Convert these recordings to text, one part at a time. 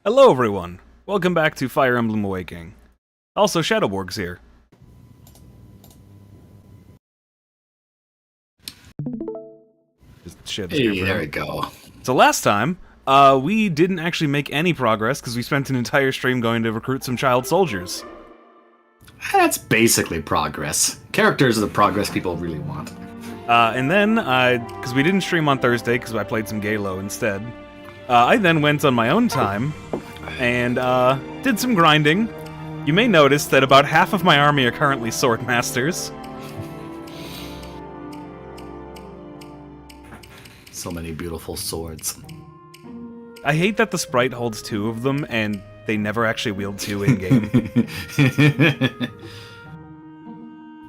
Hello everyone! Welcome back to Fire Emblem Awakening. Also, Shadowborg's here. Just share the screen Hey, for there him. we go. So last time, we didn't actually make any progress because we spent an entire stream going to recruit some child soldiers. That's basically progress. Characters are the progress people really want. And then, because we didn't stream on Thursday because I played some Galo instead, I then went on my own time and did some grinding. You may notice that about half of my army are currently sword masters. So many beautiful swords. I hate that the sprite holds two of them and they never actually wield two in-game.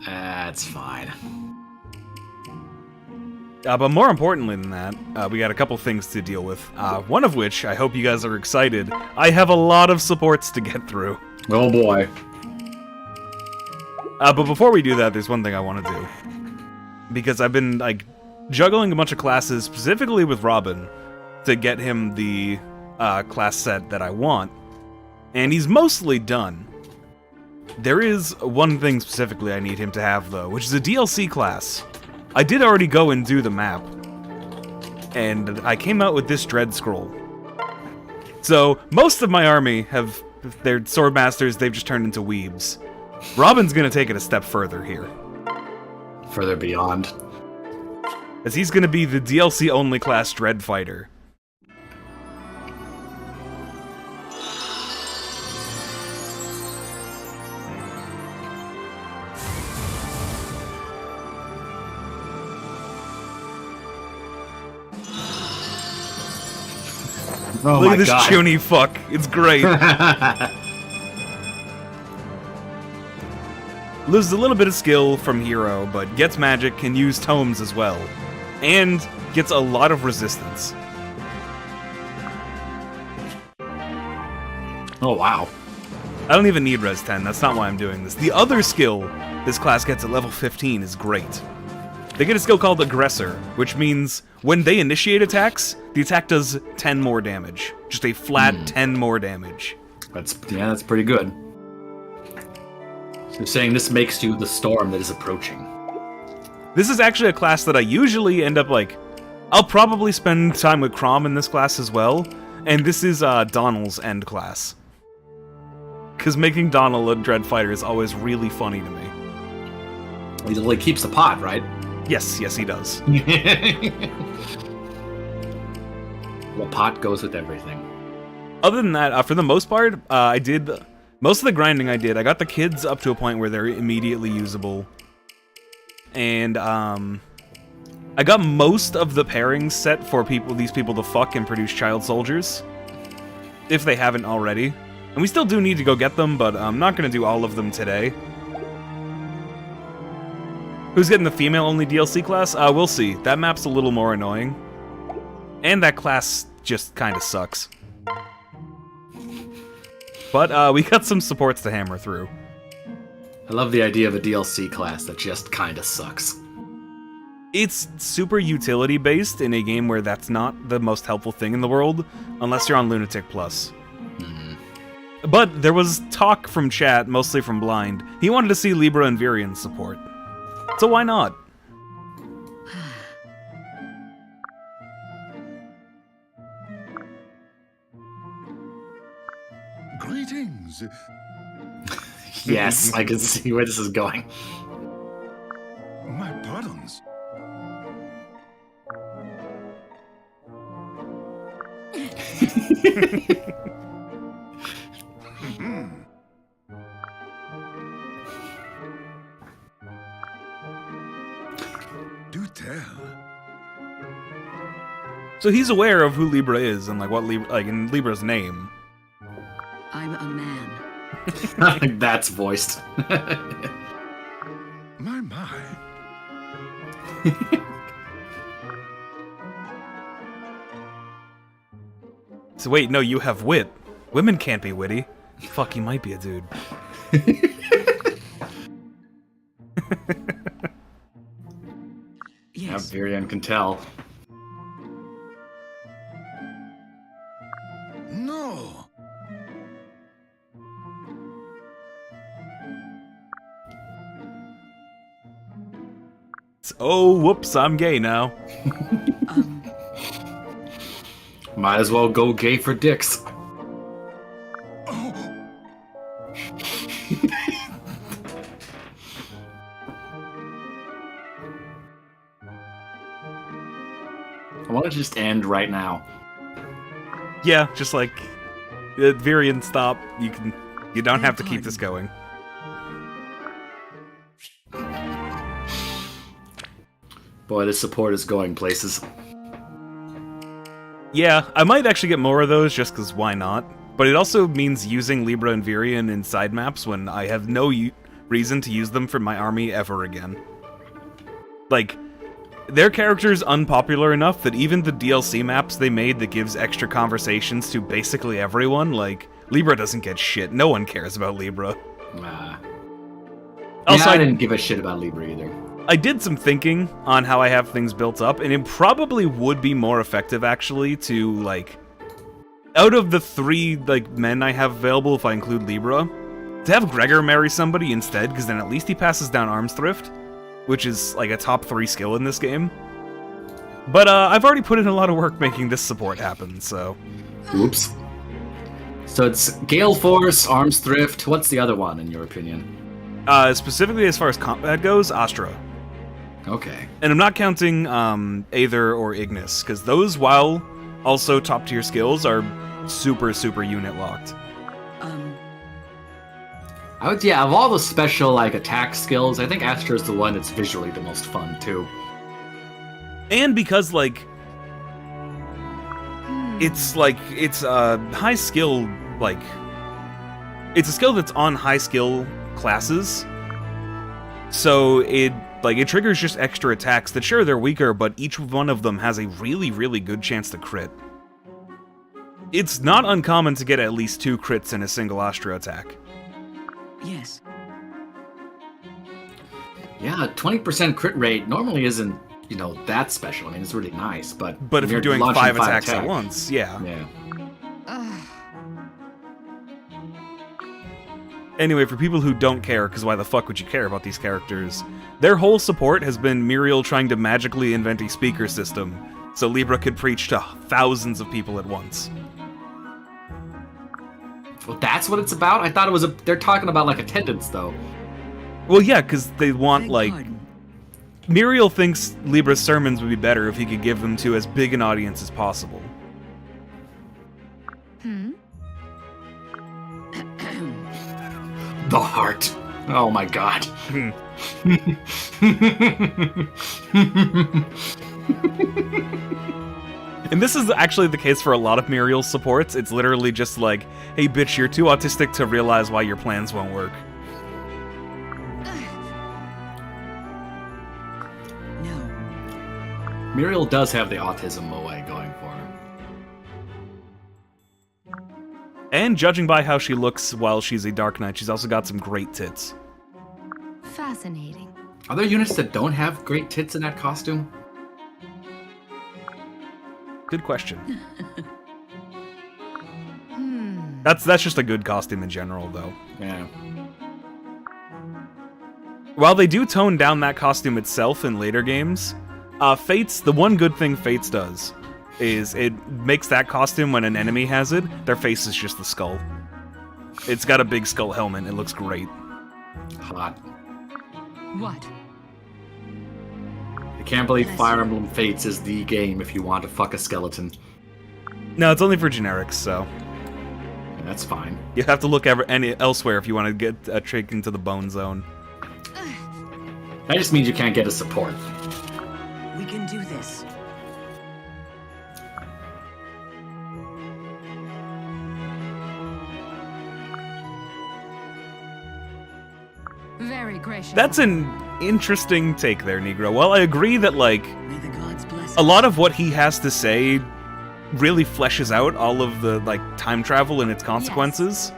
That's fine. But more importantly than that, we got a couple things to deal with. One of which, I hope you guys are excited, I have a lot of supports to get through. Oh boy. But before we do that, there's one thing I want to do. Because I've been, like, juggling a bunch of classes, specifically with Robin, to get him the class set that I want. And he's mostly done. There is one thing specifically I need him to have, though, which is a DLC class. I did already go and do the map, and I came out with this Dread Scroll. So, most of my army have, they're sword masters, they've just turned into weebs. Robin's gonna take it a step further here. Further beyond. As he's gonna be the DLC-only class Dread Fighter. Oh Look my at this god. puny fuck, it's great. Loses a little bit of skill from Hero, but gets magic, can use tomes as well. And gets a lot of resistance. Oh wow. I don't even need Res 10, that's not why I'm doing this. The other skill this class gets at level 15 is great. They get a skill called Aggressor, which means when they initiate attacks, the attack does 10 more damage. Just a flat 10 more damage. That's pretty good. So you're saying this makes you the storm that is approaching. This is actually a class that I usually end up, like... I'll probably spend time with Crom in this class as well, and this is Donald's end class. Because making Donald a Dread Fighter is always really funny to me. He only keeps the pot, right? Yes, yes he does. The pot goes with everything. Other than that, for the most part, I did... Most of the grinding I did, I got the kids up to a point where they're immediately usable. And, I got most of the pairings set for these people to fuck and produce child soldiers. If they haven't already. And we still do need to go get them, but I'm not going to do all of them today. Who's getting the female-only DLC class? We'll see. That map's a little more annoying. And that class just kind of sucks. But we got some supports to hammer through. I love the idea of a DLC class that just kinda sucks. It's super utility-based in a game where that's not the most helpful thing in the world, unless you're on Lunatic Plus. But there was talk from chat, mostly from Blind. He wanted to see Libra and Virion support. So why not? Greetings. Yes, I can see where this is going. My pardons. Do tell. So he's aware of who Libra is and like what in Libra's name. I'm a man. That's voiced. My. So wait, no, you have wit. Women can't be witty. Fuck, he might be a dude. Yes. Virion can tell. No. Oh, whoops, I'm gay now. Might as well go gay for dicks. I want to just end right now. Yeah, just like Virian, stop. You don't have to keep this going. Boy, this support is going places. Yeah, I might actually get more of those just because why not? But it also means using Libra and Virian in side maps when I have no reason to use them for my army ever again. Like, their character's unpopular enough that even the DLC maps they made that gives extra conversations to basically everyone, like, Libra doesn't get shit. No one cares about Libra. Also, yeah, I didn't give a shit about Libra either. I did some thinking on how I have things built up, and it probably would be more effective, actually, to, like... Out of the 3, like, men I have available, if I include Libra, to have Gregor marry somebody instead, because then at least he passes down Arms Thrift, which is, like, a top 3 skill in this game. But, I've already put in a lot of work making this support happen, so... Oops. So it's Gale Force, Arms Thrift, what's the other one, in your opinion? Specifically as far as combat goes, Astra. Okay. And I'm not counting Aether or Ignis, because those, while also top-tier skills, are super, super unit-locked. I would, yeah, of all the special, like, attack skills, I think Astra is the one that's visually the most fun, too. And because, like, it's a high skill, like, it's a skill that's on high skill classes, so it triggers just extra attacks that, sure, they're weaker, but each one of them has a really, really good chance to crit. It's not uncommon to get at least 2 crits in a single Astra attack. Yes. Yeah, 20% crit rate normally isn't, you know, that special. I mean, it's really nice, but if you're doing launching 5 attacks at once, yeah. Anyway, for people who don't care, because why the fuck would you care about these characters, their whole support has been Muriel trying to magically invent a speaker system, so Libra could preach to thousands of people at once. Well, that's what it's about? I thought it was they're talking about, like, attendance, though. Well, yeah, because they want, like... Muriel thinks Libra's sermons would be better if he could give them to as big an audience as possible. The heart. Oh my god. And this is actually the case for a lot of Muriel's supports. It's literally just like, hey bitch, you're too autistic to realize why your plans won't work. No. Muriel does have the autism moe going for her. And judging by how she looks while she's a Dark Knight, she's also got some great tits. Fascinating. Are there units that don't have great tits in that costume? Good question. That's just a good costume in general, though. Yeah. While they do tone down that costume itself in later games, Fates, the one good thing Fates does is it makes that costume when an enemy has it, their face is just the skull. It's got a big skull helmet, it looks great. Hot. What? I can't believe Fire Emblem Fates is the game if you want to fuck a skeleton. No, it's only for generics, so... Yeah, that's fine. You have to look elsewhere if you want to get a trick into the bone zone. That just means you can't get a support. We can do this. Very gracious. That's an interesting take there, Negro. Well, I agree that, like, May the gods bless a lot of what he has to say really fleshes out all of the, like, time travel and its consequences.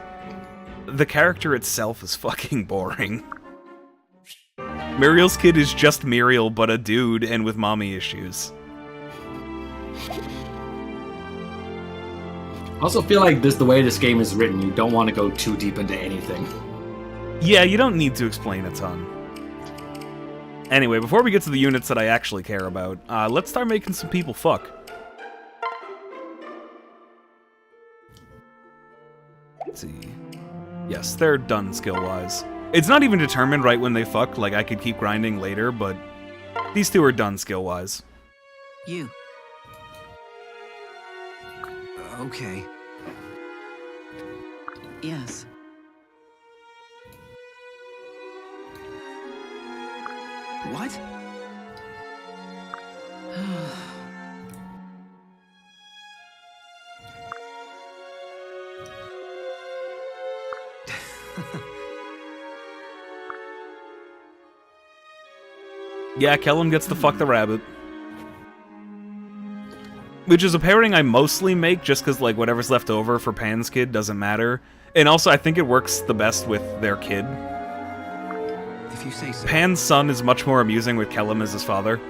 The character itself is fucking boring. Muriel's kid is just Muriel, but a dude and with mommy issues. I also feel like the way this game is written, you don't want to go too deep into anything. Yeah, you don't need to explain a ton. Anyway, before we get to the units that I actually care about, let's start making some people fuck. Let's see. Yes, they're done skill-wise. It's not even determined right when they fuck, like I could keep grinding later, but these two are done skill-wise. You. Okay. Yes. What? Yeah, Kellum gets to fuck the rabbit. Which is a pairing I mostly make just because, like, whatever's left over for Pan's kid doesn't matter. And also, I think it works the best with their kid. If you say so. Pan's son is much more amusing with Kellum as his father.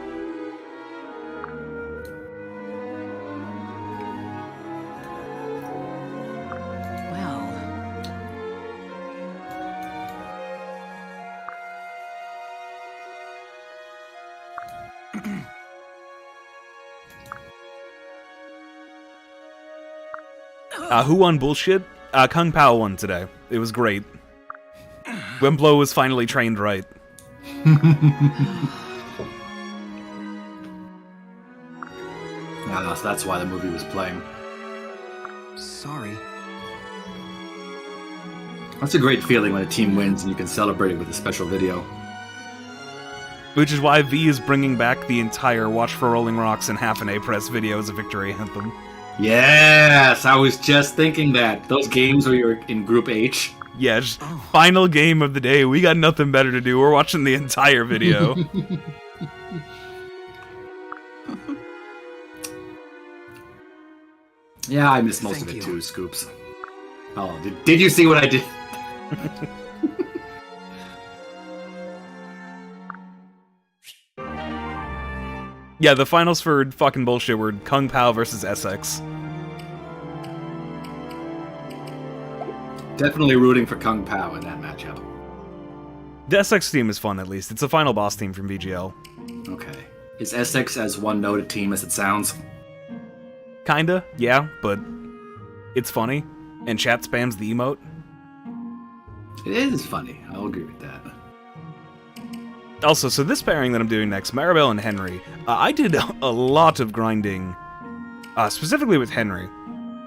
Well. Who won bullshit? Kung Pao won today. It was great. Wimplo was finally trained right. Yeah, so that's why the movie was playing. Sorry. That's a great feeling when a team wins and you can celebrate it with a special video. Which is why V is bringing back the entire Watch for Rolling Rocks and half an A-Press video as a victory anthem. Yes, I was just thinking that. Those games where you're in Group H. Yeah, just final game of the day. We got nothing better to do. We're watching the entire video. Yeah, I missed most of Thank it you. too, Scoops. Oh, did you see what I did? Yeah, the finals for fucking bullshit were Kung Pao versus SX. Definitely rooting for Kung Pao in that matchup. The SX team is fun, at least. It's the final boss team from VGL. Okay. Is Essex as one-noted team as it sounds? Kinda, yeah, but it's funny. And chat spams the emote. It is funny. I'll agree with that. Also, so this pairing that I'm doing next, Maribel and Henry, I did a lot of grinding, specifically with Henry,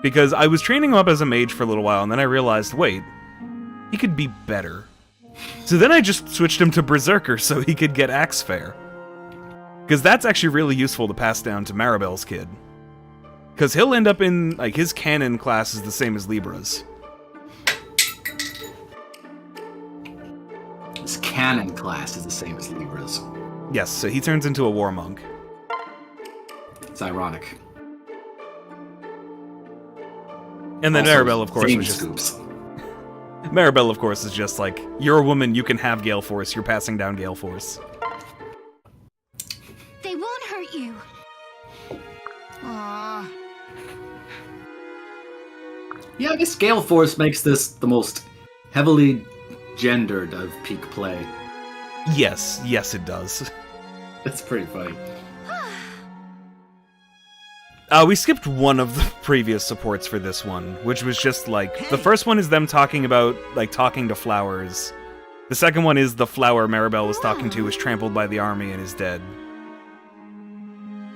because I was training him up as a mage for a little while, and then I realized, wait, he could be better. So then I just switched him to Berserker so he could get Axe Fair. Because that's actually really useful to pass down to Maribel's kid. Because he'll end up in, like, his canon class is the same as Libra's. His canon class is the same as Libra's. Yes, so he turns into a war monk. It's ironic. And then Also, Maribel, of course, Zane was just... Scoops. Maribel, of course, is just like, you're a woman, you can have Gale Force, you're passing down Gale Force. They won't hurt you. Aww. Yeah, I guess Gale Force makes this the most heavily gendered of peak play. Yes, yes it does. That's pretty funny. We skipped one of the previous supports for this one, which was just like, the first one is them talking about, like, talking to flowers. The second one is the flower Maribel was talking to was trampled by the army and is dead.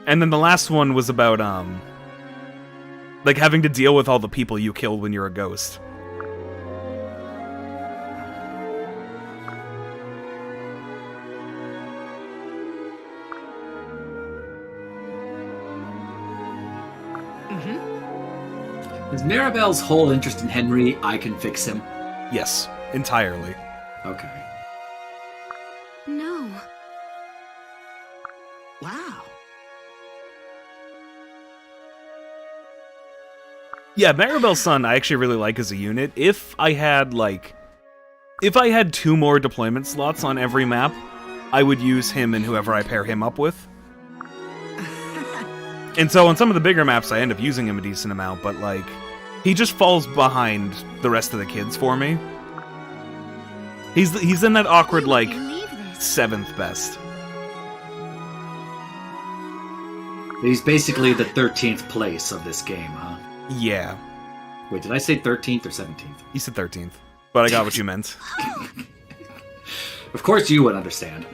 And then the last one was about, like, having to deal with all the people you killed when you're a ghost. Is Maribel's whole interest in Henry, I can fix him? Yes, entirely. Okay. No. Wow. Yeah, Maribel's son I actually really like as a unit. If I had, like... 2 more deployment slots on every map, I would use him and whoever I pair him up with. And so on some of the bigger maps, I end up using him a decent amount, but, like, he just falls behind the rest of the kids for me. He's in that awkward, like, Believe this. 7th best. He's basically the 13th place of this game, huh? Yeah, Wait, did I say 13th or 17th? you said 13th, but I got what you meant. Of course you would understand.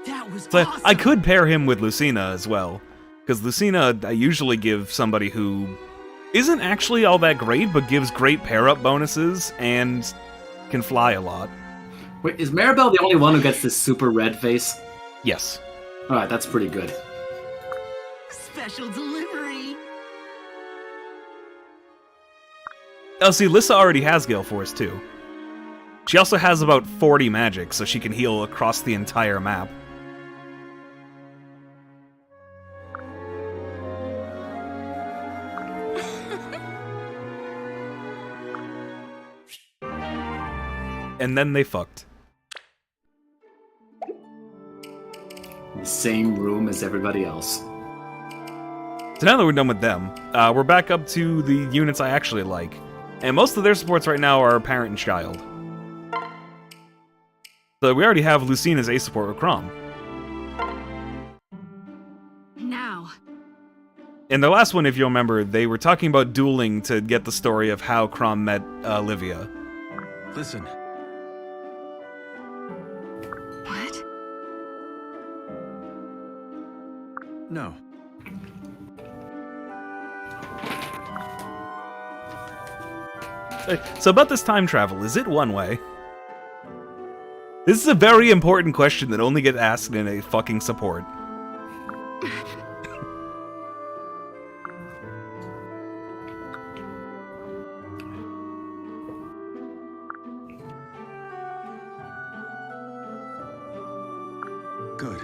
That was So awesome. I could pair him with Lucina as well, because Lucina I usually give somebody who isn't actually all that great, but gives great pair-up bonuses and can fly a lot. Wait, is Maribel the only one who gets this super red face? Yes. Alright, that's pretty good. Special delivery. Oh, see, Lissa already has Gale Force, too. She also has about 40 magic, so she can heal across the entire map. And then they fucked. In the same room as everybody else. So now that we're done with them, we're back up to the units I actually like. And most of their supports right now are parent and child. So we already have Lucina's A support with Chrom. Now. In the last one, if you'll remember, they were talking about dueling to get the story of how Chrom met Olivia. Listen, What? no. So about this time travel, is it one way? This is a very important question that only gets asked in a fucking support. Good.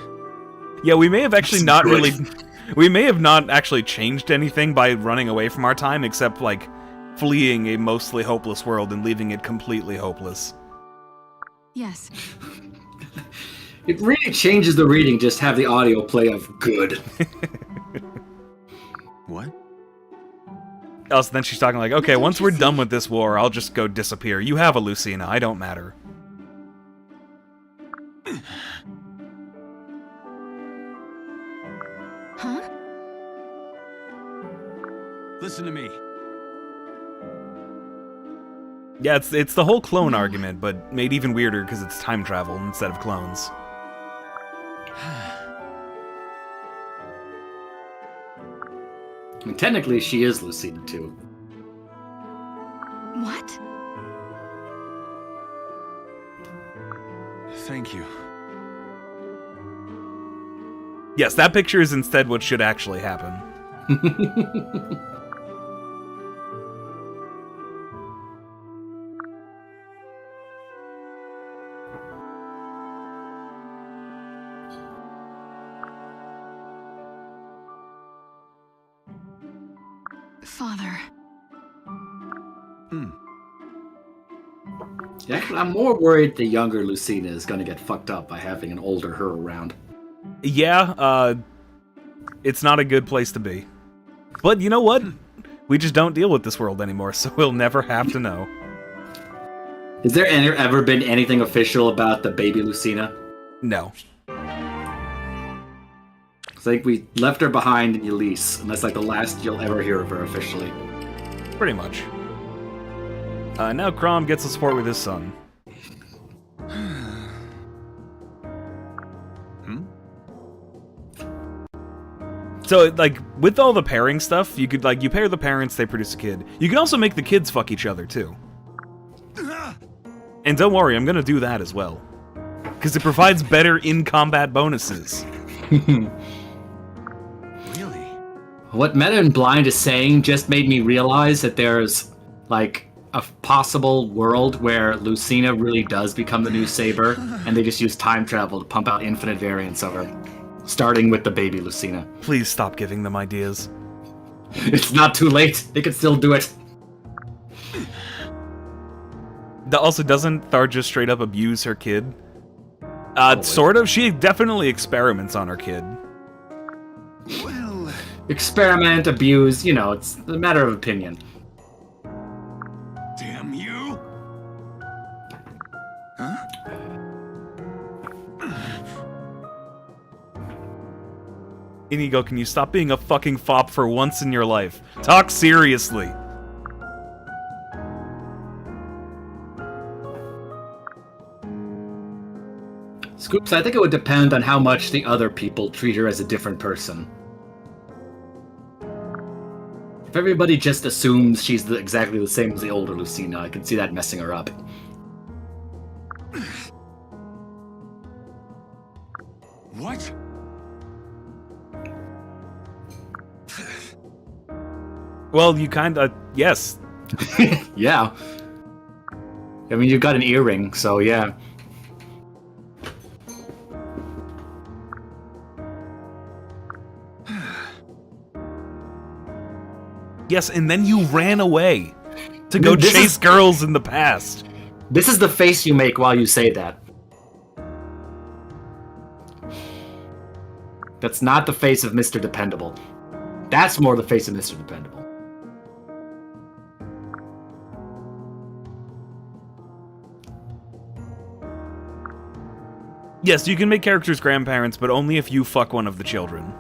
Yeah, we may have actually That's not good. really... We may have not actually changed anything by running away from our time, except, like, fleeing a mostly hopeless world and leaving it completely hopeless. Yes. It really changes the reading, just have the audio play of good. What? Oh, so then she's talking like, okay, once we're done with this war, I'll just go disappear. You have a Lucina, I don't matter. Huh? Listen to me. Yeah, it's the whole clone argument, but made even weirder because it's time travel instead of clones. I mean, technically, she is Lucina, too. What? Thank you. Yes, that picture is instead what should actually happen. Father. Yeah, I'm more worried the younger Lucina is gonna get fucked up by having an older her around. Yeah, it's not a good place to be. But you know what? We just don't deal with this world anymore, so we'll never have to know. Has there ever been anything official about the baby Lucina? No. It's like we left her behind in Elise, and that's like the last you'll ever hear of her officially. Pretty much. Now Chrom gets the support with his son. So, like, with all the pairing stuff, you could, like, you pair the parents, they produce a kid. You can also make the kids fuck each other, too. And don't worry, I'm gonna do that as well. Because it provides better in-combat bonuses. Really? What Meta and Blind is saying just made me realize that there's, like, a possible world where Lucina really does become the new Saber, and they just use time travel to pump out infinite variants of her. Starting with the baby Lucina. Please stop giving them ideas. It's not too late. They can still do it. Also, doesn't Thar just straight up abuse her kid? Always. Sort of. She definitely experiments on her kid. Well, Experiment, abuse, you know, it's a matter of opinion. damn you. Huh? Inigo, can you stop being a fucking fop for once in your life? Talk seriously. Scoops, I think it would depend on how much the other people treat her as a different person. If everybody just assumes she's exactly the same as the older Lucina, I can see that messing her up. What? Well, you kinda... Yes. Yeah. I mean, you've got an earring, so yeah. Yes, and then you ran away to go This chase is- girls in the past. This is the face you make while you say that. That's not the face of Mr. Dependable. That's more the face of Mr. Dependable. Yes, you can make characters grandparents, but only if you fuck one of the children.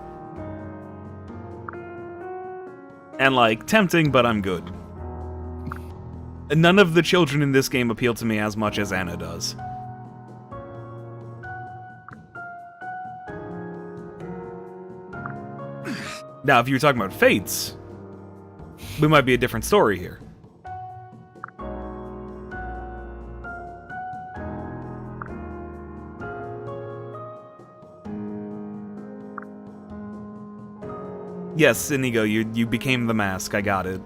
And, like, tempting, but I'm good. None of the children in this game appeal to me as much as Anna does. Now, if you were talking about Fates, we might be a different story here. Yes, Inigo, you became the mask. I got it.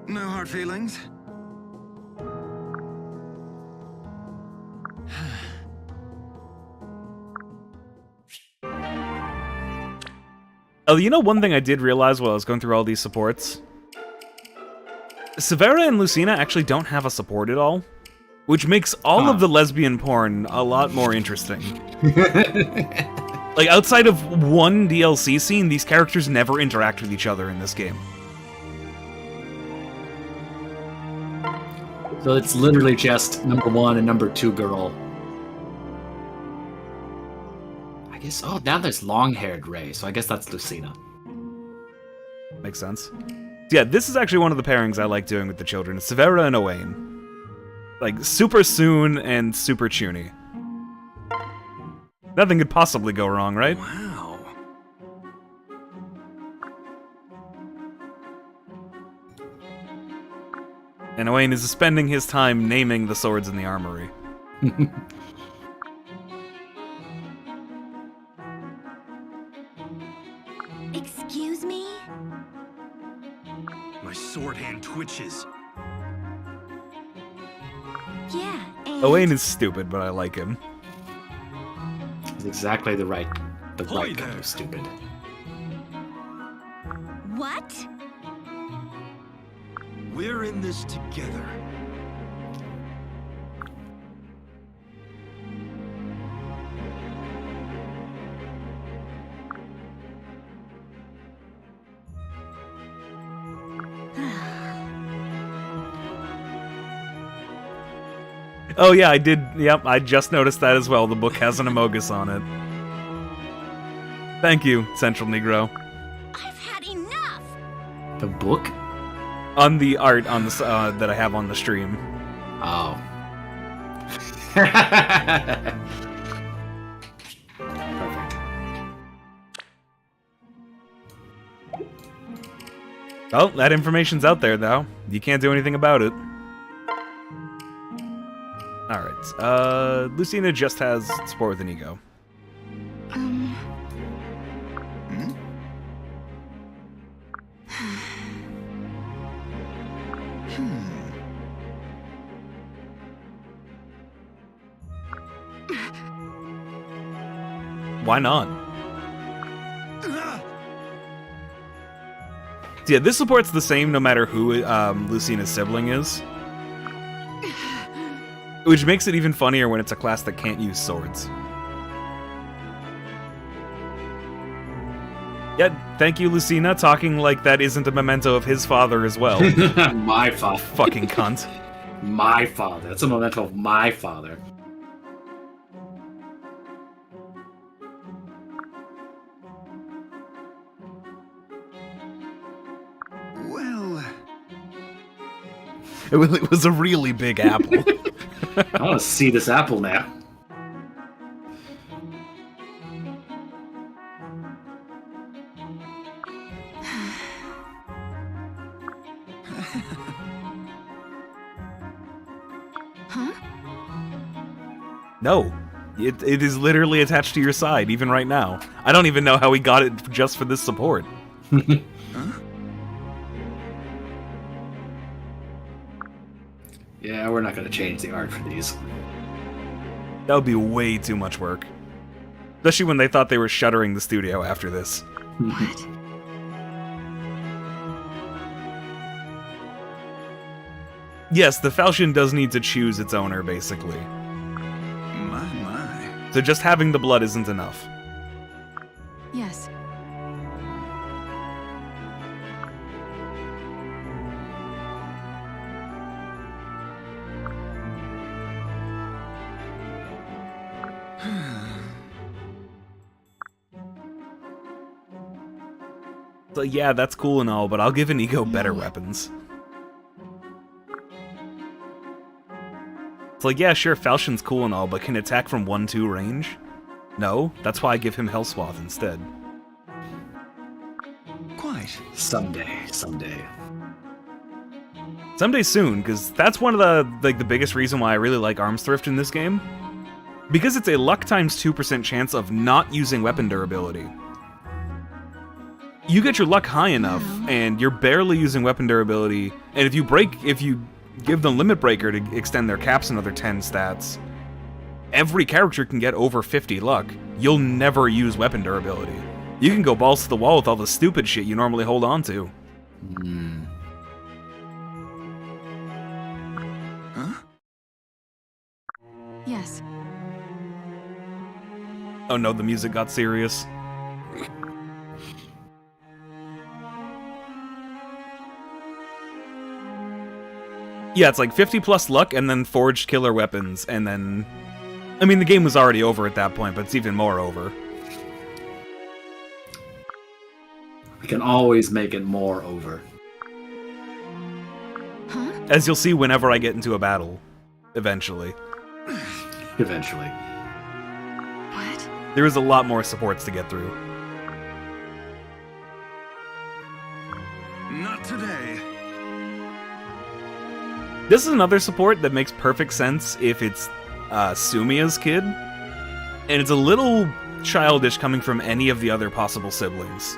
No hard feelings? Oh, you know one thing I did realize while I was going through all these supports? Severa and Lucina actually don't have a support at all, which makes all of the lesbian porn a lot more interesting. Like, outside of one DLC scene, these characters never interact with each other in this game. So it's literally just number 1 and number 2 girl. I guess, oh, now there's long-haired Ray, so I guess that's Lucina. Makes sense. Yeah, this is actually one of the pairings I like doing with the children. It's Severa and Owain. Like, super soon and super chuny. Nothing could possibly go wrong, right? Wow. And Owain is spending his time naming the swords in the armory. Excuse me? My sword hand twitches. Yeah, and... Owain is stupid, but I like him. It's exactly the right Hoy kind there. of stupid. What? We're in this together. Oh yeah, I did. Yep, I just noticed that as well. The book has an Amogus on it. Thank you, Central Negro. I've had enough! The book? On the art on the that I have on the stream. Oh. Perfect. Oh, that information's out there, though. You can't do anything about it. Alright, Lucina just has support with Inigo. Why not? Yeah, this support's the same no matter who Lucina's sibling is. Which makes it even funnier when it's a class that can't use swords. Yeah, thank you, Lucina, talking like that isn't a memento of his father as well. My father. Fucking cunt. My father. That's a memento of my father. It was a really big apple. I want to see this apple now. Huh? No. It is literally attached to your side, even right now. I don't even know how he got it just for this support. Yeah, we're not going to change the art for these. That would be way too much work. Especially when they thought they were shuttering the studio after this. What? Yes, the falchion does need to choose its owner, basically. My. So just having the blood isn't enough. Yes. So yeah, that's cool and all, but I'll give Inigo better weapons. It's like, yeah, sure, Falchion's cool and all, but can attack from 1-2 range? No, that's why I give him Hellswath instead. Quite. Someday. Someday soon, because that's one of the biggest reason why I really like Arms Thrift in this game. Because it's a luck times 2% chance of not using weapon durability. You get your luck high enough, and you're barely using weapon durability, and if you give them Limit Breaker to extend their caps another 10 stats, every character can get over 50 luck. You'll never use weapon durability. You can go balls to the wall with all the stupid shit you normally hold on to. Huh? Yes. Oh no, the music got serious. Yeah, it's like 50 plus luck and then forged killer weapons, and then... I mean, the game was already over at that point, but it's even more over. We can always make it more over. Huh? As you'll see whenever I get into a battle. Eventually. Eventually. What? There is a lot more supports to get through. Not today. This is another support that makes perfect sense if it's Sumia's kid. And it's a little childish coming from any of the other possible siblings.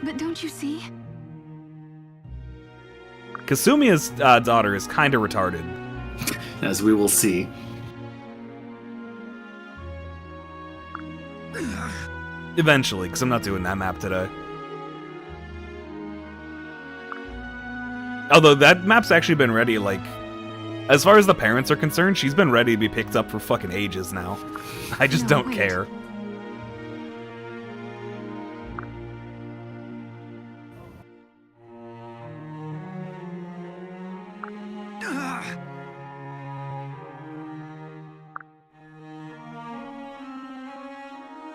But don't you see? Kasumia's daughter is kinda retarded. As we will see. Eventually, because I'm not doing that map today. Although that map's actually been ready, like... As far as the parents are concerned, she's been ready to be picked up for fucking ages now. I just No, don't wait. care.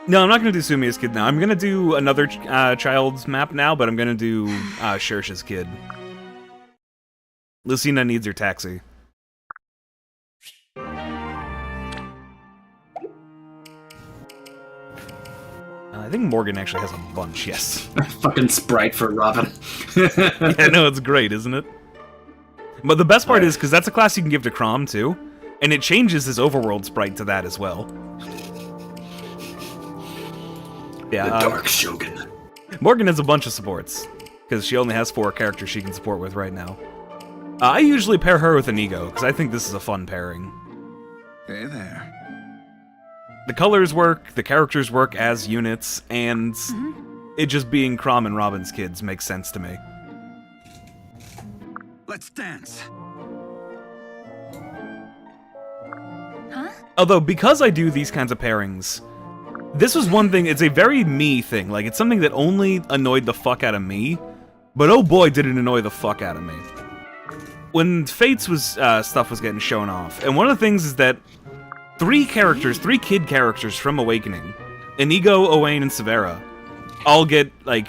No, I'm not going to do Sumia's kid now. I'm going to do another child's map now, but I'm going to do Shersha's kid. Lucina needs her taxi. I think Morgan actually has a bunch, yes. Fucking sprite for Robin. Yeah, no, it's great, isn't it? But the best part is, because that's a class you can give to Crom, too, and it changes his overworld sprite to that as well. Yeah, The Dark Shogun. Morgan has a bunch of supports, because she only has 4 characters she can support with right now. I usually pair her with Inigo, because I think this is a fun pairing. Hey there. The colors work, the characters work as units, and it just being Crom and Robin's kids makes sense to me. Let's dance. Huh? Although, because I do these kinds of pairings, this was one thing, it's a very me thing, like, it's something that only annoyed the fuck out of me, but oh boy did it annoy the fuck out of me. When Fates stuff was getting shown off, and one of the things is that 3 kid characters from Awakening, Inigo, Owain, and Severa, I'll get, like...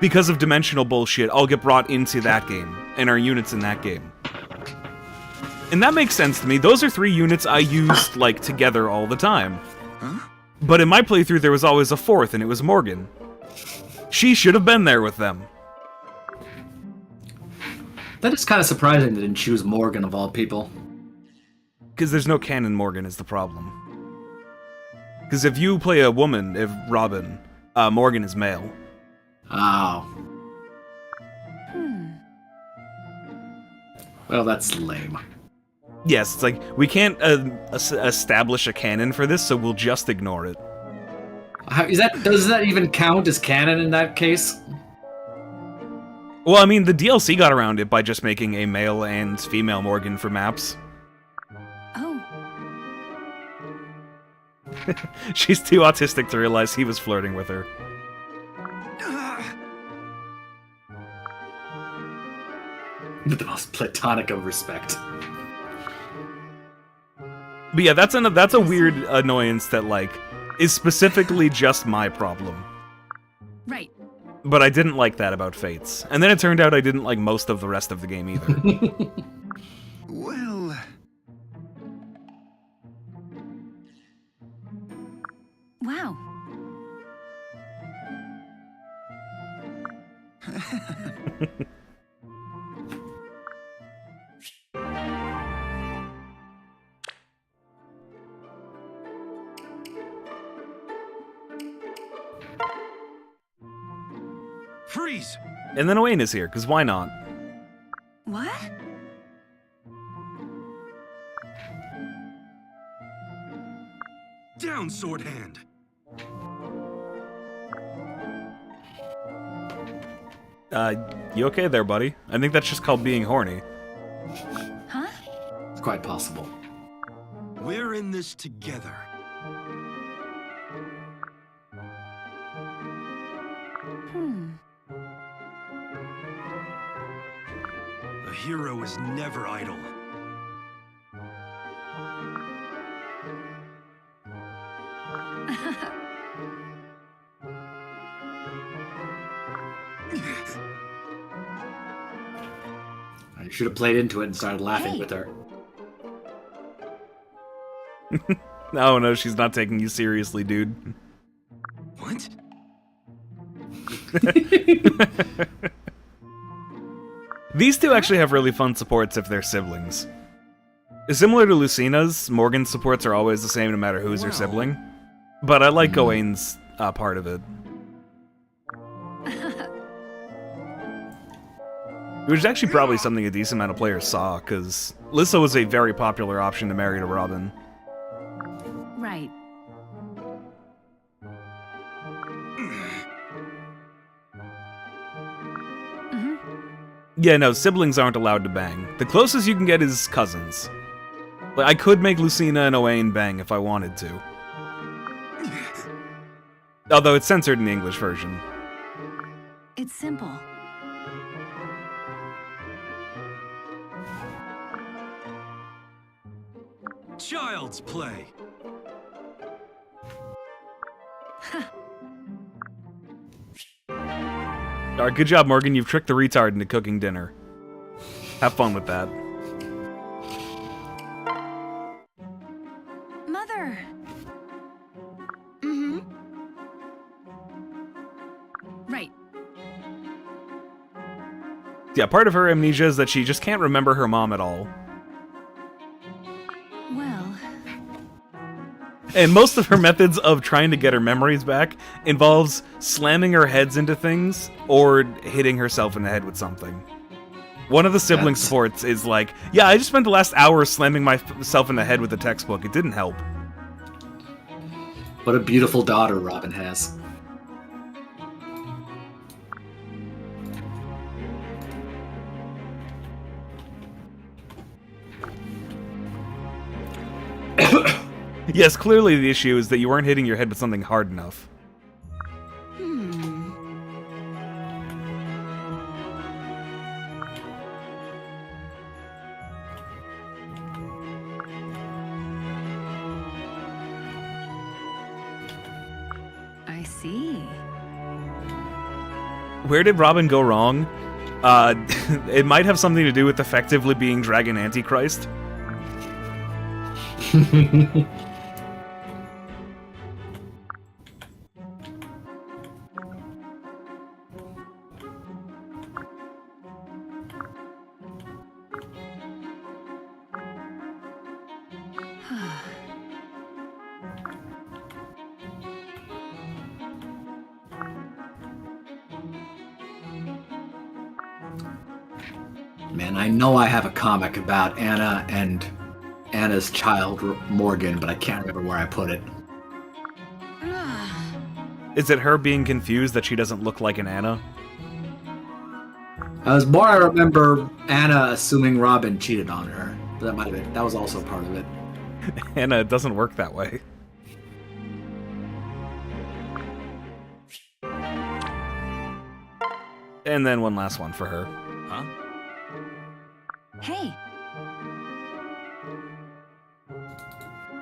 Because of dimensional bullshit, I'll get brought into that game, and our units in that game. And that makes sense to me. Those are 3 units I used, like, together all the time. But in my playthrough, there was always a 4th, and it was Morgan. She should have been there with them. That is kind of surprising they didn't choose Morgan of all people. Because there's no canon Morgan is the problem. Because if you play a woman, if Robin, Morgan is male. Oh. Well, that's lame. Yes, it's like, we can't establish a canon for this, so we'll just ignore it. Does that even count as canon in that case? Well, I mean, the DLC got around it by just making a male and female Morgan for maps. Oh, She's too autistic to realize he was flirting with her. With the most platonic of respect. But yeah, that's a weird annoyance that, like, is specifically just my problem. right. But I didn't like that about Fates. And then it turned out I didn't like most of the rest of the game either. Well, Wow. Freeze! And then Owain is here, because why not? What? Down, sword hand! You okay there, buddy? I think that's just called being horny. Huh? It's quite possible. We're in this together. Hmm. A hero is never idle. I should have played into it and started laughing Hey. with her. Oh no, she's not taking you seriously, dude. What? These two actually have really fun supports if they're siblings. Similar to Lucina's, Morgan's supports are always the same no matter who's her Well. sibling. But I like Owain's part of it. Which is actually probably something a decent amount of players saw, because Lissa was a very popular option to marry to Robin. Right. Yeah, no, siblings aren't allowed to bang. The closest you can get is cousins. Like, I could make Lucina and Owain bang if I wanted to. Although it's censored in the English version. It's simple. Child's play. Alright, good job, Morgan. You've tricked the retard into cooking dinner. Have fun with that. Mother. Mm-hmm. Right. Yeah, part of her amnesia is that she just can't remember her mom at all. Well, And most of her methods of trying to get her memories back involves slamming her heads into things or hitting herself in the head with something. One of the sibling That's- supports is like, yeah, I just spent the last hour slamming myself in the head with the textbook. It didn't help. What a beautiful daughter Robin has. Yes, clearly the issue is that you weren't hitting your head with something hard enough. I see. Where did Robin go wrong? It might have something to do with effectively being Dragon Antichrist. Man, I know I have a comic about Anna and Anna's child, Morgan, but I can't remember where I put it. Is it her being confused that she doesn't look like an Anna? I remember Anna assuming Robin cheated on her. That might have been. That was also part of it. Anna, it doesn't work that way. And then one last one for her. Huh? Hey,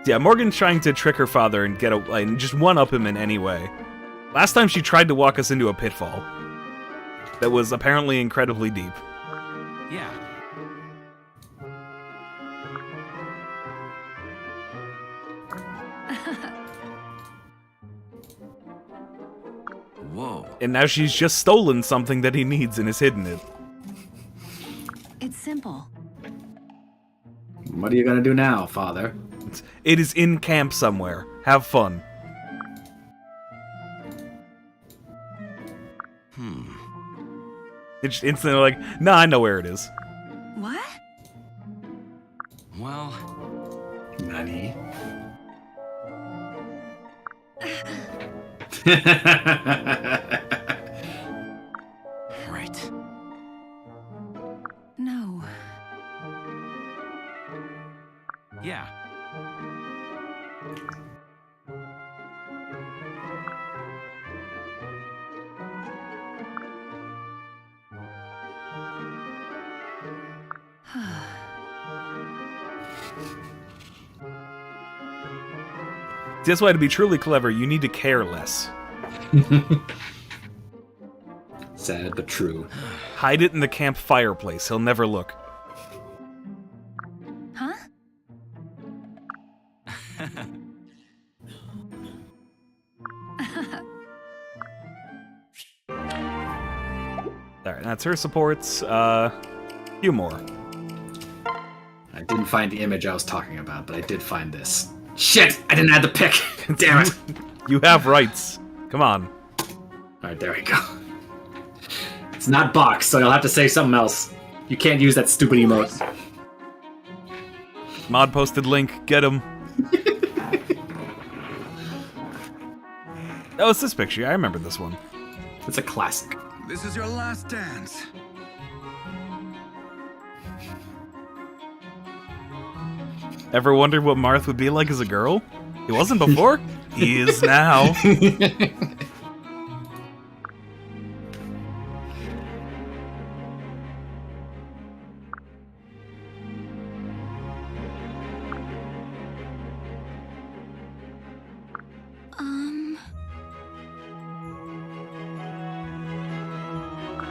Yeah, Morgan's trying to trick her father and and just one-up him in any way. Last time she tried to walk us into a pitfall that was apparently incredibly deep. Yeah. Whoa. And now she's just stolen something that he needs and has hidden it. it's simple. What are you gonna do now, Father? It is in camp somewhere. Have fun. It's instantly like, nah, I know where it is. What? Well, Nani? right. No. Yeah. That's why to be truly clever, you need to care less. Sad but true. Hide it in the camp fireplace. He'll never look. Huh? Alright, that's her supports. Few more. I didn't find the image I was talking about, but I did find this. Shit! I didn't add the pic! Damn it! You have rights. Come on. Alright, there we go. It's not box, so you'll have to say something else. You can't use that stupid emote. Mod posted link. Get him. Oh, it's this picture. I remember this one. It's a classic. This is your last dance. Ever wondered what Marth would be like as a girl? He wasn't before. He is now.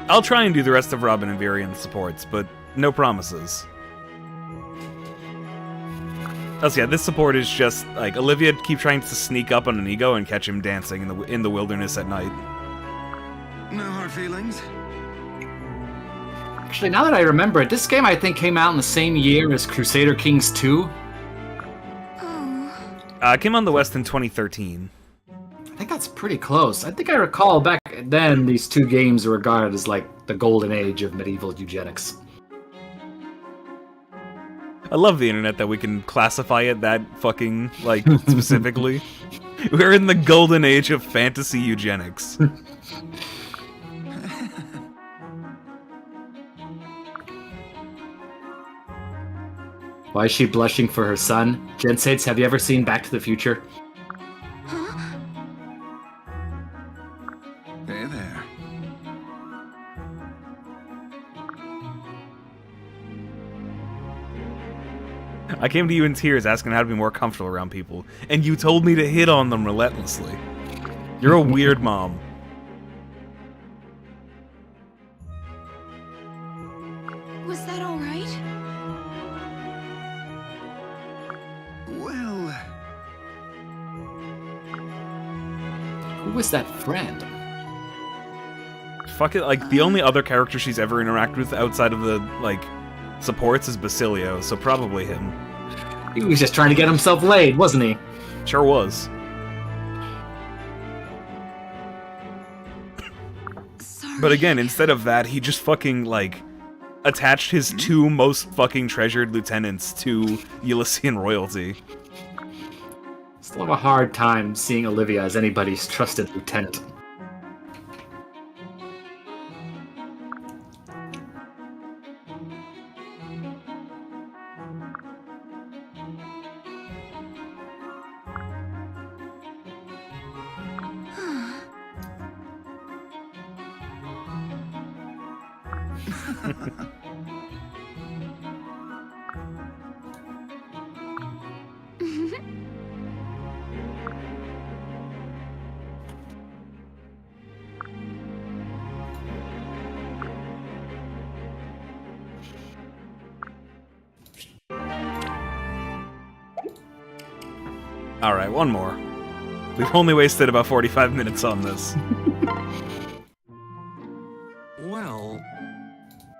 I'll try and do the rest of Robin and Varian's supports, but no promises. Oh, so yeah, this support is just like Olivia keep trying to sneak up on Inigo and catch him dancing in the wilderness at night. No hard feelings. Actually, now that I remember it, this game I think came out in the same year as Crusader Kings 2. It came on the West in 2013. I think that's pretty close. I think I recall back then these two games were regarded as like the golden age of medieval eugenics. I love the internet that we can classify it that fucking, like, specifically. We're in the golden age of fantasy eugenics. Why is she blushing for her son? Jensates, have you ever seen Back to the Future? Hey there. I came to you in tears asking how to be more comfortable around people, and you told me to hit on them relentlessly. You're a weird mom. Was that all right? Well, Who was that friend? Fuck it, like, the only other character she's ever interacted with outside of the, like, supports is Basilio, so probably him. He was just trying to get himself laid, wasn't he? Sure was. Sorry. But again, instead of that, he just fucking, like, attached his two most fucking treasured lieutenants to Elysian royalty. Still have a hard time seeing Olivia as anybody's trusted lieutenant. Alright, one more. We've only wasted about 45 minutes on this. Well,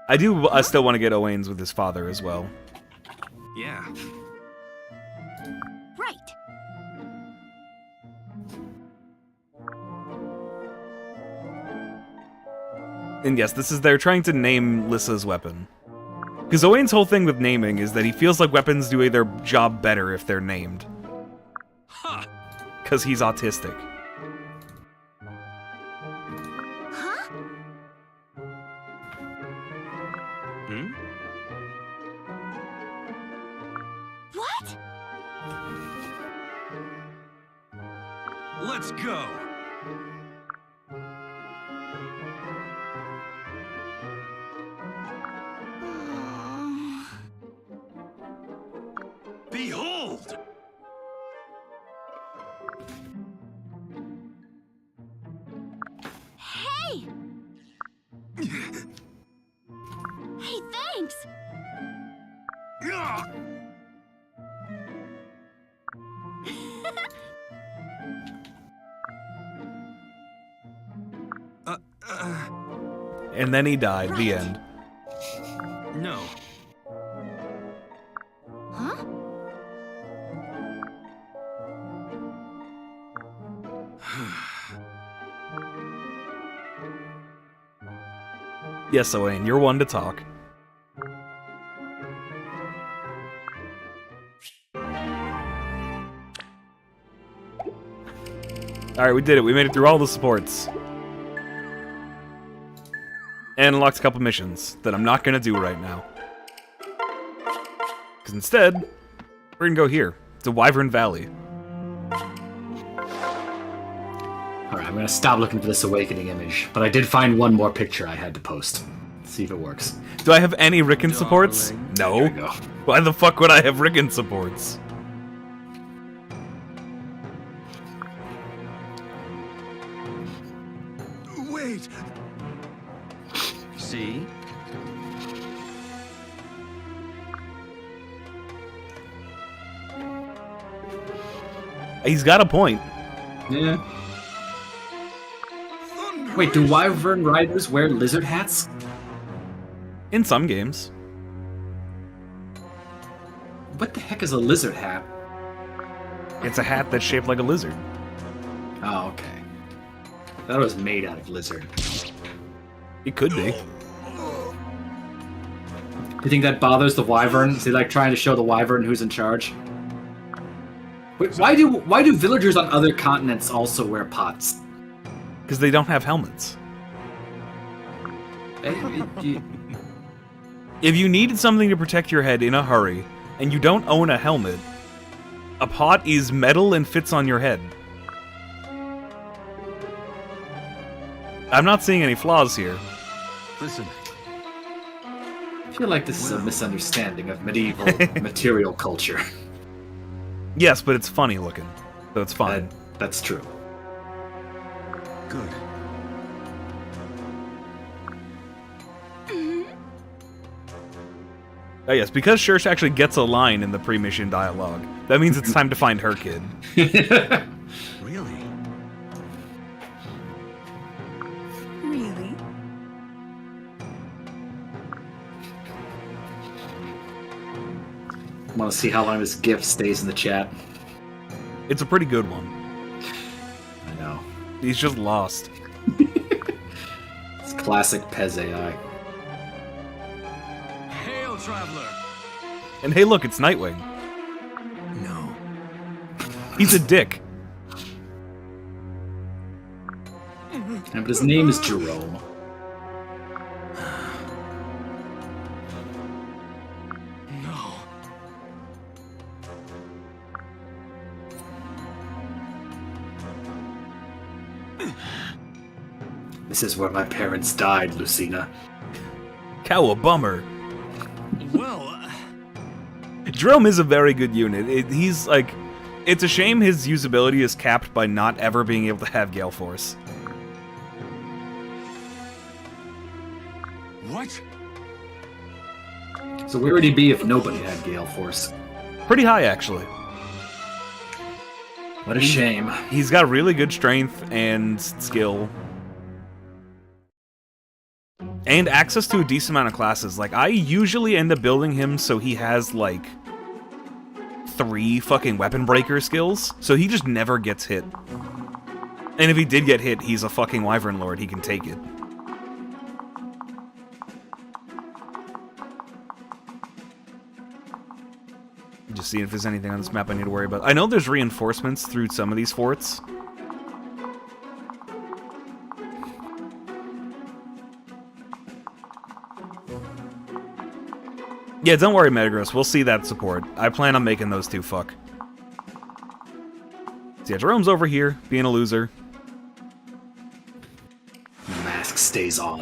I still want to get Owains with his father as well. yeah. Right. And yes, they're trying to name Lissa's weapon. Because Owain's whole thing with naming is that he feels like weapons do their job better if they're named. Ha! Because he's autistic. Huh? Hmm? What? Let's go! Behold! Hey! Hey, thanks! Ugh! And then he died. The end. No. Huh? Yes, Owain, you're one to talk. Alright, we did it. We made it through all the supports. And unlocked a couple missions that I'm not gonna do right now. Because instead, we're gonna go here, to Wyvern Valley. Alright, I'm gonna stop looking for this awakening image, but I did find one more picture I had to post. Let's see if it works. Do I have any Rickon supports? No. There we go. Why the fuck would I have Rickon supports? wait. See? He's got a point. Yeah. Wait, do Wyvern Riders wear lizard hats? In some games. What the heck is a lizard hat? It's a hat that's shaped like a lizard. Oh, okay. That was made out of lizard. It could be. Do you think that bothers the Wyvern? Is he like trying to show the Wyvern who's in charge? Wait, why do villagers on other continents also wear pots? Because they don't have helmets. If you needed something to protect your head in a hurry, and you don't own a helmet, a pot is metal and fits on your head. I'm not seeing any flaws here. Listen. I feel like this is a misunderstanding of medieval material culture. Yes, but it's funny looking, so it's fine. That's true. Good. Oh yes, because Shersh actually gets a line in the pre-mission dialogue. That means it's time to find her kid. Really? Really? I want to see how long this GIF stays in the chat. It's a pretty good one. I know. He's just lost. It's classic Pez AI. Hail, traveler! And hey look, it's Nightwing. No. He's a dick. Yeah, but his name is Jerome. No. This is where my parents died, Lucina. Cowabummer. Well, Jerome is a very good unit. He's like... It's a shame his usability is capped by not ever being able to have Gale Force. What? So where would he be if nobody had Gale Force? Pretty high, actually. What a shame. He's got really good strength and skill. And access to a decent amount of classes. Like, I usually end up building him so he has, like, 3 fucking weapon breaker skills, so he just never gets hit. And if he did get hit, he's a fucking Wyvern Lord, he can take it. Just seeing if there's anything on this map I need to worry about. I know there's reinforcements through some of these forts. Yeah, don't worry, Metagross. We'll see that support. I plan on making those two fuck. So yeah, Jerome's over here, being a loser. Mask stays on.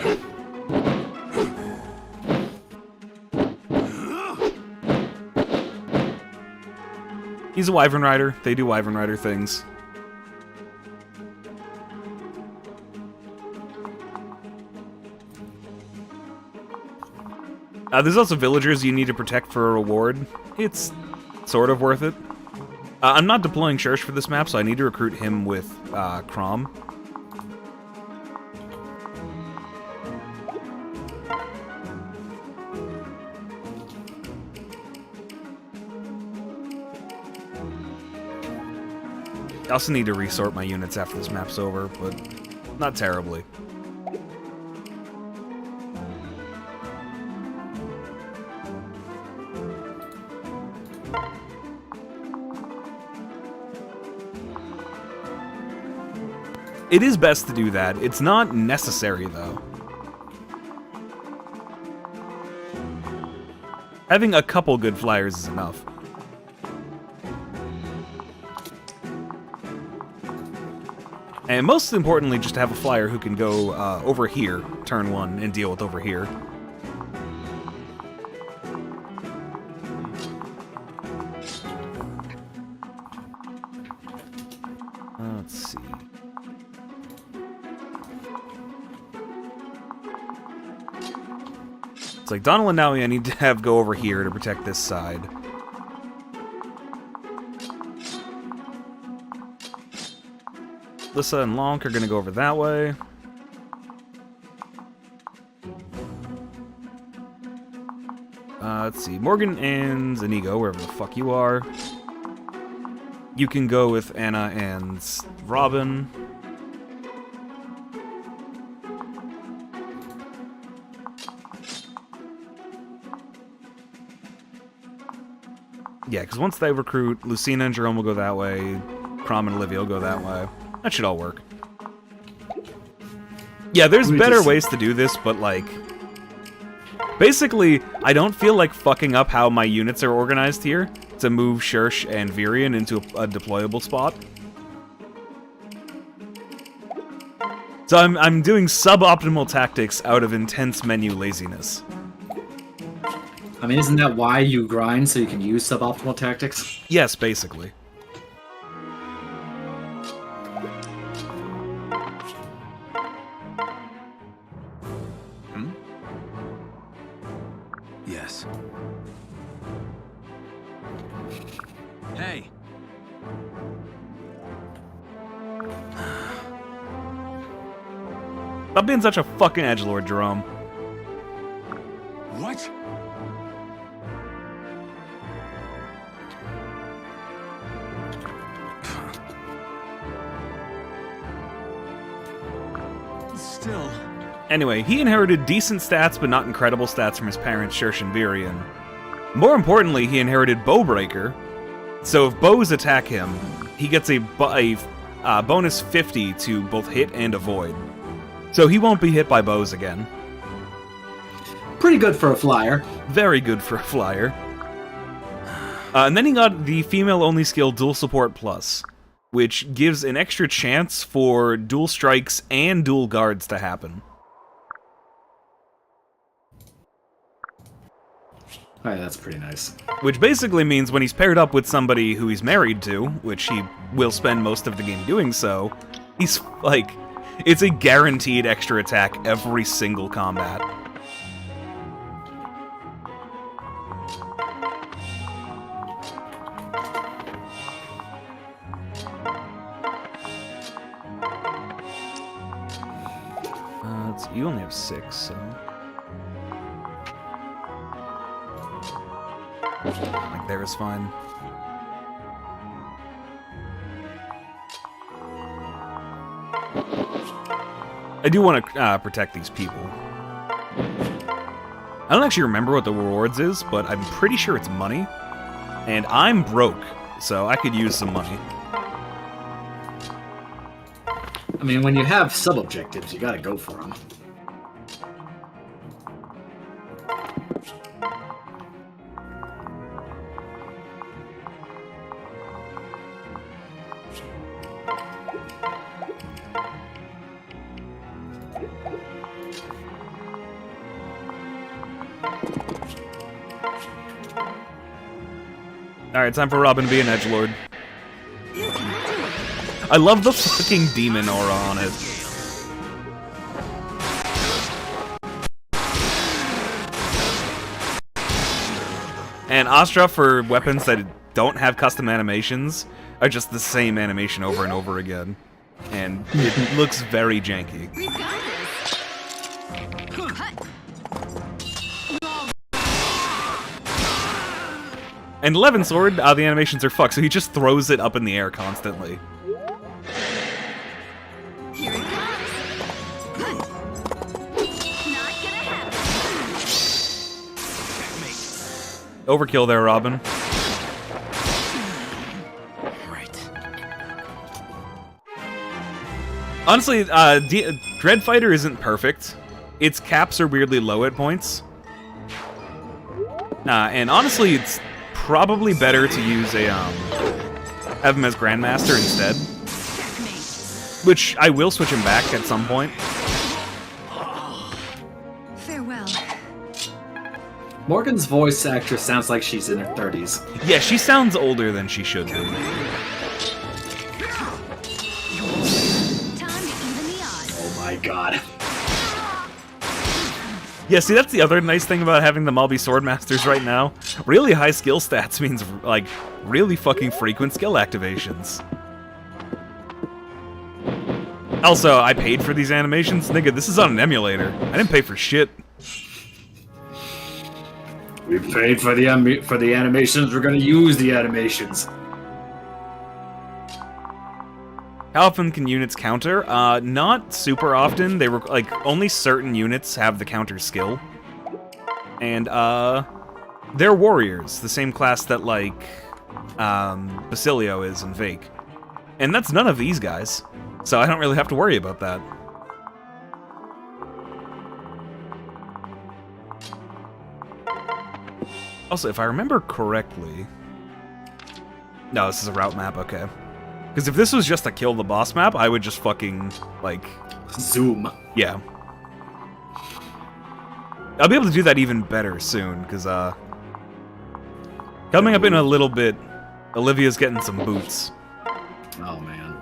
He's a Wyvern Rider. They do Wyvern Rider things. There's also villagers you need to protect for a reward. It's sort of worth it. I'm not deploying Shersh for this map, so I need to recruit him with Crom. I also need to resort my units after this map's over, but not terribly. It is best to do that. It's not necessary, though. Having a couple good flyers is enough. And most importantly, just to have a flyer who can go over here, turn 1, and deal with over here. Let's see. It's like Donald and Naui I need to have go over here to protect this side. Lissa and Lonk are going to go over that way. Let's see. Morgan and Zanigo, wherever the fuck you are. You can go with Anna and Robin. Yeah, because once they recruit, Lucina and Jerome will go that way. Crom and Olivia will go that way. That should all work. Yeah, there's better ways to do this, but like... Basically, I don't feel like fucking up how my units are organized here to move Shersh and Virion into a deployable spot. So I'm doing suboptimal tactics out of intense menu laziness. I mean, isn't that why you grind, so you can use suboptimal tactics? Yes, basically. Yes. Hey, Stop being such a fucking edgelord, Jerome. what? Still. Anyway, he inherited decent stats, but not incredible stats from his parents, Shirsh and Virion. More importantly, he inherited Bowbreaker, so if bows attack him, he gets a bonus 50 to both hit and avoid. So he won't be hit by bows again. Pretty good for a flyer. Very good for a flyer. And then he got the female-only skill Dual Support Plus, which gives an extra chance for dual strikes and dual guards to happen. Alright, that's pretty nice. Which basically means when he's paired up with somebody who he's married to, which he will spend most of the game doing so, he's, like, it's a guaranteed extra attack every single combat. You only have 6, so... Like, there is fine. I do want to protect these people. I don't actually remember what the rewards is, but I'm pretty sure it's money. And I'm broke, so I could use some money. I mean, when you have sub-objectives, you gotta go for them. Alright, time for Robin to be an edgelord. I love the fucking demon aura on it. And Astra, for weapons that don't have custom animations, are just the same animation over and over again. And it looks very janky. And Levin Sword, the animations are fucked, so he just throws it up in the air constantly. Here it comes. Not gonna happen. Overkill there, Robin. Right. Honestly, Dread Fighter isn't perfect. Its caps are weirdly low at points. And honestly, it's probably better to use a, have him as Grandmaster instead. Which, I will switch him back at some point. Farewell. Morgan's voice actress sounds like she's in her 30s. Yeah, she sounds older than she should be. Time to even the odds. Oh my god. Yeah, see, that's the other nice thing about having them all be Swordmasters right now. Really high skill stats means, like, really fucking frequent skill activations. Also, I paid for these animations. Nigga, this is on an emulator. I didn't pay for shit. We paid for the animations, we're gonna use the animations. How often can units counter? Not super often. They were like only certain units have the counter skill, and they're warriors, the same class that like Basilio is in Vake, and that's none of these guys, so I don't really have to worry about that. Also, if I remember correctly, no, this is a route map. Okay. Because if this was just a kill the boss map, I would just fucking, like... Zoom. Yeah. I'll be able to do that even better soon, because, coming up in a little bit, Olivia's getting some boots. Oh, man.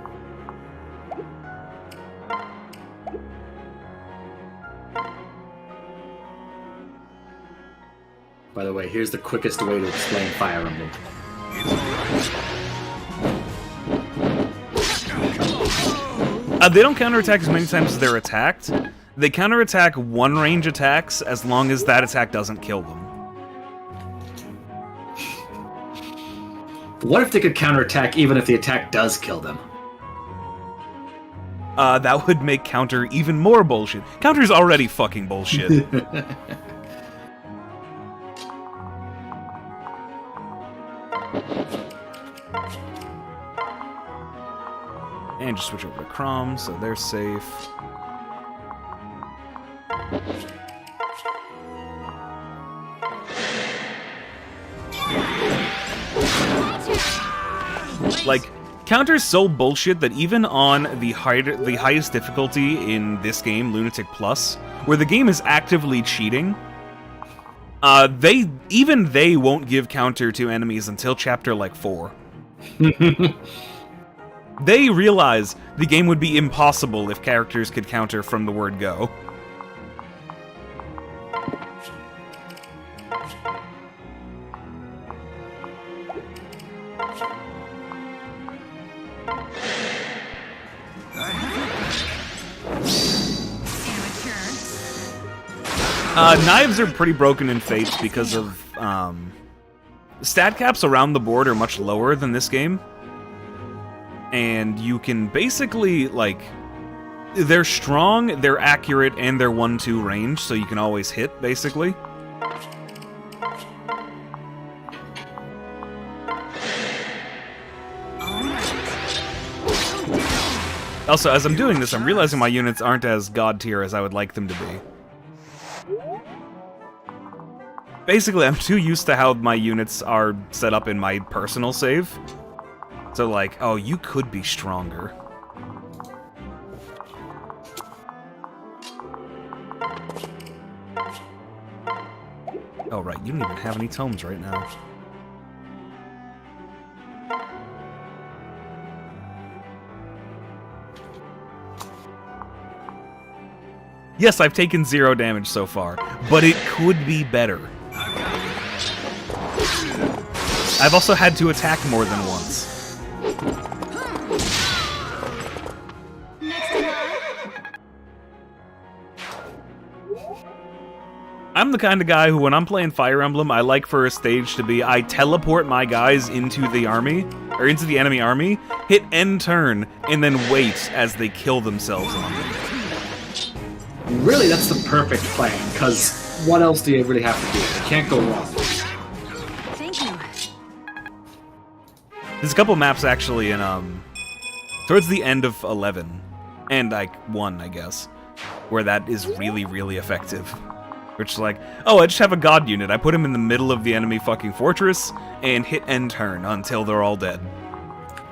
By the way, here's the quickest way to explain Fire Emblem. They don't counterattack as many times as they're attacked. They counterattack one range attacks as long as that attack doesn't kill them. What if they could counterattack even if the attack does kill them? That would make counter even more bullshit. Counter's already fucking bullshit. And just switch over to Crom, so they're safe. Like, counter's so bullshit that even on the highest difficulty in this game, Lunatic Plus, where the game is actively cheating, they won't give counter to enemies until chapter like 4. They realize the game would be impossible if characters could counter from the word go. Knives are pretty broken in Fates because of stat caps around the board are much lower than this game. And you can basically, like, they're strong, they're accurate, and they're 1-2 range, so you can always hit, basically. Also, as I'm doing this, I'm realizing my units aren't as god tier as I would like them to be. Basically, I'm too used to how my units are set up in my personal save. So, like, oh, you could be stronger. Oh, right, you don't even have any tomes right now. Yes, I've taken 0 damage so far, but it could be better. I've also had to attack more than once. I'm the kind of guy who, when I'm playing Fire Emblem, I like for a stage to be, I teleport my guys into the army, or into the enemy army, hit end turn, and then wait as they kill themselves on me. Really, that's the perfect plan, because what else do you really have to do? You can't go wrong. Thank you. There's a couple maps, actually, in, towards the end of 11, and, like, 1, I guess, where that is really, really effective. Which is like, oh, I just have a god unit. I put him in the middle of the enemy fucking fortress and hit end turn until they're all dead.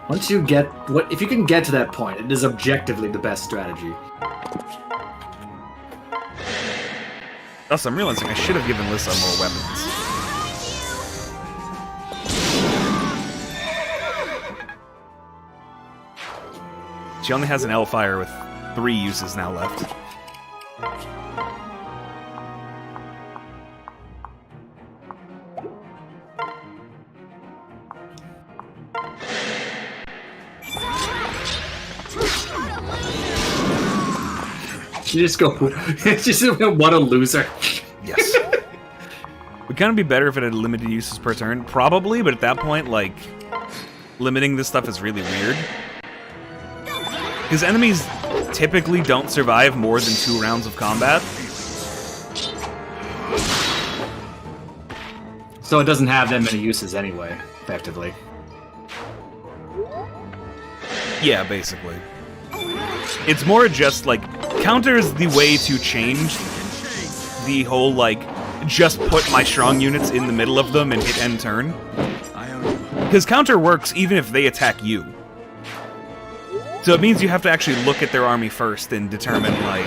Once you get if you can get to that point, it is objectively the best strategy. Also, I'm realizing I should have given Lissa more weapons. She only has an L-Fire with 3 uses now left. You just go, just what a loser. Yes. Would kind of be better if it had limited uses per turn. Probably, but at that point, like, limiting this stuff is really weird. Because enemies typically don't survive more than 2 rounds of combat. So it doesn't have that many uses anyway, effectively. Yeah, basically. It's more just, like, counter is the way to change the whole, like, just put my strong units in the middle of them and hit end turn. Because counter works even if they attack you. So it means you have to actually look at their army first and determine, like,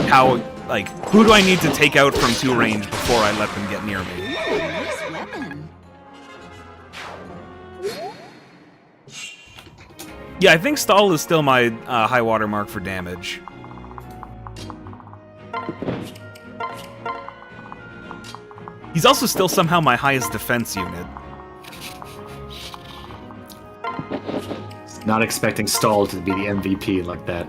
how, like, who do I need to take out from 2 range before I let them get near me? Nice weapon. Yeah, I think stall is still my high water mark for damage. He's also still somehow my highest defense unit. Not expecting Stahl to be the MVP like that.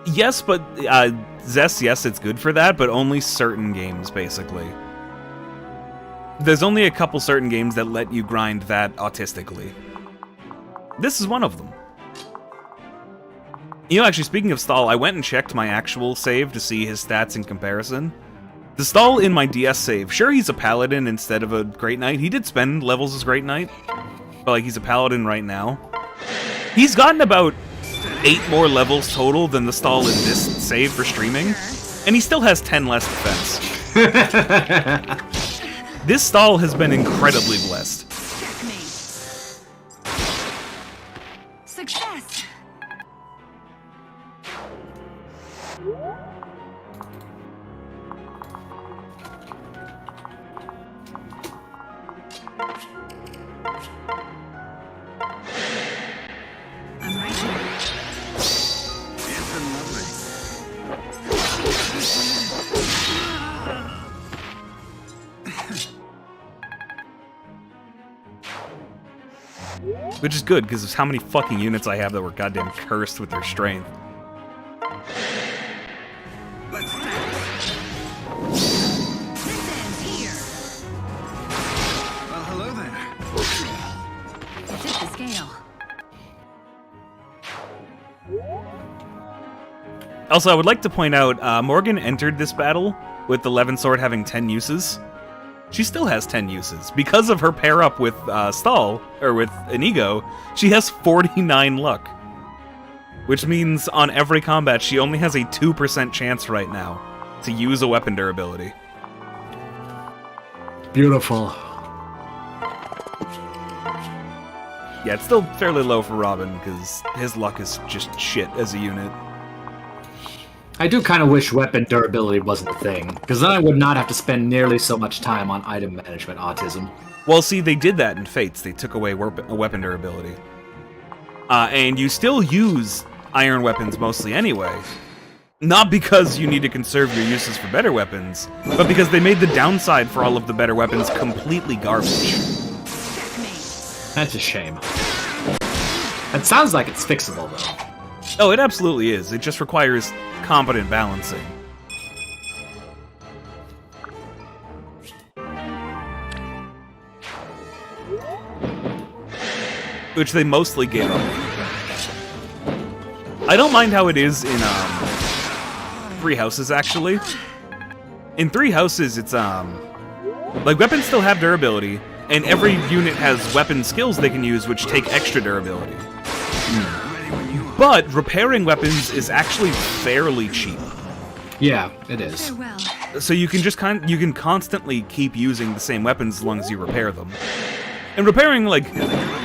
Yes, but Zess, yes, it's good for that, but only certain games, basically. There's only a couple certain games that let you grind that autistically. This is one of them. You know, actually, speaking of Stahl, I went and checked my actual save to see his stats in comparison. The Stahl in my DS save, sure, he's a Paladin instead of a Great Knight. He did spend levels as Great Knight, but like he's a Paladin right now. He's gotten about 8 more levels total than the Stahl in this save for streaming, and he still has 10 less defense. This Stahl has been incredibly blessed. Checkmate. Success. I'm right here. It's been lovely. Which is good, because of how many fucking units I have that were goddamn cursed with their strength. Let's This ends here. Well, hello there. Tip the scale. Also, I would like to point out, Morgan entered this battle with the Levin Sword having 10 uses. She still has 10 uses. Because of her pair-up with Stahl, or with Inigo, she has 49 luck. Which means on every combat, she only has a 2% chance right now to use a weapon durability. Beautiful. Yeah, it's still fairly low for Robin, because his luck is just shit as a unit. I do kind of wish weapon durability wasn't a thing, because then I would not have to spend nearly so much time on item management autism. Well, see, they did that in Fates. They took away weapon durability. And you still use iron weapons mostly anyway. Not because you need to conserve your uses for better weapons, but because they made the downside for all of the better weapons completely garbage. That's a shame. It sounds like it's fixable, though. Oh, it absolutely is. It just requires competent balancing. Which they mostly get on. I don't mind how it is in, Three Houses, actually. In Three Houses, it's, like, weapons still have durability, and every unit has weapon skills they can use which take extra durability. But repairing weapons is actually fairly cheap. Yeah, it is. Farewell. So you can just you can constantly keep using the same weapons as long as you repair them. And repairing like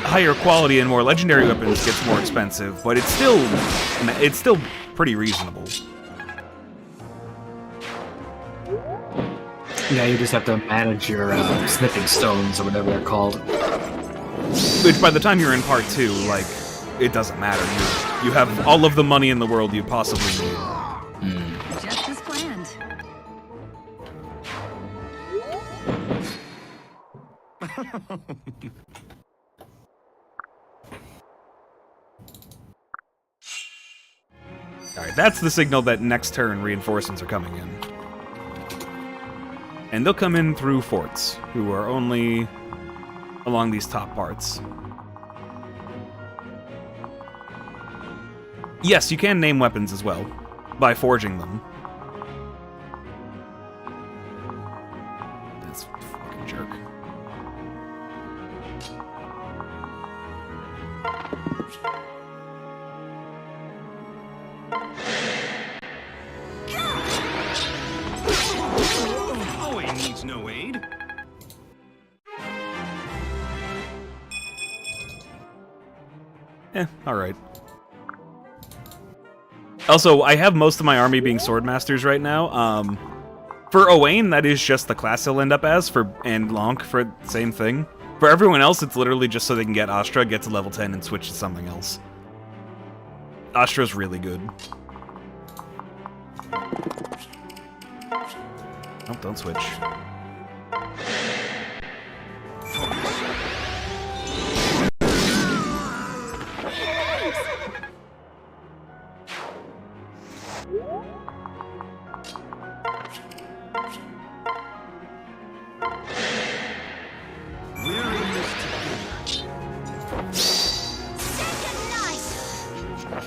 higher quality and more legendary weapons gets more expensive, but it's still pretty reasonable. Yeah, you just have to manage your smithing stones or whatever they're called. Which by the time you're in part 2, like, it doesn't matter. You have all of the money in the world you possibly need. Just as planned. Alright, that's the signal that next turn reinforcements are coming in. And they'll come in through forts, who are only along these top parts. Yes, you can name weapons as well, by forging them. That's a fucking jerk. Oh, he needs no aid. Alright. Also, I have most of my army being Swordmasters right now. For Owain, that is just the class he'll end up as, and Lonk for the same thing. For everyone else, it's literally just so they can get Astra, get to level 10, and switch to something else. Astra's really good. Oh, don't switch. We're in this together.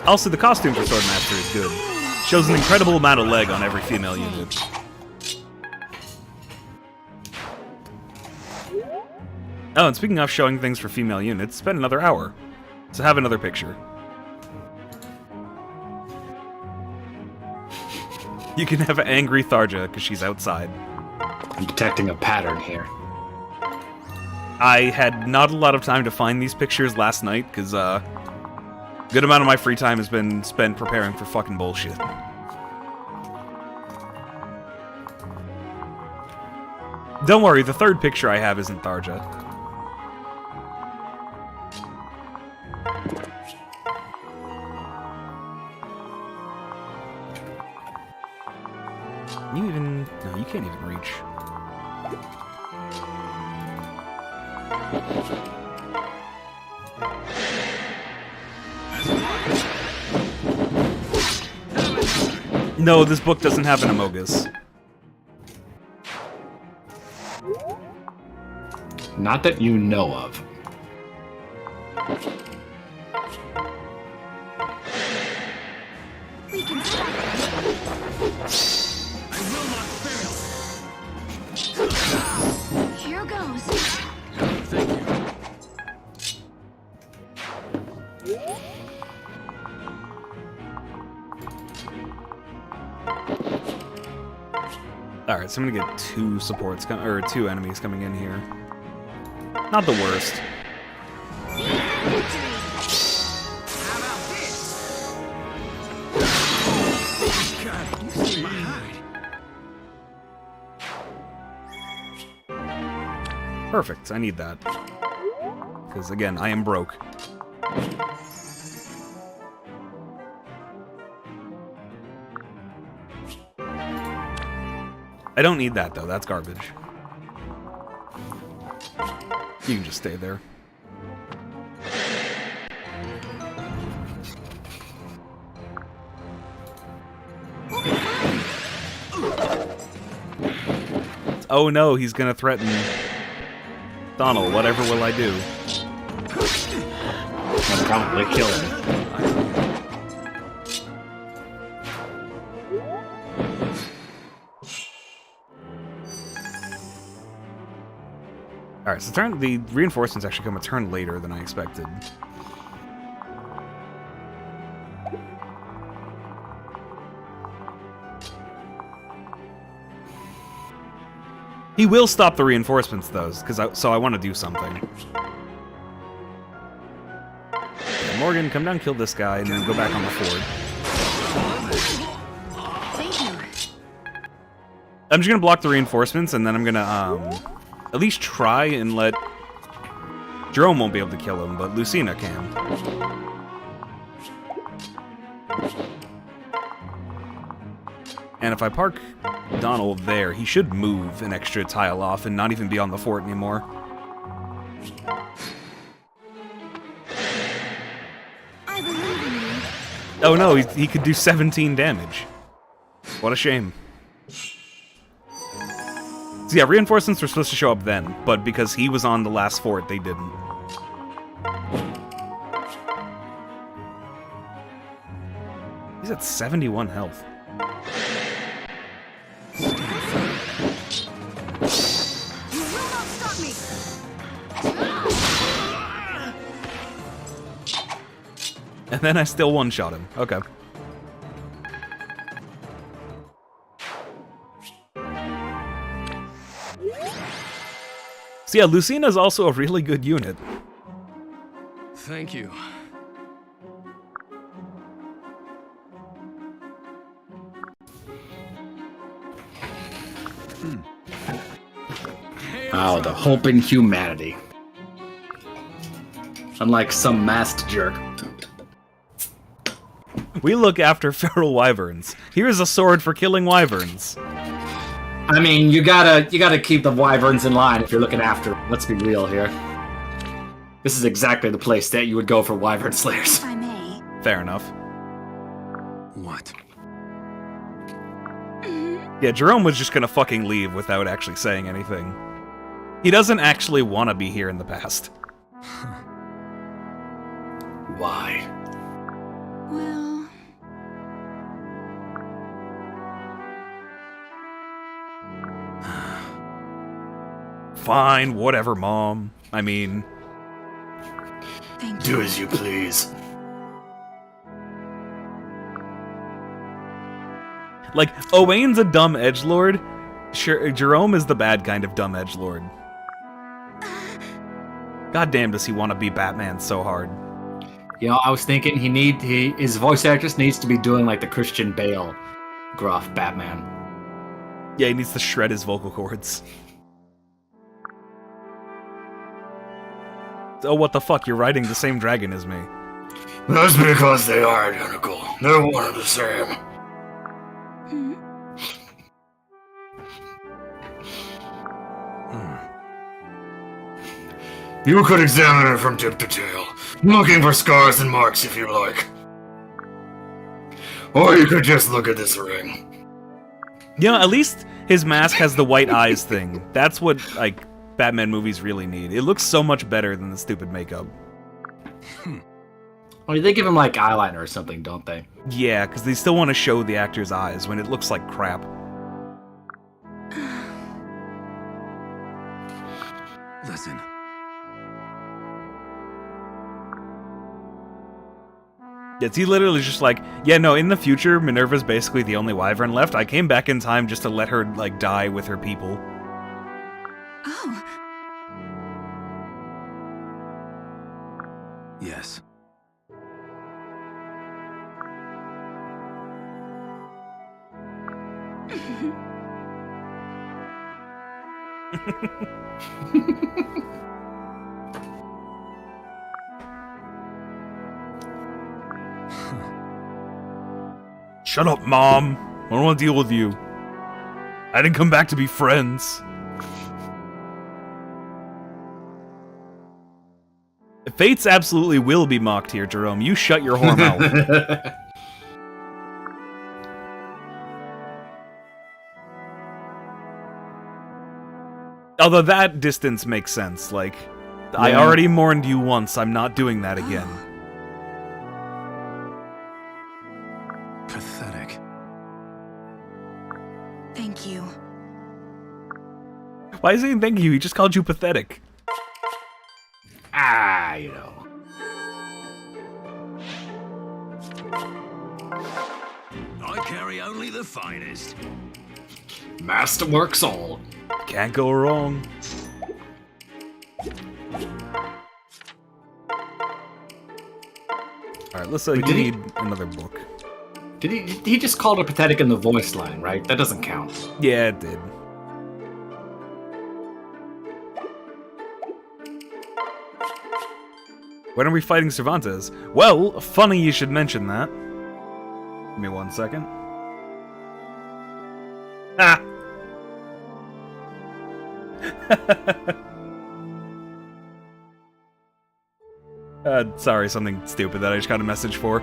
Also, the costume for Swordmaster is good. Shows an incredible amount of leg on every female unit. Oh, and speaking of showing things for female units, spend another hour. So have another picture. You can have angry Tharja, because she's outside. I'm detecting a pattern here. I had not a lot of time to find these pictures last night, because, good amount of my free time has been spent preparing for fucking bullshit. Don't worry, the third picture I have isn't Tharja. You even... No, you can't even reach. No, this book doesn't have an Amogus. Not that you know of. We can stop it. I will not fail. Here goes. Thank you. Alright, so I'm gonna get two supports, or two enemies coming in here. Not the worst. Victory. How about this? God, you see my hide. Perfect, I need that. Because, again, I am broke. I don't need that, though. That's garbage. You can just stay there. Oh no, he's gonna threaten Donald. Whatever will I do? I'll probably kill him. Alright, so the reinforcements actually come a turn later than I expected. He will stop the reinforcements, though, so I want to do something. Morgan, come down, kill this guy, and then go back on the fort. Thank you. I'm just gonna block the reinforcements, and then I'm gonna, at least try and let... Jerome won't be able to kill him, but Lucina can. And if I park Donald there, he should move an extra tile off and not even be on the fort anymore. I believe in you. Oh no, he could do 17 damage. What a shame. So yeah, reinforcements were supposed to show up then, but because he was on the last fort, they didn't. He's at 71 health. You will not stop me. And then I still one-shot him. Okay. So yeah, Lucina's also a really good unit. Thank you. Oh, the hope in humanity. Unlike some masked jerk. We look after feral wyverns. Here's a sword for killing wyverns. I mean, you gotta keep the wyverns in line if you're looking after them. Let's be real here. This is exactly the place that you would go for wyvern slayers. If I may. Fair enough. What? Yeah, Jerome was just gonna fucking leave without actually saying anything. He doesn't actually want to be here in the past. Why? Well, Fine, whatever, Mom. I mean, thank you. Do as you please. like, Owain's a dumb edgelord. Sure, Jerome is the bad kind of dumb edgelord. God damn, does he want to be Batman so hard? You know, I was thinking his voice actress needs to be doing like the Christian Bale gruff Batman. Yeah, he needs to shred his vocal cords. Oh, what the fuck? You're riding the same dragon as me. That's because they are identical. They're one and the same. Hmm? You could examine it from tip to tail, looking for scars and marks if you like. Or you could just look at this ring. You know, at least his mask has the white eyes thing. That's what, like, Batman movies really need. It looks so much better than the stupid makeup. Well, they give him like eyeliner or something, don't they? Yeah, because they still want to show the actor's eyes when it looks like crap. Listen. It's he literally just like, yeah, no, in the future, Minerva's basically the only wyvern left. I came back in time just to let her, like, die with her people. Oh, Yes. Shut up, Mom. I don't want to deal with you. I didn't come back to be friends. Fates absolutely will be mocked here, Jerome. You shut your whore mouth. Although that distance makes sense. Like, I Yeah. already mourned you once. I'm not doing that again. Pathetic. thank you. Why is he saying thank you? He just called you pathetic. Ah, you know. I carry only the finest. Masterworks all. Can't go wrong. Alright, let's Wait, you did he- need another book. Did he just called her pathetic in the voice line, right? That doesn't count. Yeah, it did. When are we fighting Cervantes? Well, funny you should mention that. Give me 1 second. Ah! Sorry, something stupid that I just got a message for.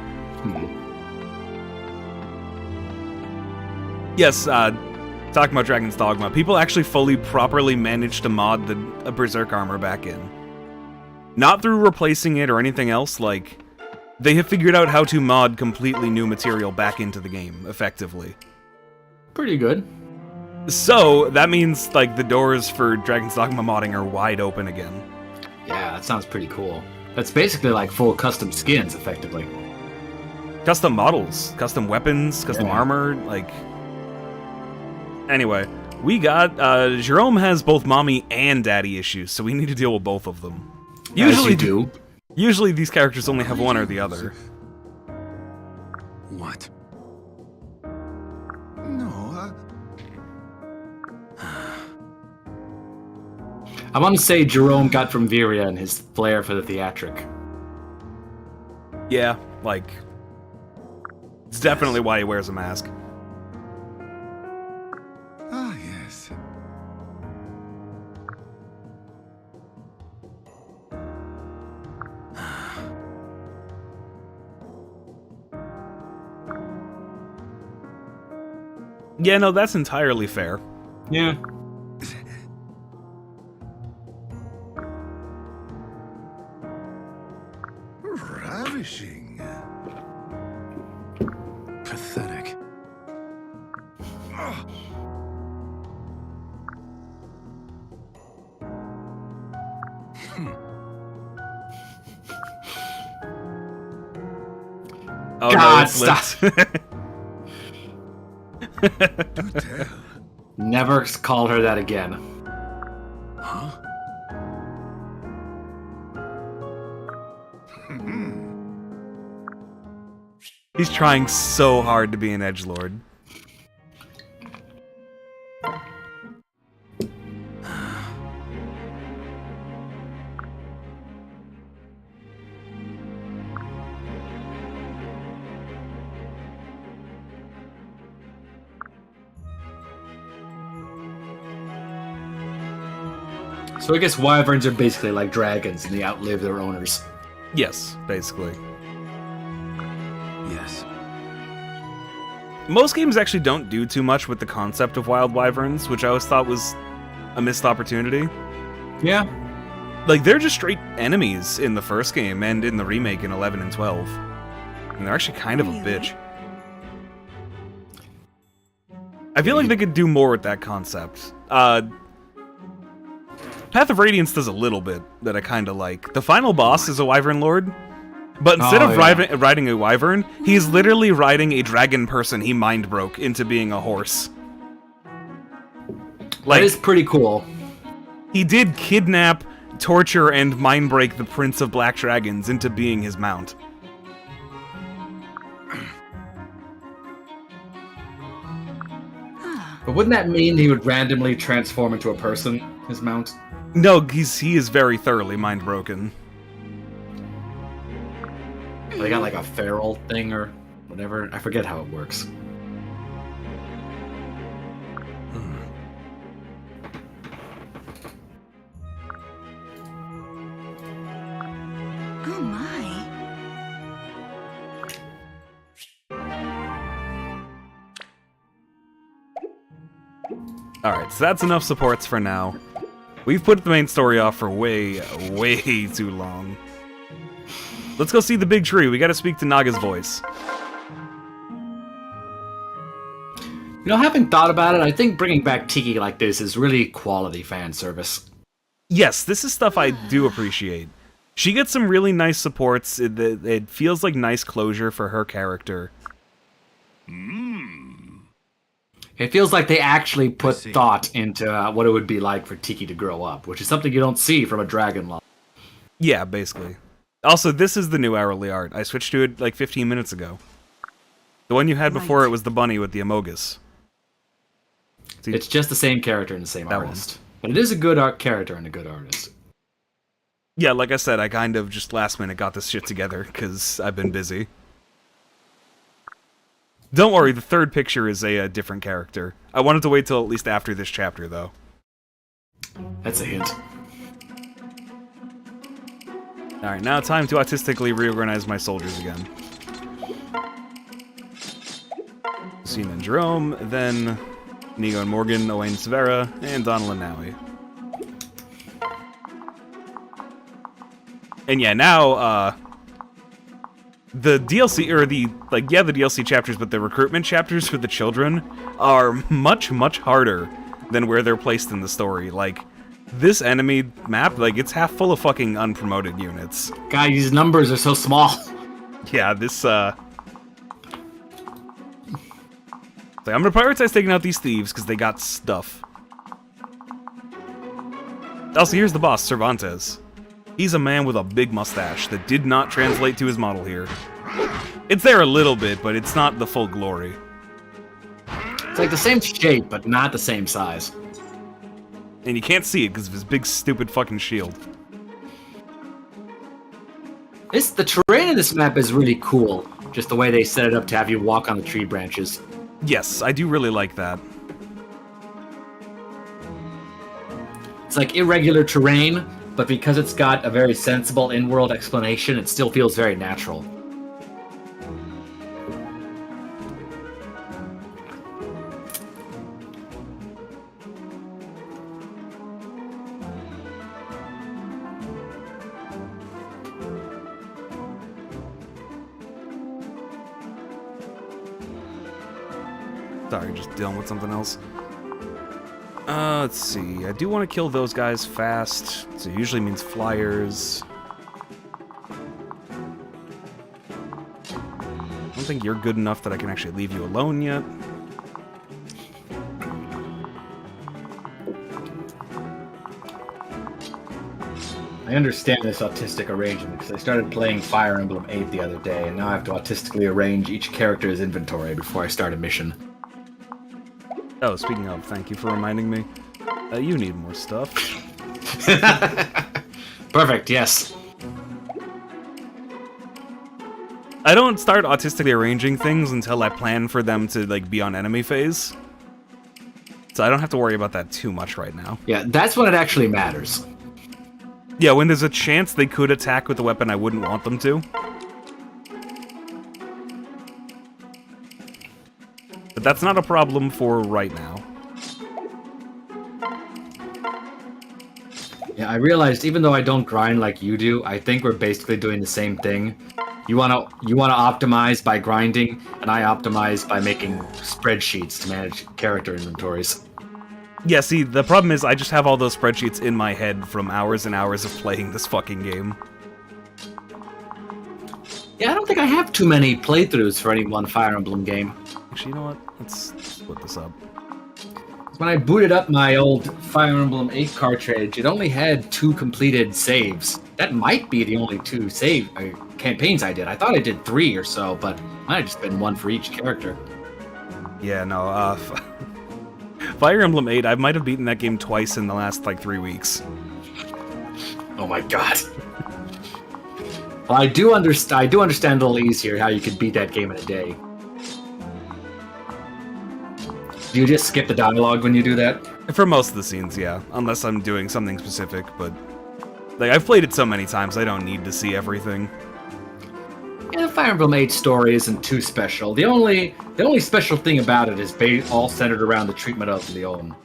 Yes, talking about Dragon's Dogma, people actually fully, properly managed to mod the Berserk armor back in. Not through replacing it or anything else, like, they have figured out how to mod completely new material back into the game, effectively. Pretty good. So, that means, like, the doors for Dragon's Dogma modding are wide open again. Yeah, that sounds pretty cool. That's basically like full custom skins, effectively. Custom models, custom weapons, custom Yeah. armor, like... Anyway, we got, Jerome has both mommy and daddy issues, so we need to deal with both of them. As you do. Usually these characters only have one or the other. What? No, I want to say Jerome got from Viria and his flair for the theatric. Yeah, like... It's definitely why he wears a mask. Ah, yes. Yeah, no, that's entirely fair. Yeah. Ravishing. Pathetic. Oh, God, no, it's licked. Do tell. Never call her that again. Huh? He's trying so hard to be an edgelord. So I guess wyverns are basically like dragons, and they outlive their owners. Yes, basically. Yes. Most games actually don't do too much with the concept of wild wyverns, which I always thought was a missed opportunity. Yeah. Like, they're just straight enemies in the first game and in the remake in 11 and 12. And they're actually kind of a bitch. I feel like they could do more with that concept. Path of Radiance does a little bit that I kind of like. The final boss is a wyvern lord, but instead of riding a wyvern, he's literally riding a dragon person he mind broke into being a horse. Like, That is pretty cool. he did kidnap, torture, and mind break the Prince of Black Dragons into being his mount. But wouldn't that mean he would randomly transform into a person, his mount? No, he is very thoroughly mind broken. They got like a feral thing or whatever. I forget how it works. Oh my. Alright, so that's enough supports for now. We've put the main story off for way, way too long. Let's go see the big tree. We gotta speak to Naga's voice. You know, having thought about it, I think bringing back Tiki like this is really quality fan service. Yes, this is stuff I do appreciate. She gets some really nice supports. It feels like nice closure for her character. It feels like they actually put see. thought into what it would be like for Tiki to grow up, which is something you don't see from a dragon law. Yeah, basically. Also, this is the new hourly art. I switched to it like 15 minutes ago. The one you had before, it was the bunny with the Amogus. See, It's just the same character and the same That one. artist. But it is a good character and a good artist. yeah, like I said, I kind of just last minute got this shit together because I've been busy. Don't worry, the third picture is a different character. I wanted to wait till at least after this chapter, though. That's a hint. Alright, now time to autistically reorganize my soldiers again. Lucina and Jerome, then Inigo and Morgan, Owain and Severa, and Donald and Naui. And yeah, now, the DLC, or the DLC chapters, but the recruitment chapters for the children are much, much harder than where they're placed in the story. Like, this enemy map, like, it's half full of fucking unpromoted units. God, these numbers are so small. Yeah, this, like, I'm gonna prioritize taking out these thieves, because they got stuff. Also, here's the boss, Cervantes. He's a man with a big mustache that did not translate to his model here. It's there a little bit, but it's not the full glory. It's like the same shape, but not the same size. And you can't see it because of his big, stupid fucking shield. The terrain in this map is really cool. Just the way they set it up to have you walk on the tree branches. Yes, I do really like that. It's like irregular terrain, but because it's got a very sensible in-world explanation, it still feels very natural. Sorry, just dealing with something else. Let's see. I do want to kill those guys fast, so it usually means flyers. I don't think you're good enough that I can actually leave you alone yet. I understand this autistic arrangement because I started playing Fire Emblem 8 the other day, and now I have to autistically arrange each character's inventory before I start a mission. Oh, speaking of, thank you for reminding me. You need more stuff. Perfect, yes. I don't start autistically arranging things until I plan for them to, like, be on enemy phase. So I don't have to worry about that too much right now. Yeah, that's when it actually matters. Yeah, when there's a chance they could attack with a weapon I wouldn't want them to. But that's not a problem for right now. Yeah, I realized even though I don't grind like you do, I think we're basically doing the same thing. You wanna optimize by grinding, and I optimize by making spreadsheets to manage character inventories. Yeah, see, the problem is I just have all those spreadsheets in my head from hours and hours of playing this fucking game. Yeah, I don't think I have too many playthroughs for any one Fire Emblem game. Actually, you know what? Let's split this up. When I booted up my old Fire Emblem 8 cartridge, it only had 2 completed saves. That might be the only 2 campaigns I did. I thought I did 3 or so, but might have just been 1 for each character. Yeah, no, Fire Emblem 8, I might have beaten that game twice in the last, like, 3 weeks. Oh my god. Well, I do understand a little easier how you could beat that game in a day. Do you just skip the dialogue when you do that? For most of the scenes, yeah. Unless I'm doing something specific, but... Like, I've played it so many times, I don't need to see everything. Yeah, the Fire Emblem 8 story isn't too special. The only special thing about it is all centered around the treatment of Leon.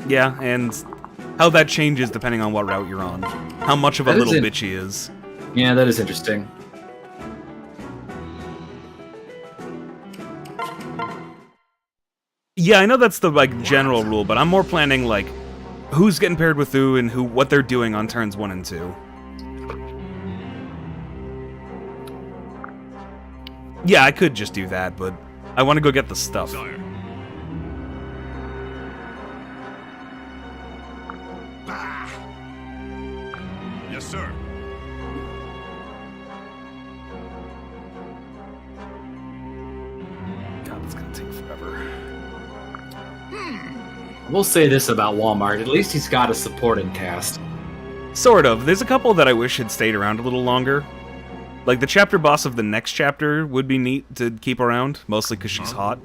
Yeah, and how that changes depending on what route you're on. How much of a little bitch he is. Yeah, that is interesting. Yeah, I know that's the, like, general rule, but I'm more planning, like, who's getting paired with who and what they're doing on turns 1 and 2. Yeah, I could just do that, but I want to go get the stuff. Sire. Yes, sir. God, it's gonna take forever. We'll say this about Walmart. At least he's got a supporting cast. Sort of. There's a couple that I wish had stayed around a little longer. Like, the chapter boss of the next chapter would be neat to keep around, mostly because she's hot.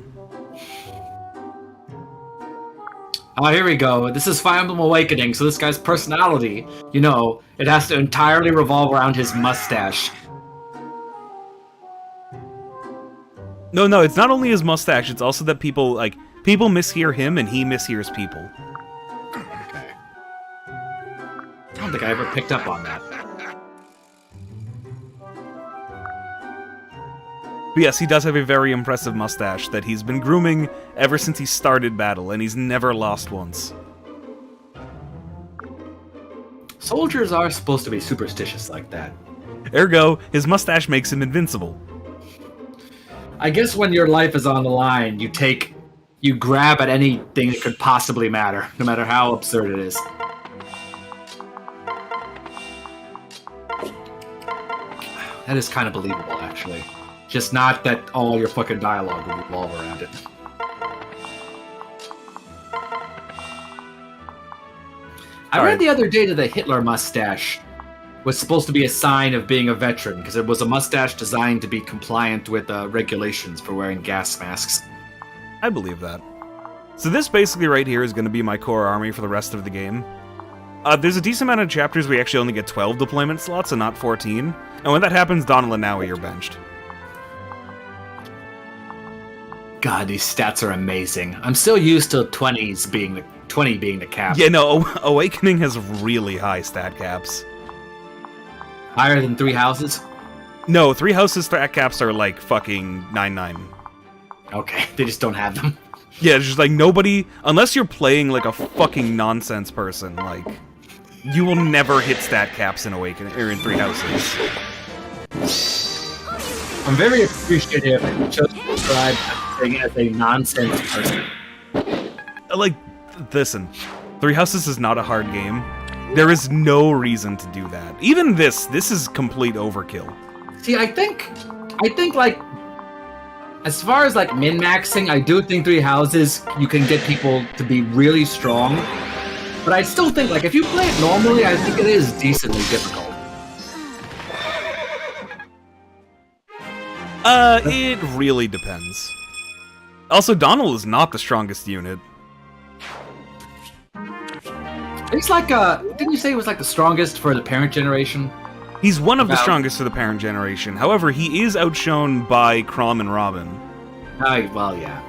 Oh, here we go. This is Fire Emblem Awakening, so this guy's personality, you know, it has to entirely revolve around his mustache. No, it's not only his mustache, it's also that people mishear him and he mishears people. Okay. I don't think I ever picked up on that. But yes, he does have a very impressive mustache that he's been grooming ever since he started battle, and he's never lost once. Soldiers are supposed to be superstitious like that. Ergo, his mustache makes him invincible. I guess when your life is on the line, you grab at anything that could possibly matter, no matter how absurd it is. That is kind of believable, actually. Just not that all your fucking dialogue will revolve around it. I read the other day that the Hitler mustache was supposed to be a sign of being a veteran because it was a mustache designed to be compliant with regulations for wearing gas masks. I believe that. So this basically right here is going to be my core army for the rest of the game. There's a decent amount of chapters we actually only get 12 deployment slots and not 14. And when that happens, Donald and Naui are benched. God, these stats are amazing. I'm still used to 20 being the cap. Yeah, no, Awakening has really high stat caps. Higher than 3 houses? No, 3 houses stat caps are like fucking 9-9. Okay, they just don't have them. Yeah, it's just like nobody, unless you're playing like a fucking nonsense person, like, you will never hit stat caps in Awakening, or in 3 houses. I'm very appreciative that you chose to describe everything as a nonsense person. Like, listen, 3 houses is not a hard game. There is no reason to do that. Even this is complete overkill. See, I think like, as far as like min-maxing, I do think 3 houses, you can get people to be really strong. But I still think, like, if you play it normally, I think it is decently difficult. It really depends. Also, Donald is not the strongest unit. It's like, didn't you say it was like the strongest for the parent generation? He's one of the About- strongest for the parent generation. However, he is outshone by Crom and Robin. Well, yeah.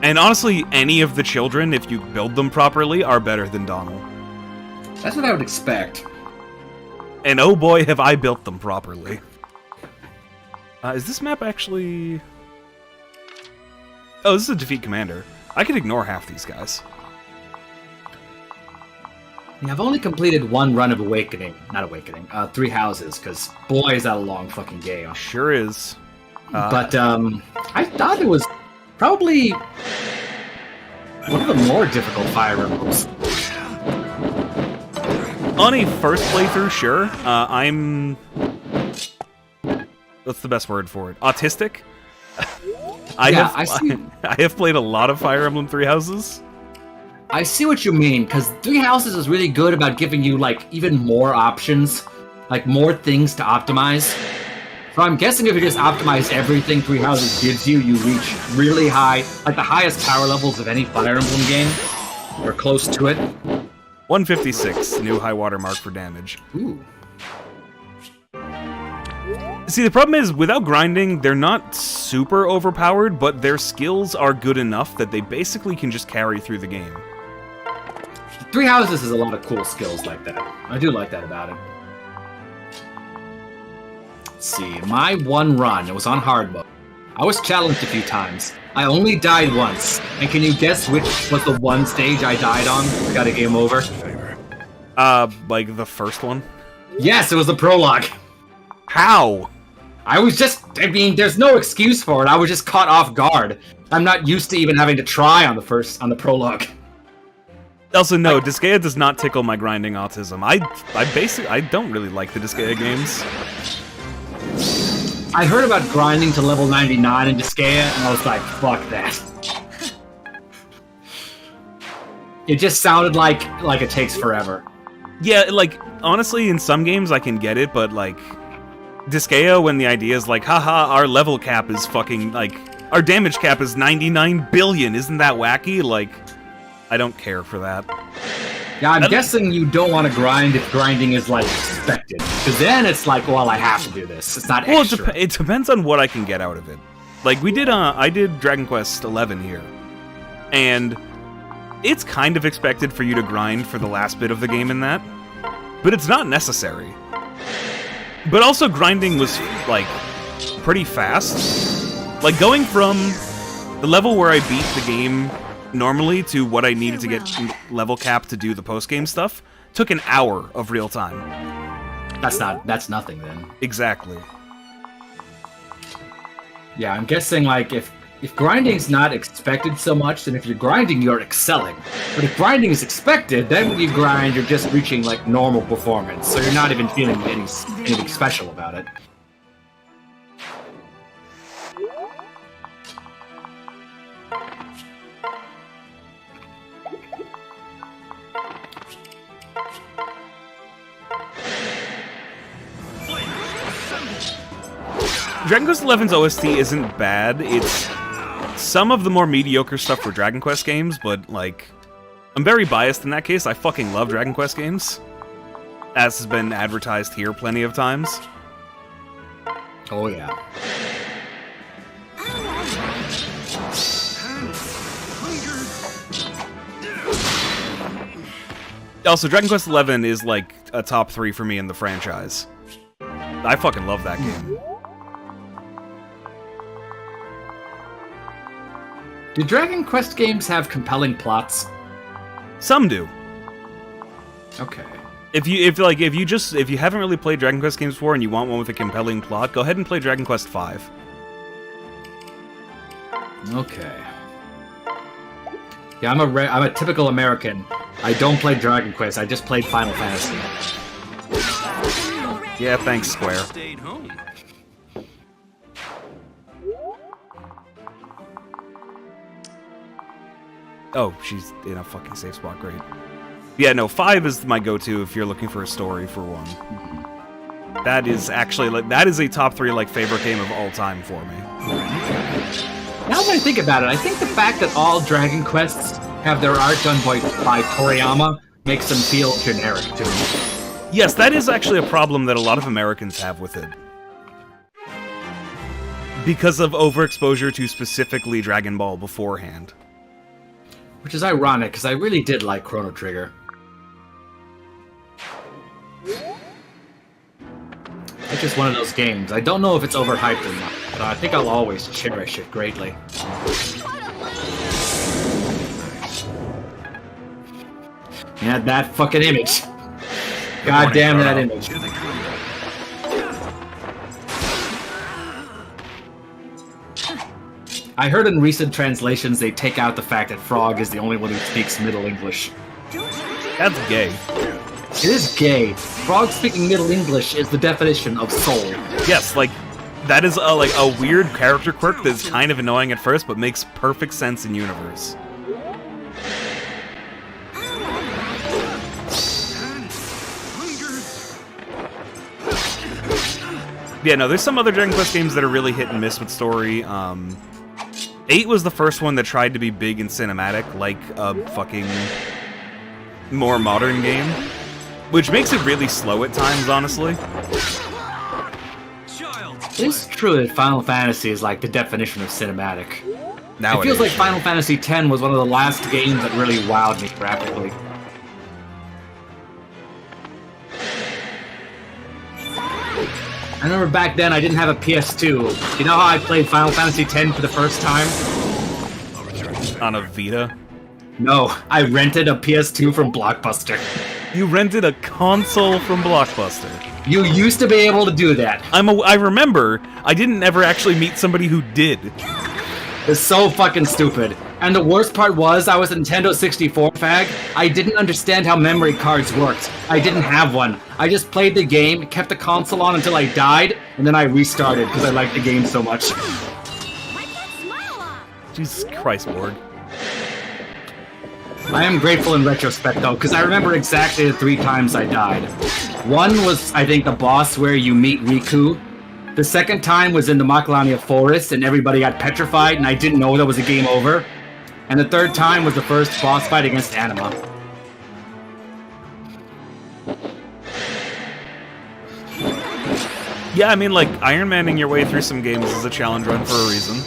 And honestly, any of the children, if you build them properly, are better than Donald. That's what I would expect. And oh boy, have I built them properly. Is this map actually... Oh, this is a defeat commander. I could ignore half these guys. Yeah, I've only completed 1 run of Awakening. Not Awakening. 3 houses, because boy, is that a long fucking game. Sure is. But, I thought it was probably one of the more difficult Fire Emblems. On a first playthrough, sure. I'm... What's the best word for it? Autistic? I have played a lot of Fire Emblem 3 Houses. I see what you mean, because 3 Houses is really good about giving you, like, even more options. Like, more things to optimize. So I'm guessing if you just optimize everything 3 Houses gives you, you reach really high, like the highest power levels of any Fire Emblem game. Or close to it. 156, new high water mark for damage. Ooh. See, the problem is, without grinding, they're not super overpowered, but their skills are good enough that they basically can just carry through the game. 3 Houses has a lot of cool skills like that. I do like that about it. Let's see, my 1 run, it was on hard mode. I was challenged a few times. I only died once. And can you guess which was the one stage I died on? Got a game over? Like the first one? Yes, it was the prologue. How? I mean, there's no excuse for it. I was just caught off guard. I'm not used to even having to try on the prologue. Also, no, Disgaea does not tickle my grinding autism. I don't really like the Disgaea games. I heard about grinding to level 99 in Disgaea, and I was like, fuck that. It just sounded like it takes forever. Yeah, like, honestly, in some games I can get it, but, like, Disgaea, when the idea is like, haha, our level cap is fucking, like, our damage cap is 99 billion, isn't that wacky? Like, I don't care for that. Yeah, I'm guessing you don't want to grind if grinding is, like, expected. Because then it's like, well, I have to do this. It's not extra. Well, it depends on what I can get out of it. Like, I did Dragon Quest 11 here. And it's kind of expected for you to grind for the last bit of the game in that. But it's not necessary. But also, grinding was, like, pretty fast. Like, going from the level where I beat the game normally to what I needed to get level cap to do the post-game stuff took an hour of real time. That's nothing then. Exactly. Yeah, I'm guessing like if grinding's not expected so much, then if you're grinding, you're excelling. But if grinding is expected, then when you grind, you're just reaching like normal performance, so you're not even feeling anything special about it. Dragon Quest XI's OST isn't bad. It's some of the more mediocre stuff for Dragon Quest games, but, like, I'm very biased in that case. I fucking love Dragon Quest games, as has been advertised here plenty of times. Oh yeah. Also, Dragon Quest XI is, like, a top 3 for me in the franchise. I fucking love that game. Do Dragon Quest games have compelling plots? Some do. Okay. If you haven't really played Dragon Quest games before and you want one with a compelling plot, go ahead and play Dragon Quest V. Okay. Yeah, I'm a typical American. I don't play Dragon Quest. I just played Final Fantasy. Yeah, thanks, Square. Stayed home. Oh, she's in a fucking safe spot. Great. Yeah, no, 5 is my go-to if you're looking for a story for one. That is actually, like, that is a top 3, like, favorite game of all time for me. Now that I think about it, I think the fact that all Dragon Quests have their art done by Toriyama makes them feel generic to me. Yes, that is actually a problem that a lot of Americans have with it. Because of overexposure to specifically Dragon Ball beforehand. Which is ironic, because I really did like Chrono Trigger. It's just one of those games. I don't know if it's overhyped or not, but I think I'll always cherish it greatly. Yeah, that fucking image. God damn that image. I heard in recent translations they take out the fact that Frog is the only one who speaks Middle English. That's gay. It is gay. Frog speaking Middle English is the definition of soul. Yes, like, that is a weird character quirk that's kind of annoying at first, but makes perfect sense in universe. Yeah, no, there's some other Dragon Quest games that are really hit and miss with story. 8 was the first one that tried to be big and cinematic, like a fucking more modern game, which makes it really slow at times, honestly. It is true that Final Fantasy is like the definition of cinematic. Nowadays, it feels like sure. Final Fantasy X was one of the last games that really wowed me graphically. I remember back then I didn't have a PS2. You know how I played Final Fantasy X for the first time? On a Vita? No, I rented a PS2 from Blockbuster. You rented a console from Blockbuster. You used to be able to do that. I remember. I didn't ever actually meet somebody who did. It's so fucking stupid. And the worst part was, I was a Nintendo 64 fag. I didn't understand how memory cards worked. I didn't have one. I just played the game, kept the console on until I died, and then I restarted because I liked the game so much. Jesus Christ, Borg. I am grateful in retrospect, though, because I remember exactly the 3 times I died. One was, I think, the boss where you meet Riku. The second time was in the Macalania Forest, and everybody got petrified, and I didn't know that was a game over. And the third time was the first boss fight against Anima. Yeah, I mean, like, Iron Manning your way through some games is a challenge run for a reason.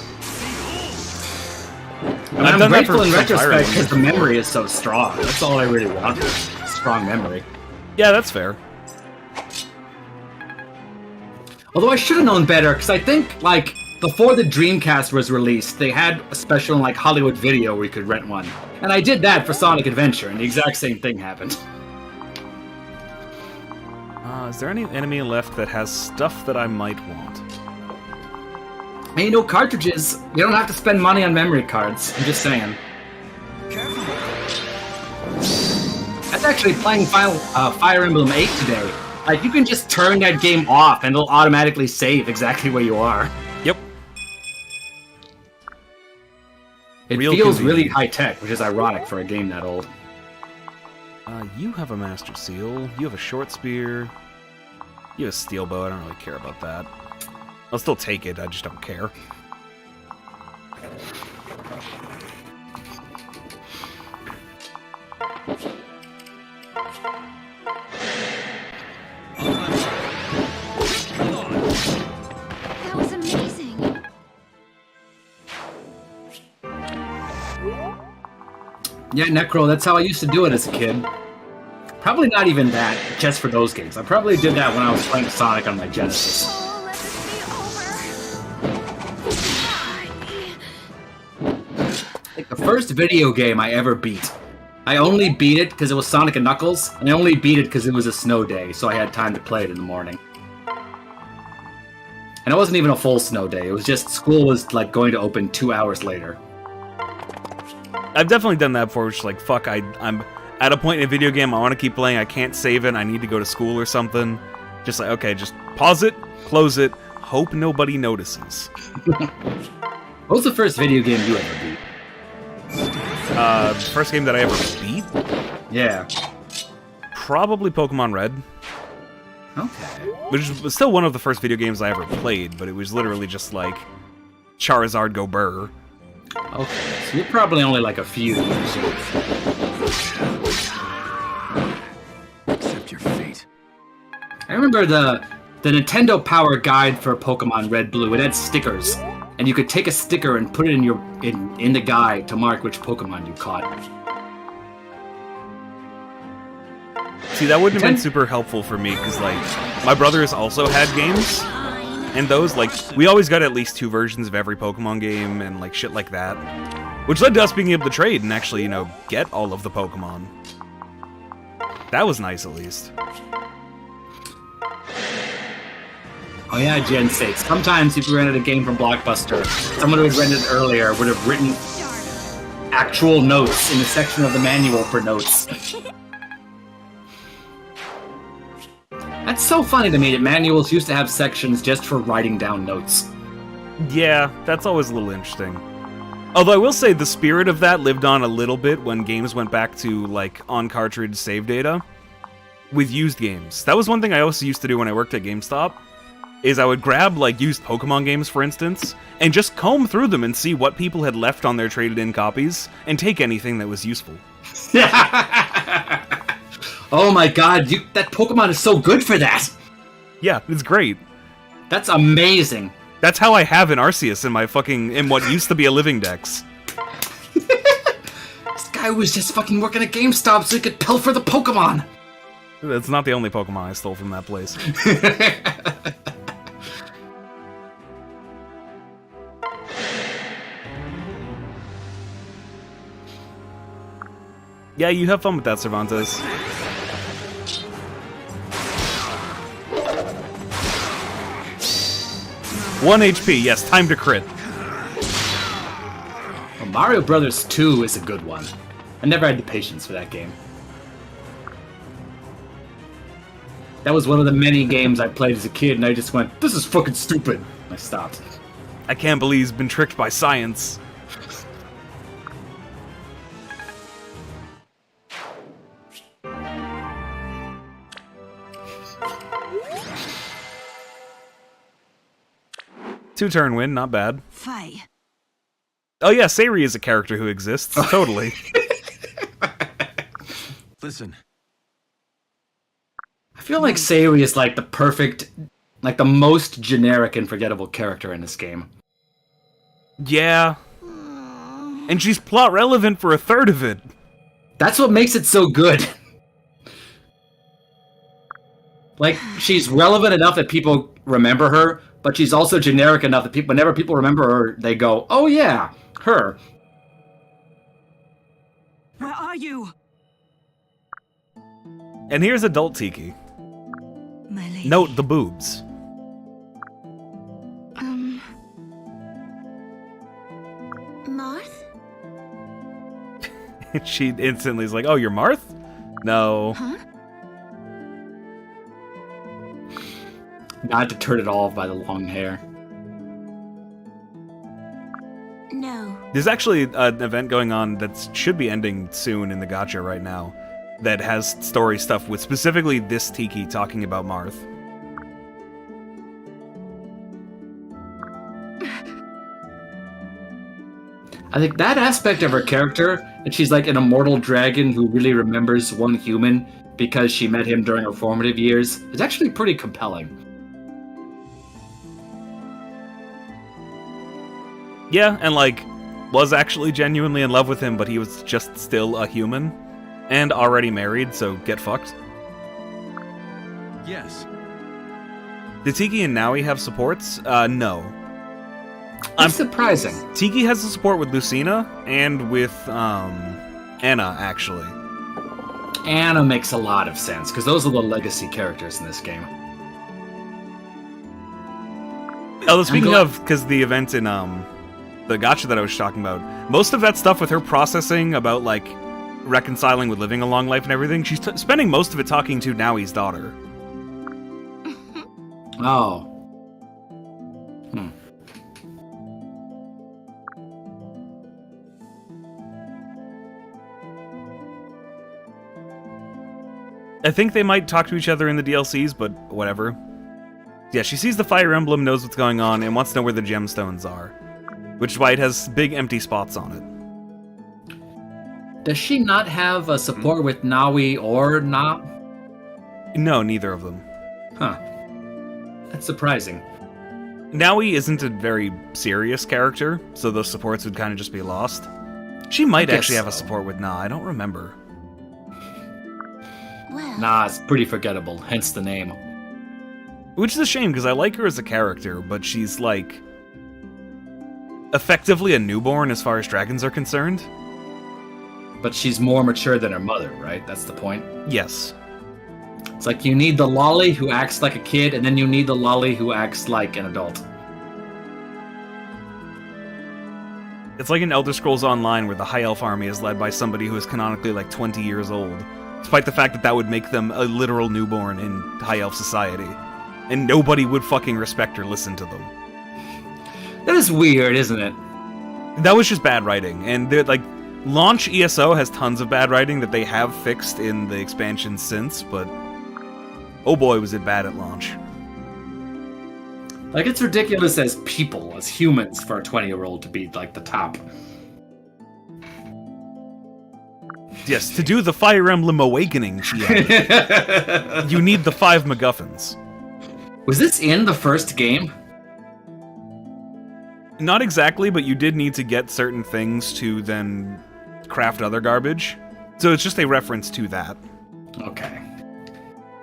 And I'm grateful in retrospect because the memory is so strong. That's all I really want. Strong memory. Yeah, that's fair. Although I should have known better, because I think, like, before the Dreamcast was released, they had a special, like, Hollywood Video where you could rent one. And I did that for Sonic Adventure, and the exact same thing happened. Is there any enemy left that has stuff that I might want? And you know, cartridges, you don't have to spend money on memory cards. I'm just saying. I was actually playing Fire Emblem 8 today. Like, you can just turn that game off and it'll automatically save exactly where you are. Yep. It Real feels convenient. really high-tech, which is ironic for a game that old. You have a Master Seal. You have a Short Spear. You have a Steel Bow. I don't really care about that. I'll still take it, I just don't care. That was amazing. Yeah, Necro, that's how I used to do it as a kid. Probably not even that, just for those games. I probably did that when I was playing Sonic on my Genesis. Oh, let this be over. Like the first video game I ever beat. I only beat it because it was Sonic and Knuckles, and I only beat it because it was a snow day, so I had time to play it in the morning. And it wasn't even a full snow day, it was just school was like going to open 2 hours later. I've definitely done that before, which is like, fuck, I'm at a point in a video game, I want to keep playing, I can't save it, I need to go to school or something. Just like, okay, just pause it, close it, hope nobody notices. What was the first video game you ever beat? First game that I ever beat? Yeah. Probably Pokemon Red. Okay. Which was still one of the first video games I ever played, but it was literally just like Charizard go burr. Okay, so you're probably only like a few years old. Accept your fate. I remember the Nintendo Power Guide for Pokemon Red Blue. It had stickers, and you could take a sticker and put it in the guide to mark which Pokemon you caught. See, that wouldn't have been super helpful for me, because, like, my brothers also had games, and those, like, we always got at least 2 versions of every Pokemon game, and, like, shit like that. Which led to us being able to trade and actually, you know, get all of the Pokemon. That was nice, at least. Oh yeah, Gen 6. Sometimes if you rented a game from Blockbuster, someone who had rented it earlier would have written actual notes in the section of the manual for notes. That's so funny to me that manuals used to have sections just for writing down notes. Yeah, that's always a little interesting. Although I will say the spirit of that lived on a little bit when games went back to, like, on-cartridge save data with used games. That was one thing I also used to do when I worked at GameStop, is I would grab, like, used Pokemon games, for instance, and just comb through them and see what people had left on their traded-in copies, and take anything that was useful. Oh my god, that Pokemon is so good for that! Yeah, it's great. That's amazing. That's how I have an Arceus in what used to be a living dex. This guy was just fucking working at GameStop so he could pilfer the Pokemon! That's not the only Pokemon I stole from that place. Yeah, you have fun with that, Cervantes. One HP, yes, time to crit. Well, Mario Brothers 2 is a good one. I never had the patience for that game. That was one of the many games I played as a kid, and I just went, this is fucking stupid. I stopped. I can't believe he's been tricked by science. Two-turn win, not bad. Fight. Oh yeah, Sayri is a character who exists, totally. Listen, I feel like Sayori is like the perfect, like the most generic and forgettable character in this game. Yeah. And she's plot relevant for a third of it. That's what makes it so good. Like, she's relevant enough that people remember her, but she's also generic enough that whenever people remember her, they go, oh yeah, her. Where are you? And here's adult Tiki. My lady. Note the boobs. Marth? She instantly is like, oh, you're Marth? No. Huh? Not to turn it off by the long hair. No. There's actually an event going on that should be ending soon in the gacha right now that has story stuff with specifically this Tiki talking about Marth. I think that aspect of her character, that she's like an immortal dragon who really remembers one human because she met him during her formative years, is actually pretty compelling. Yeah, and like, was actually genuinely in love with him, but he was just still a human. And already married, so get fucked. Yes. Did Tiki and Naui have supports? No. That's surprising. Tiki has a support with Lucina and with, Anna, actually. Anna makes a lot of sense, because those are the legacy characters in this game. Although speaking of, because the event in, the gacha that I was talking about, most of that stuff with her processing about, like, reconciling with living a long life and everything, she's spending most of it talking to Naui's daughter. Oh. I think they might talk to each other in the DLCs, but whatever. Yeah, she sees the Fire Emblem, knows what's going on, and wants to know where the gemstones are. Which is why it has big empty spots on it. Does she not have a support with Naui or Na? No, neither of them. Huh. That's surprising. Naui isn't a very serious character, so those supports would kind of just be lost. She might actually have a support with Na, I don't remember. Well, Nah, it's pretty forgettable, hence the name. Which is a shame, because I like her as a character, but she's, like, effectively a newborn as far as dragons are concerned. But she's more mature than her mother, right? That's the point. Yes. It's like you need the lolly who acts like a kid, and then you need the lolly who acts like an adult. It's like in Elder Scrolls Online, where the High Elf army is led by somebody who is canonically, like, 20 years old. Despite the fact that that would make them a literal newborn in High Elf society. And nobody would fucking respect or listen to them. That is weird, isn't it? That was just bad writing, and they're like, launch ESO has tons of bad writing that they have fixed in the expansion since, but oh boy was it bad at launch. Like, it's ridiculous as people, as humans, for a 20-year-old to be, like, the top. Yes, to do the Fire Emblem Awakening, she added, you need the 5 MacGuffins. Was this in the first game? Not exactly, but you did need to get certain things to then craft other garbage. So it's just a reference to that. Okay.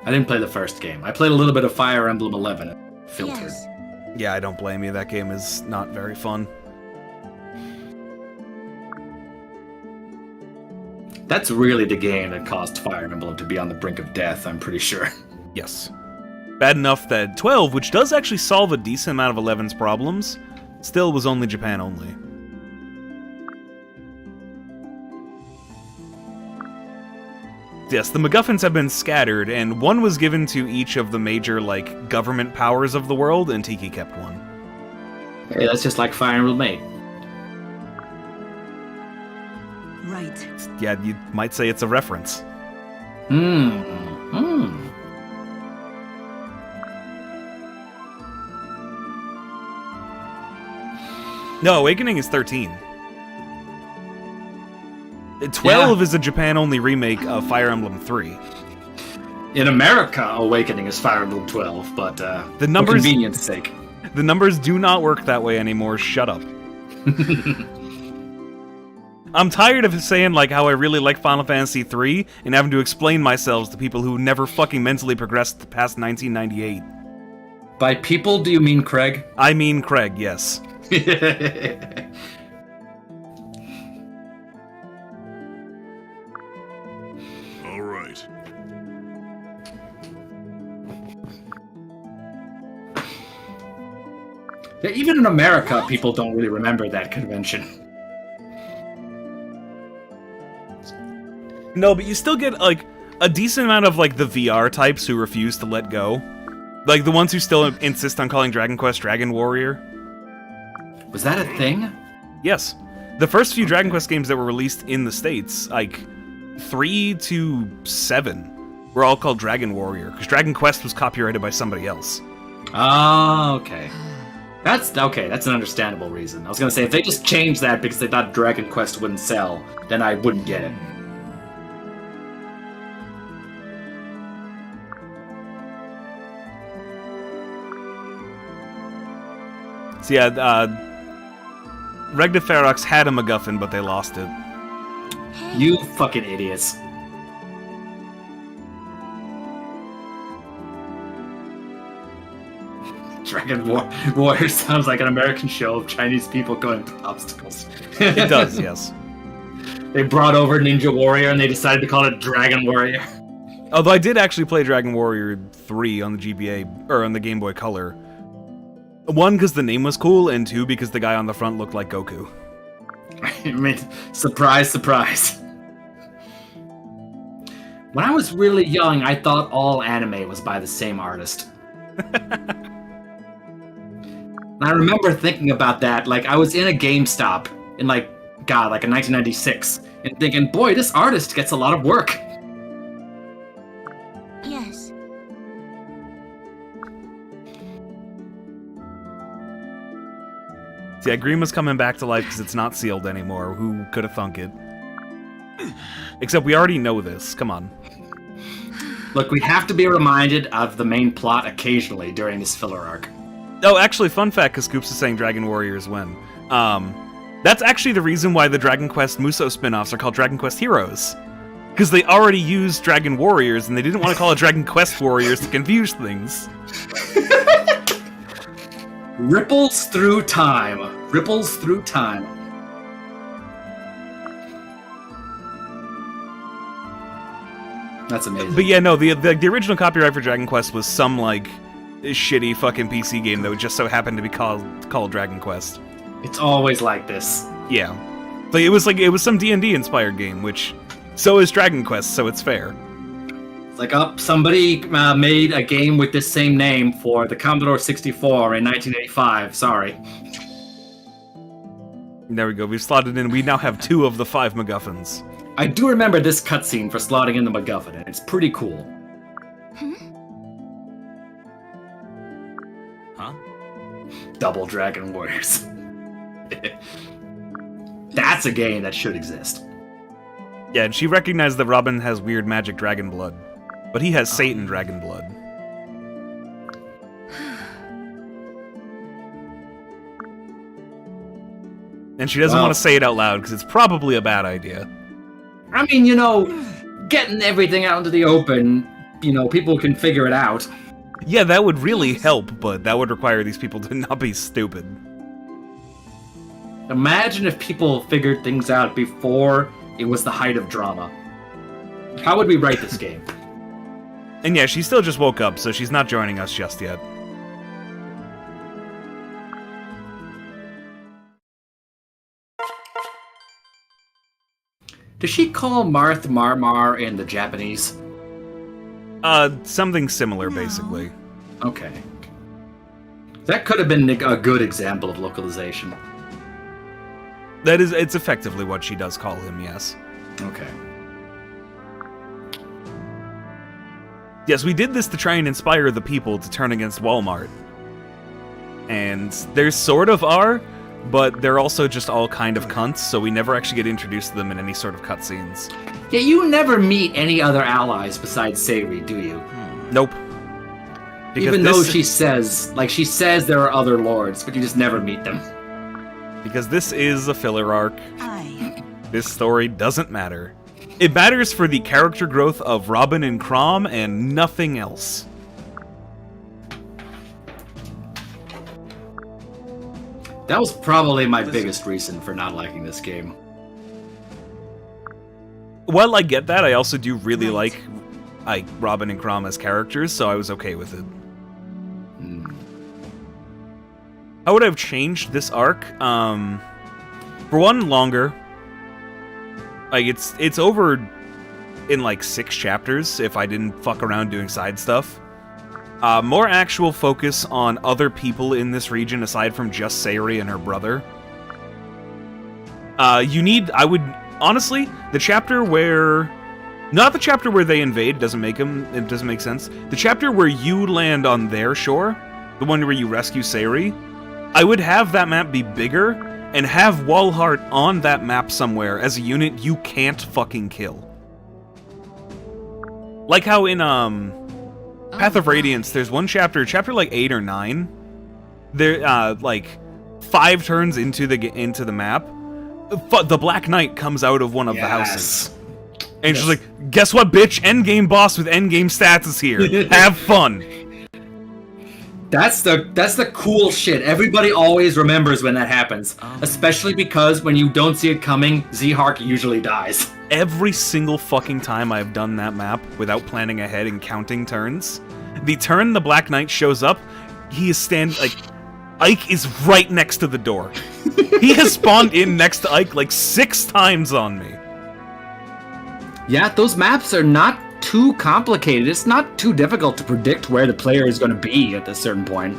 I didn't play the first game. I played a little bit of Fire Emblem 11. Filtered. yes. Yeah, I don't blame you. That game is not very fun. That's really the game that caused Fire Emblem to be on the brink of death, I'm pretty sure. Yes. Bad enough that 12, which does actually solve a decent amount of 11's problems, still was only Japan only. Yes, the MacGuffins have been scattered, and one was given to each of the major, like, government powers of the world, and Tiki kept one. Hey, that's just like Fire Emblem 8. Right. Yeah, you might say it's a reference. No, Awakening is 13. 12 is a Japan-only remake of Fire Emblem 3. In America, Awakening is Fire Emblem 12, but The numbers- for convenience sake. The numbers do not work that way anymore, shut up. I'm tired of saying, like, how I really like Final Fantasy 3 and having to explain myself to people who never fucking mentally progressed past 1998. By people, do you mean Craig? I mean Craig, yes. All right. Yeah, even in America, people don't really remember that convention. No, but you still get, like, a decent amount of, like, the VR types who refuse to let go. Like, the ones who still insist on calling Dragon Quest Dragon Warrior. Was that a thing? Yes. The first few Dragon Quest games that were released in the States, like, 3 to 7, were all called Dragon Warrior, because Dragon Quest was copyrighted by somebody else. Oh, okay. That's okay. That's an understandable reason. I was gonna say if they just changed that because they thought Dragon Quest wouldn't sell, then I wouldn't get it. So yeah, Regna Ferox had a MacGuffin, but they lost it. You fucking idiots. Warrior sounds like an American show of Chinese people going through obstacles. It does, yes. They brought over Ninja Warrior and they decided to call it Dragon Warrior. Although I did actually play Dragon Warrior 3 on the GBA, or on the Game Boy Color. One, because the name was cool, and two, because the guy on the front looked like Goku. I mean, surprise, surprise. When I was really young, I thought all anime was by the same artist. And I remember thinking about that, like, I was in a GameStop in, like in 1996, and thinking, boy, this artist gets a lot of work. Yes. See, Grima's coming back to life because it's not sealed anymore. Who could have thunk it? Except we already know this. Come on. Look, we have to be reminded of the main plot occasionally during this filler arc. Oh, actually, fun fact, because Scoops is saying Dragon Warriors win. That's actually the reason why the Dragon Quest Musou spin-offs are called Dragon Quest Heroes. Because they already used Dragon Warriors, and they didn't want to call it Dragon Quest Warriors to confuse things. Ripples through time. Ripples through time. That's amazing. But yeah, no, the original copyright for Dragon Quest was some, like, shitty fucking PC game that would just so happen to be called Dragon Quest. It's always like this. Yeah. But it was some D&D inspired game, which so is Dragon Quest, so it's fair. It's like, somebody made a game with this same name for the Commodore 64 in 1985. Sorry. There we go. We've slotted in. We now have 2 of the 5 MacGuffins. I do remember this cutscene for slotting in the MacGuffin, and it's pretty cool. Huh? Double Dragon Warriors. That's a game that should exist. Yeah, and she recognized that Robin has weird magic dragon blood, but he has Satan dragon blood. And she doesn't want to say it out loud because it's probably a bad idea. I mean, getting everything out into the open, people can figure it out. Yeah, that would really help, but that would require these people to not be stupid. Imagine if people figured things out before it was the height of drama. How would we write this game? And yeah, she still just woke up, so she's not joining us just yet. Does she call Marth Marmar in the Japanese? Something similar, basically. Okay. That could have been a good example of localization. It's effectively what she does call him, yes. Okay. Yes, we did this to try and inspire the people to turn against Walmart. And there sort of are, but they're also just all kind of cunts, so we never actually get introduced to them in any sort of cutscenes. Yeah, you never meet any other allies besides Sayri, do you? Nope. Because Even though she says there are other lords, but you just never meet them. Because this is a filler arc. I. This story doesn't matter. It matters for the character growth of Robin and Crom and nothing else. That was probably my biggest reason for not liking this game. While I get that, I also do really like Robin and Crom as characters, so I was okay with it. How would I have changed this arc? For one, longer. Like, it's over in, 6 chapters if I didn't fuck around doing side stuff. More actual focus on other people in this region aside from just Sayri and her brother. Honestly, the chapter where... Not the chapter where they invade, it doesn't make sense. The chapter where you land on their shore, the one where you rescue Sayri, I would have that map be bigger and have Walhart on that map somewhere as a unit you can't fucking kill. Like how in Path of Radiance, there's one chapter like 8 or 9. There like 5 turns into the map, the Black Knight comes out of one of the houses. And she's like, guess what, bitch? Endgame boss with endgame stats is here. Have fun. That's the cool shit. Everybody always remembers when that happens. Especially because when you don't see it coming, Z-Hark usually dies. Every single fucking time I've done that map without planning ahead and counting turns, the turn the Black Knight shows up, he is Ike is right next to the door. He has spawned in next to Ike like 6 times on me. Yeah, those maps are not too complicated. It's not too difficult to predict where the player is going to be at a certain point.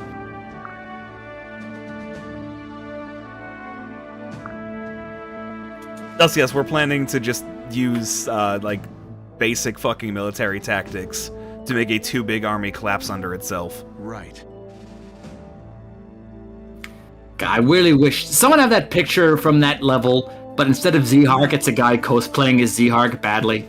Thus, yes, we're planning to just use, like, basic fucking military tactics to make a too big army collapse under itself. Right. I really wish someone had that picture from that level, but instead of Z-Hark, it's a guy cosplaying as Z-Hark badly.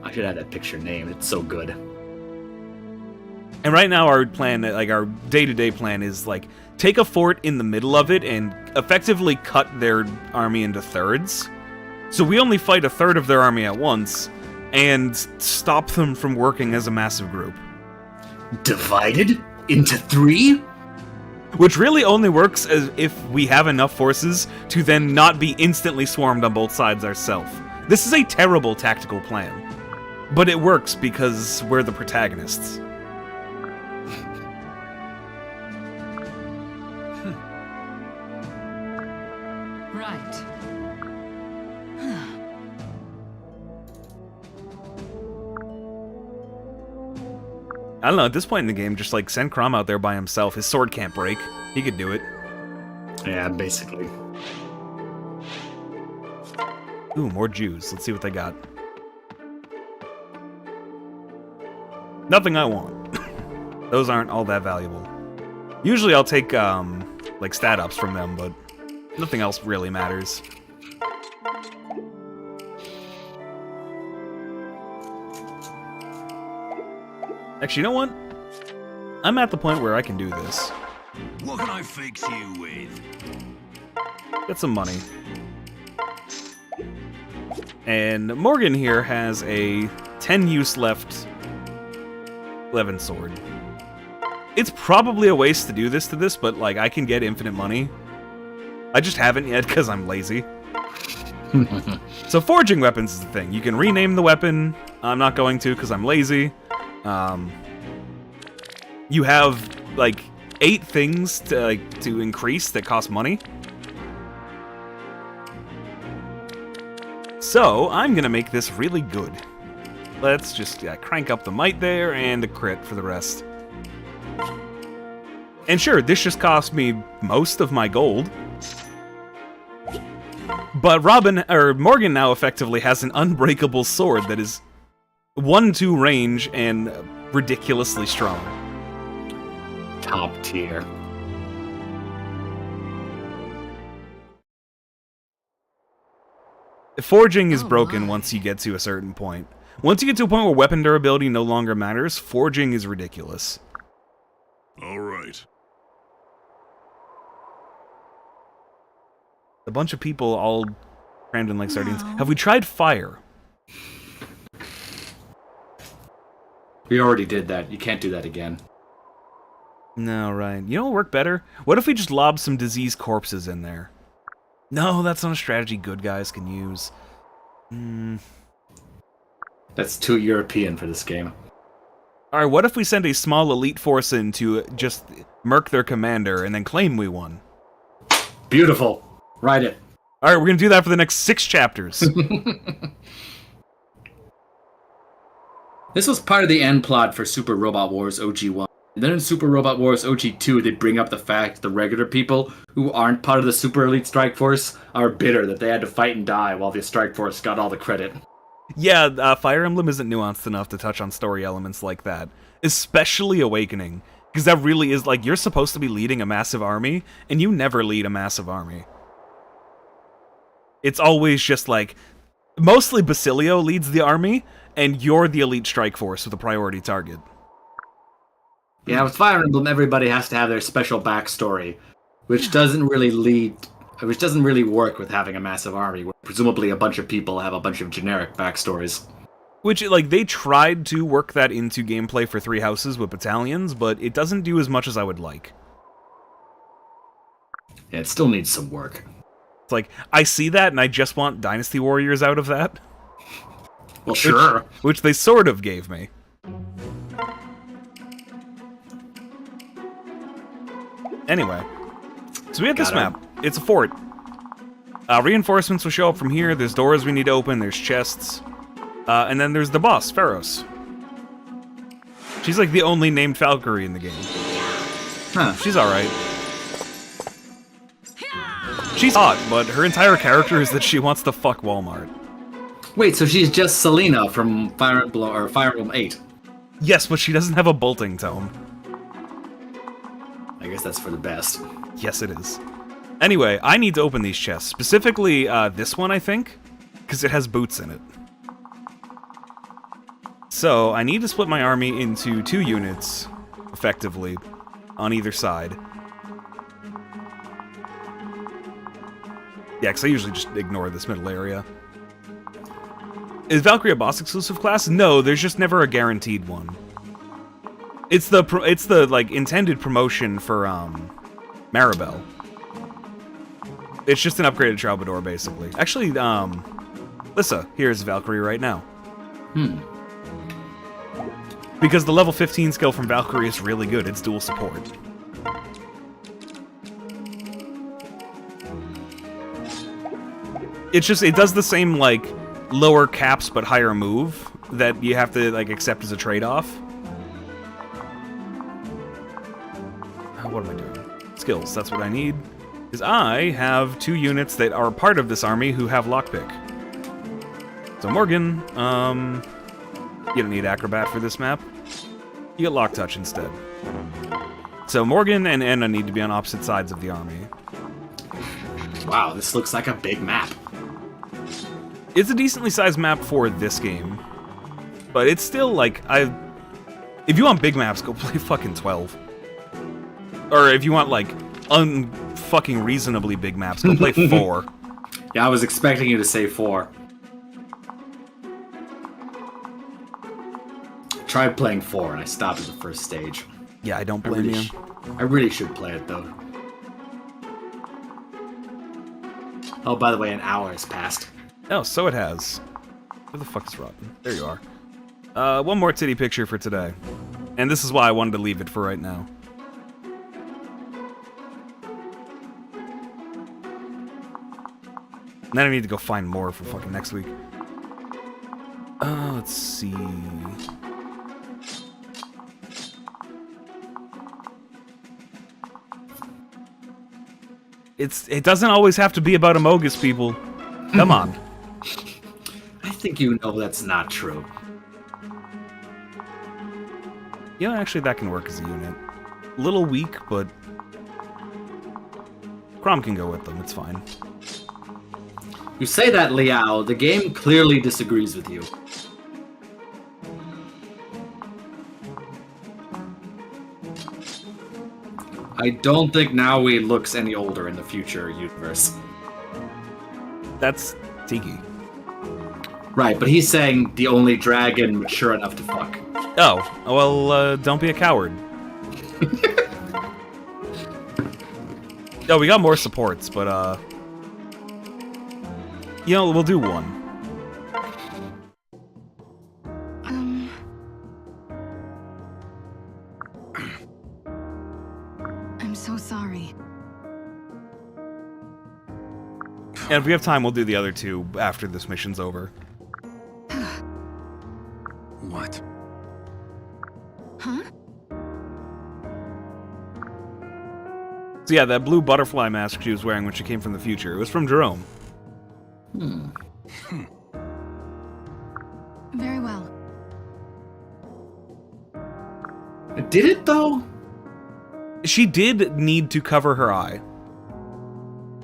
I should have that picture named. It's so good. And right now our plan, like our day-to-day plan is like, take a fort in the middle of it and effectively cut their army into thirds. So we only fight a third of their army at once, and stop them from working as a massive group. Divided into 3? Which really only works as if we have enough forces to then not be instantly swarmed on both sides ourselves. This is a terrible tactical plan. But it works because we're the protagonists. Right. I don't know, at this point in the game, just like send Crom out there by himself. His sword can't break. He could do it. Yeah, basically. Ooh, more Jews. Let's see what they got. Nothing I want. Those aren't all that valuable. Usually I'll take, like, stat ups from them, but nothing else really matters. Actually, you know what? I'm at the point where I can do this. What can I fix you with? Get some money. And Morgan here has a 10 use left 11 sword. It's probably a waste to do this to this, but like I can get infinite money. I just haven't yet because I'm lazy. So forging weapons is the thing. You can rename the weapon. I'm not going to because I'm lazy. You have like 8 things to increase that cost money. So I'm gonna make this really good. Let's just crank up the might there and a crit for the rest. And sure, this just cost me most of my gold. But Morgan now effectively has an unbreakable sword that is 1-2 range and ridiculously strong. Top tier. Forging is broken once you get to a certain point. Once you get to a point where weapon durability no longer matters, forging is ridiculous. All right. A bunch of people all crammed in like sardines. Have we tried fire? We already did that. You can't do that again. No, right. You know what would work better? What if we just lob some diseased corpses in there? No, that's not a strategy good guys can use. That's too European for this game. Alright, what if we send a small elite force in to just murk their commander and then claim we won? Beautiful. Write it. Alright, we're gonna do that for the next 6 chapters. This was part of the end plot for Super Robot Wars OG1. And then in Super Robot Wars OG2, they bring up the fact the regular people who aren't part of the Super Elite Strike Force are bitter that they had to fight and die while the Strike Force got all the credit. Yeah, Fire Emblem isn't nuanced enough to touch on story elements like that. Especially Awakening. Because that really is, like, you're supposed to be leading a massive army, and you never lead a massive army. It's always just, like, mostly Basilio leads the army, and you're the elite strike force with a priority target. Yeah, with Fire Emblem, everybody has to have their special backstory, which doesn't really work with having a massive army, where presumably a bunch of people have a bunch of generic backstories. Which, like, they tried to work that into gameplay for Three Houses with battalions, but it doesn't do as much as I would like. Yeah, it still needs some work. It's like, I see that, and I just want Dynasty Warriors out of that. Well, sure. Which they sort of gave me. Anyway, so we have this map. It's a fort. Reinforcements will show up from here. There's doors we need to open. There's chests. And then there's the boss, Pharos. She's like the only named Valkyrie in the game. Huh. She's alright. She's hot, but her entire character is that she wants to fuck Walmart. Wait, so she's just Selena from Fire Emblem 8. Yes, but she doesn't have a bolting tome. I guess that's for the best. Yes, it is. Anyway, I need to open these chests. Specifically, this one, I think, because it has boots in it. So, I need to split my army into 2 units, effectively, on either side. Yeah, because I usually just ignore this middle area. Is Valkyrie a boss exclusive class? No, there's just never a guaranteed one. It's the like intended promotion for Maribel. It's just an upgraded Troubadour, basically. Actually, Lissa, here's Valkyrie right now. Because the level 15 skill from Valkyrie is really good. It's dual support. It's just, it does the same, like, lower caps but higher move that you have to, like, accept as a trade-off. What am I doing? Skills, that's what I need. Because I have 2 units that are part of this army who have lockpick. So Morgan, you don't need Acrobat for this map. You get Lock Touch instead. So Morgan and Anna need to be on opposite sides of the army. Wow, this looks like a big map. It's a decently sized map for this game. But it's still, like, if you want big maps, go play fucking 12. Or if you want, like, fucking reasonably big maps, go play 4. Yeah, I was expecting you to say 4. Tried playing 4 and I stopped at the first stage. Yeah, I don't blame you. I really should play it though. Oh, by the way, an hour has passed. Oh, so it has. Where the fuck is Robin? There you are. One more titty picture for today. And this is why I wanted to leave it for right now. And then I need to go find more for fucking next week. Let's see. It doesn't always have to be about Amogus, people. Come on. I think you know that's not true. You know, actually, that can work as a unit. A little weak, but Crom can go with them. It's fine. You say that, Liao. The game clearly disagrees with you. I don't think Naui looks any older in the future universe. That's Tiki. Right, but he's saying the only dragon mature enough to fuck. Oh, well, don't be a coward. Oh, we got more supports, but, you know, we'll do one. I'm so sorry. And if we have time, we'll do the other 2 after this mission's over. What? Huh? So yeah, that blue butterfly mask she was wearing when she came from the future, it was from Jerome. Very well. Did it, though? She did need to cover her eye.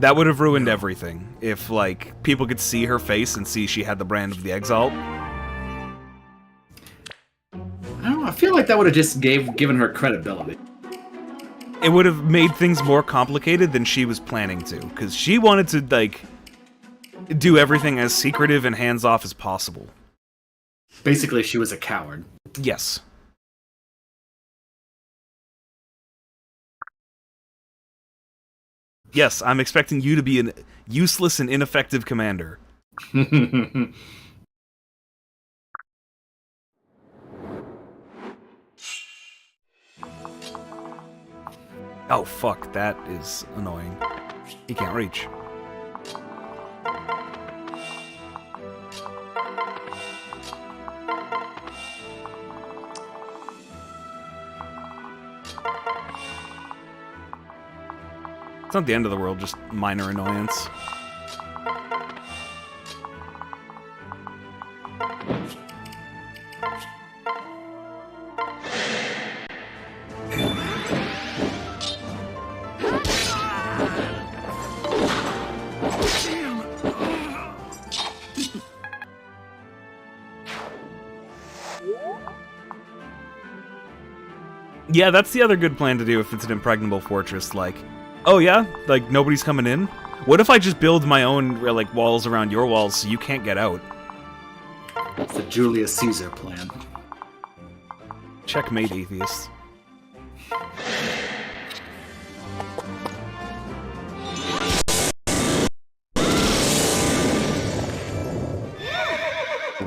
That would have ruined everything if, like, people could see her face and see she had the brand of the Exalt. I don't know, I feel like that would have just given her credibility. It would have made things more complicated than she was planning to, because she wanted to, like, do everything as secretive and hands-off as possible. Basically, she was a coward. Yes. Yes, I'm expecting you to be an useless and ineffective commander. Oh, fuck, that is annoying. He can't reach. It's not the end of the world, just minor annoyance. Yeah, that's the other good plan to do if it's an impregnable fortress, like, oh yeah? Like, nobody's coming in? What if I just build my own, like, walls around your walls so you can't get out? It's the Julius Caesar plan. Checkmate, atheists.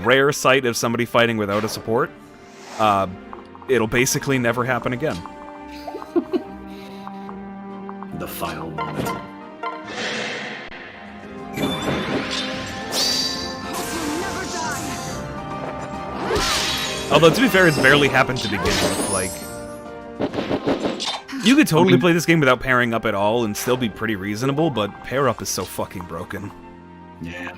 Rare sight of somebody fighting without a support. It'll basically never happen again. The final moment. Although, to be fair, it's barely happened to begin with, like... You could totally play this game without pairing up at all and still be pretty reasonable, but pair up is so fucking broken. Yeah.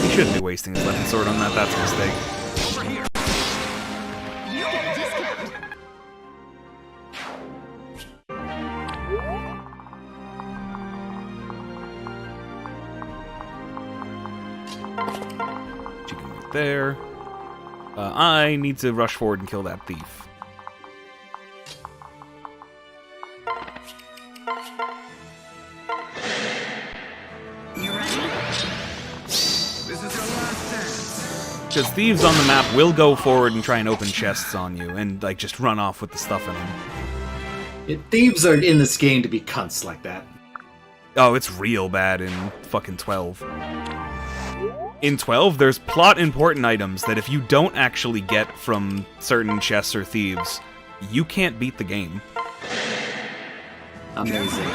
He shouldn't be wasting his left sword on that, that's a mistake. Over here. You get a discount. Chicken right there. I need to rush forward and kill that thief. You ready? This is your last chance. Because thieves on the map will go forward and try and open chests on you, and, like, just run off with the stuff in them. Thieves are in this game to be cunts like that. Oh, it's real bad in fucking 12. In 12, there's plot-important items that if you don't actually get from certain chests or thieves, you can't beat the game. Amazing.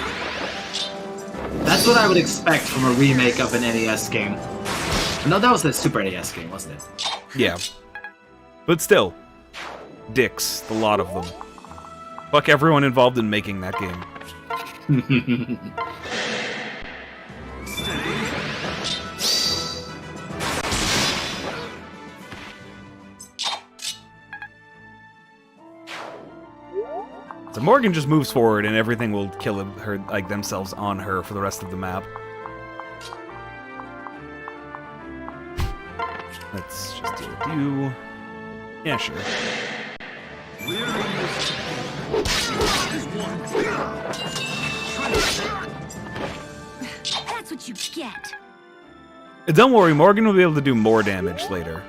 That's what I would expect from a remake of an NES game. No, that was the Super NES game, wasn't it? Yeah. But still. Dicks, the lot of them. Fuck everyone involved in making that game. So Morgan just moves forward and everything will kill her, like, themselves on her for the rest of the map. Let's just deal with you. Yeah, sure. That's what you get. Don't worry, Morgan will be able to do more damage later.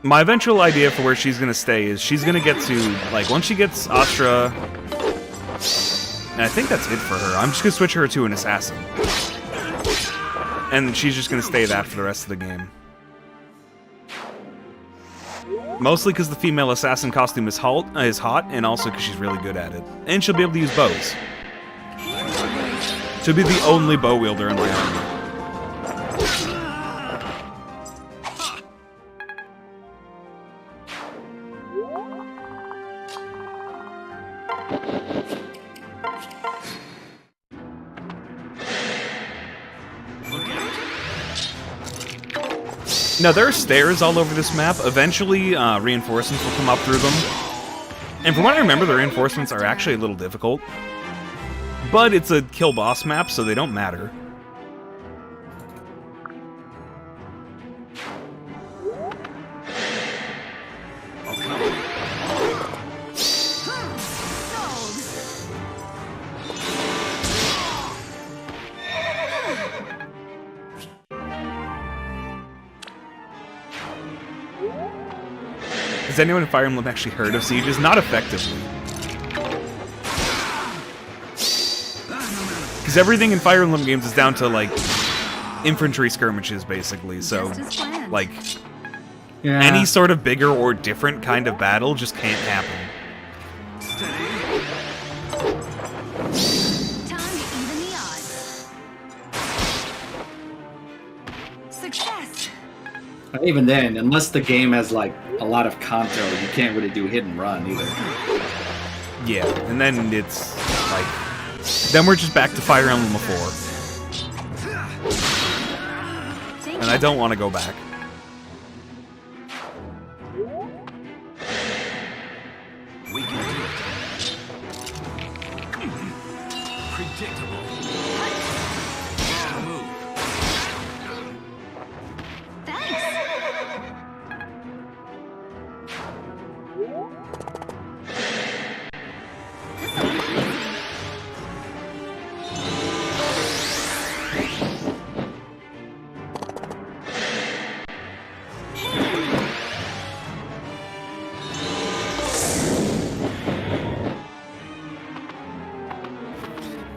My eventual idea for where she's gonna stay is she's gonna get to, like, once she gets Astra, and I think that's it for her, I'm just gonna switch her to an assassin. And she's just gonna stay that for the rest of the game. Mostly because the female assassin costume is hot, and also because she's really good at it. And she'll be able to use bows. She'll be the only bow wielder in my army. No, there are stairs all over this map. Eventually, reinforcements will come up through them. And from what I remember, the reinforcements are actually a little difficult. But it's a kill boss map, so they don't matter. Has anyone in Fire Emblem actually heard of sieges? Not effectively. Because everything in Fire Emblem games is down to, like, infantry skirmishes, basically, so, Just as planned. like, Yeah. any sort of bigger or different kind of battle just can't happen. Time to even the odds. Success. Even then, unless the game has like a lot of Kanto, you can't really do hit and run either. Yeah, and then it's, like, then we're just back to Fire Emblem 4. And I don't want to go back. We can do it. Predictable. Move. Thanks.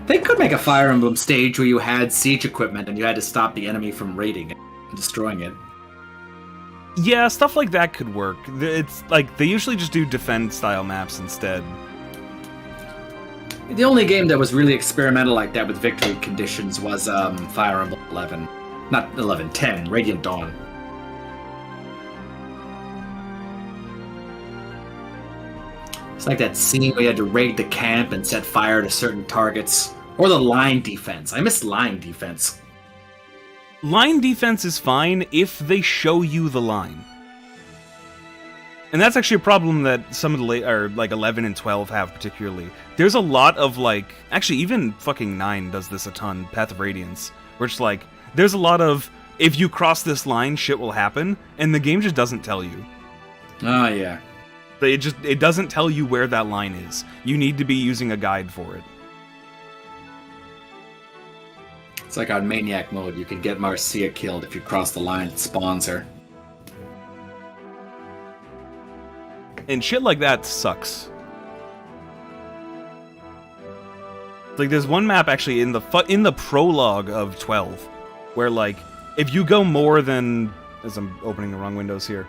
They could make a Fire Emblem stage where you had siege equipment and you had to stop the enemy from raiding it and destroying it. Yeah, stuff like that could work. It's, like, they usually just do defend-style maps instead. The only game that was really experimental like that with victory conditions was Fire Emblem 11. Not 11, 10, Radiant Dawn. It's like that scene where you had to raid the camp and set fire to certain targets. Or the line defense. I miss line defense. Line defense is fine if they show you the line. And that's actually a problem that some of the like 11 and 12 have particularly. There's a lot of, like, actually even fucking 9 does this a ton, Path of Radiance, where it's like, there's a lot of, if you cross this line, shit will happen, and the game just doesn't tell you. Oh, yeah. It doesn't tell you where that line is. You need to be using a guide for it. It's like on Maniac mode, you can get Marcia killed if you cross the line, it spawns her. And shit like that sucks. Like, there's one map actually in the prologue of 12, where, like, if you go more than, as I'm opening the wrong windows here,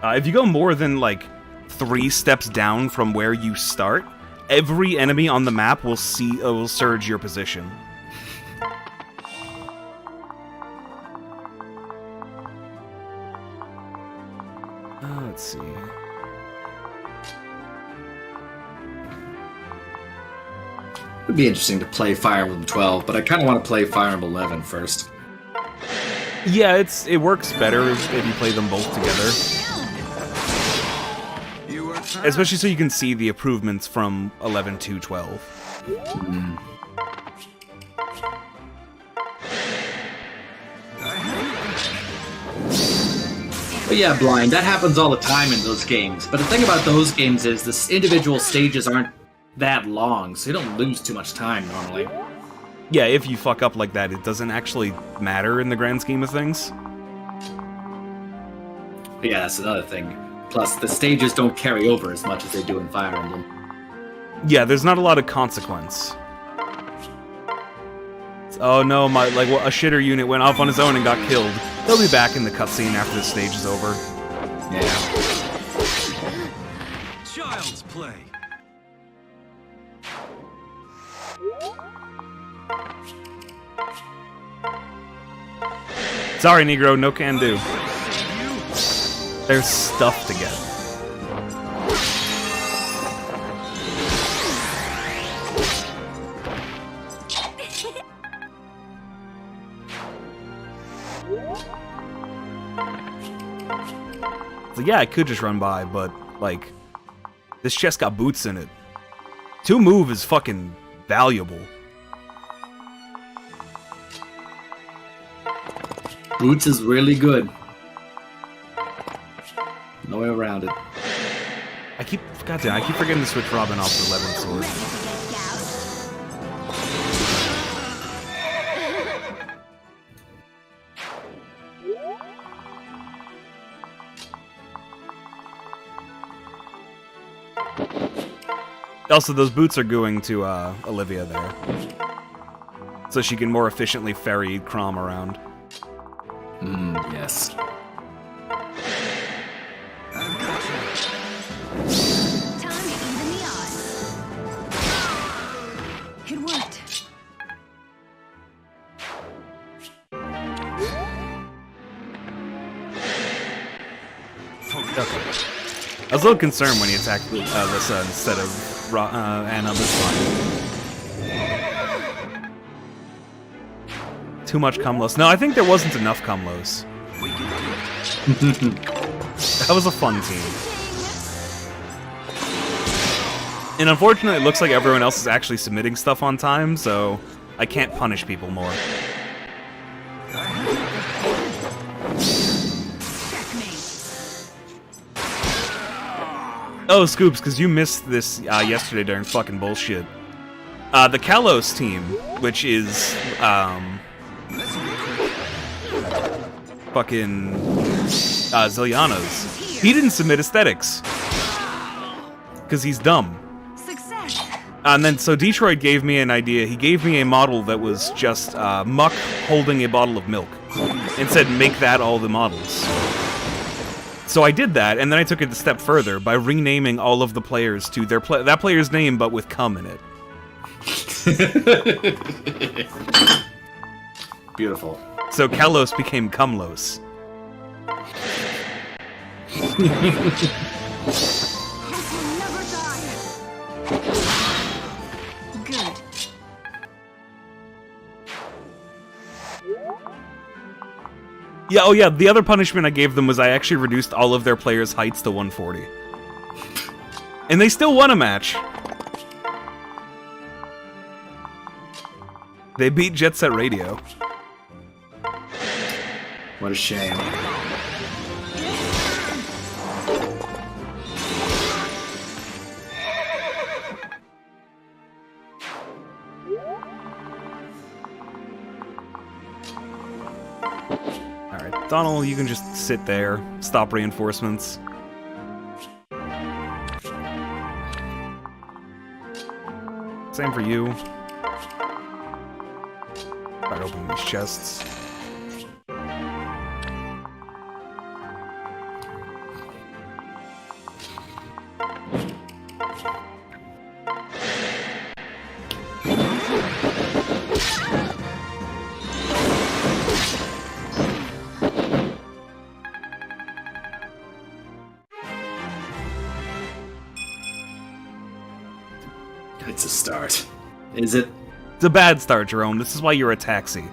if you go more than, like, 3 steps down from where you start, every enemy on the map will surge your position. Let's see. It would be interesting to play Fire Emblem 12, but I kind of want to play Fire Emblem 11 first. Yeah, it works better if you play them both together. Especially so you can see the improvements from 11 to 12. But yeah, Blind, that happens all the time in those games. But the thing about those games is the individual stages aren't that long, so you don't lose too much time normally. Yeah, if you fuck up like that, it doesn't actually matter in the grand scheme of things. But yeah, that's another thing. Plus, the stages don't carry over as much as they do in Fire Emblem. Yeah, there's not a lot of consequence. Oh no, a shitter unit went off on his own and got killed. They'll be back in the cutscene after the stage is over. Yeah. Child's play. Sorry, Negro, no can do. There's stuff to get. So yeah, I could just run by, but, like, this chest got boots in it. 2 move is fucking valuable. Boots is really good. No way around it. I keep forgetting to switch Robin off the Leathern Sword. Ready to get gouged? Also, those boots are going to Olivia there, so she can more efficiently ferry Crom around. Yes. Time to even the odds. It worked. Okay. I was a little concerned when he attacked Lissa instead of Anna this time. Too much Cumlos. No, I think there wasn't enough Cumlos. That was a fun team. And unfortunately, it looks like everyone else is actually submitting stuff on time, so I can't punish people more. Oh, Scoops, because you missed this yesterday during fucking bullshit. The Kalos team, which is, fucking, Zilliana's, he didn't submit aesthetics. Because he's dumb. Success. And then, so Detroit gave me an idea. He gave me a model that was just, Muck holding a bottle of milk. And said, make that all the models. So I did that, and then I took it a step further by renaming all of the players to their that player's name, but with cum in it. Beautiful. So Kalos became Cumlos. Hope will never die. Good. Yeah, oh yeah, the other punishment I gave them was I actually reduced all of their players' heights to 140. And they still won a match. They beat Jet Set Radio. What a shame. Alright, Donald, you can just sit there. Stop reinforcements. Same for you. Start opening these chests. It's a start. Is it? It's a bad start, Jerome. This is why you're a taxi.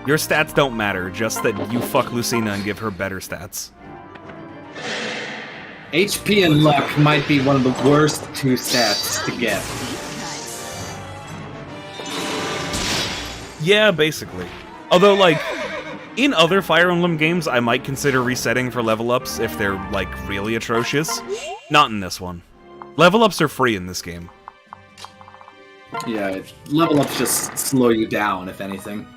Your stats don't matter, just that you fuck Lucina and give her better stats. HP and luck might be one of the worst two stats to get. Yeah, basically. Although, like, in other Fire Emblem games, I might consider resetting for level ups if they're, like, really atrocious. Not in this one. Level ups are free in this game. Yeah, level ups just slow you down, if anything.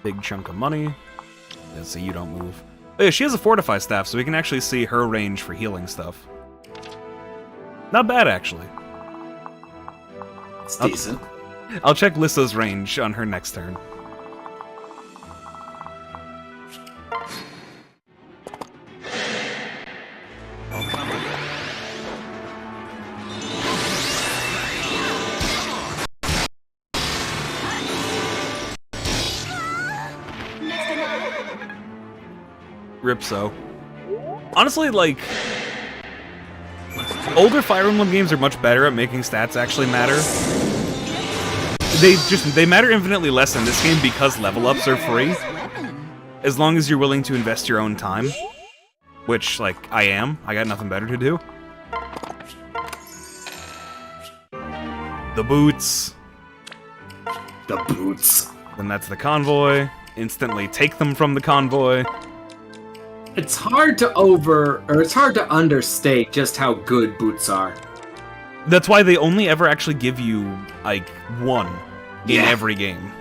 Big chunk of money. Yeah, so you don't move. Oh, yeah, she has a Fortify staff, so we can actually see her range for healing stuff. Not bad, actually. It's decent. I'll check Lissa's range on her next turn. Ripso. Honestly, like, older Fire Emblem games are much better at making stats actually matter. They matter infinitely less in this game because level ups are free. As long as you're willing to invest your own time. Which, like, I am. I got nothing better to do. The boots. The boots. Then that's the convoy. Instantly take them from the convoy. It's hard to understate just how good boots are. That's why they only ever actually give you, like, one in Yeah. every game.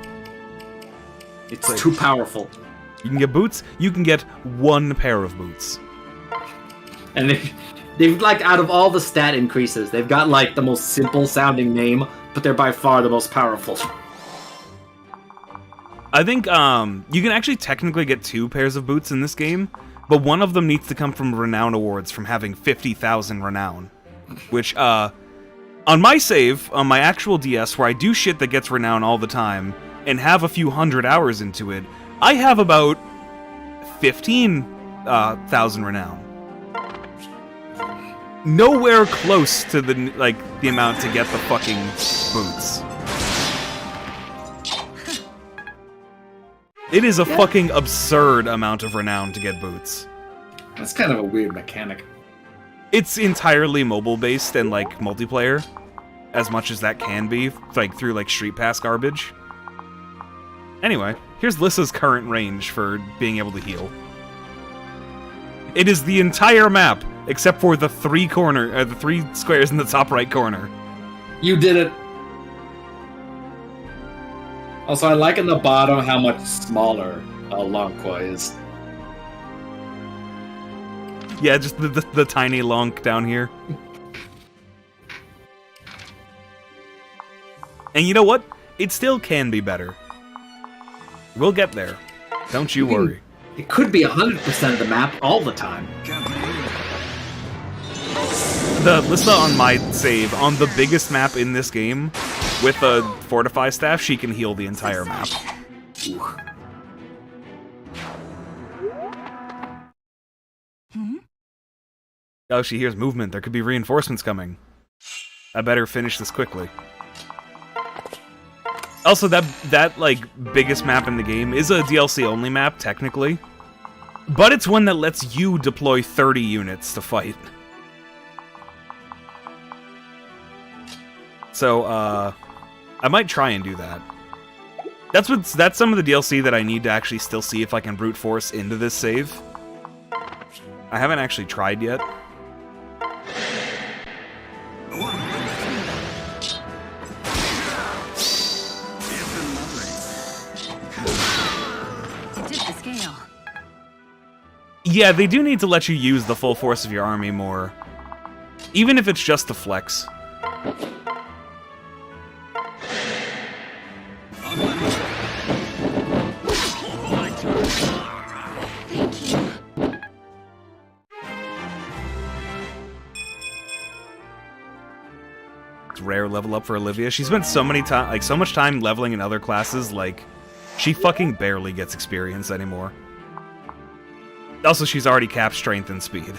It's too powerful. You can get boots, you can get one pair of boots. And they've like, out of all the stat increases, they've got like the most simple sounding name, but they're by far the most powerful. I think, you can actually technically get 2 pairs of boots in this game, but one of them needs to come from Renown Awards from having 50,000 Renown. Which, on my save, on my actual DS, where I do shit that gets Renown all the time, and have a few hundred hours into it, I have about 15,000 Renown. Nowhere close to the amount to get the fucking boots. It is a fucking absurd amount of renown to get boots. That's kind of a weird mechanic. It's entirely mobile-based and, like, multiplayer. As much as that can be, like, through, like, Street Pass garbage. Anyway, here's Lissa's current range for being able to heal. It is the entire map, except for the 3 squares in the top right corner. You did it. Also, I like in the bottom how much smaller Lonqua is. Yeah, just the tiny lonk down here. And you know what? It still can be better. We'll get there. Don't you worry. It could be 100% of the map all the time. The Lissa on my save, on the biggest map in this game, with a Fortify staff, she can heal the entire map. Oh, she hears movement. There could be reinforcements coming. I better finish this quickly. Also, that like, biggest map in the game is a DLC-only map, technically. But it's one that lets you deploy 30 units to fight. So, I might try and do that. That's some of the DLC that I need to actually still see if I can brute force into this save. I haven't actually tried yet. Yeah, they do need to let you use the full force of your army more. Even if it's just to flex. It's rare level up for Olivia. She spent so much time leveling in other classes, like, she fucking barely gets experience anymore. Also, she's already capped strength and speed.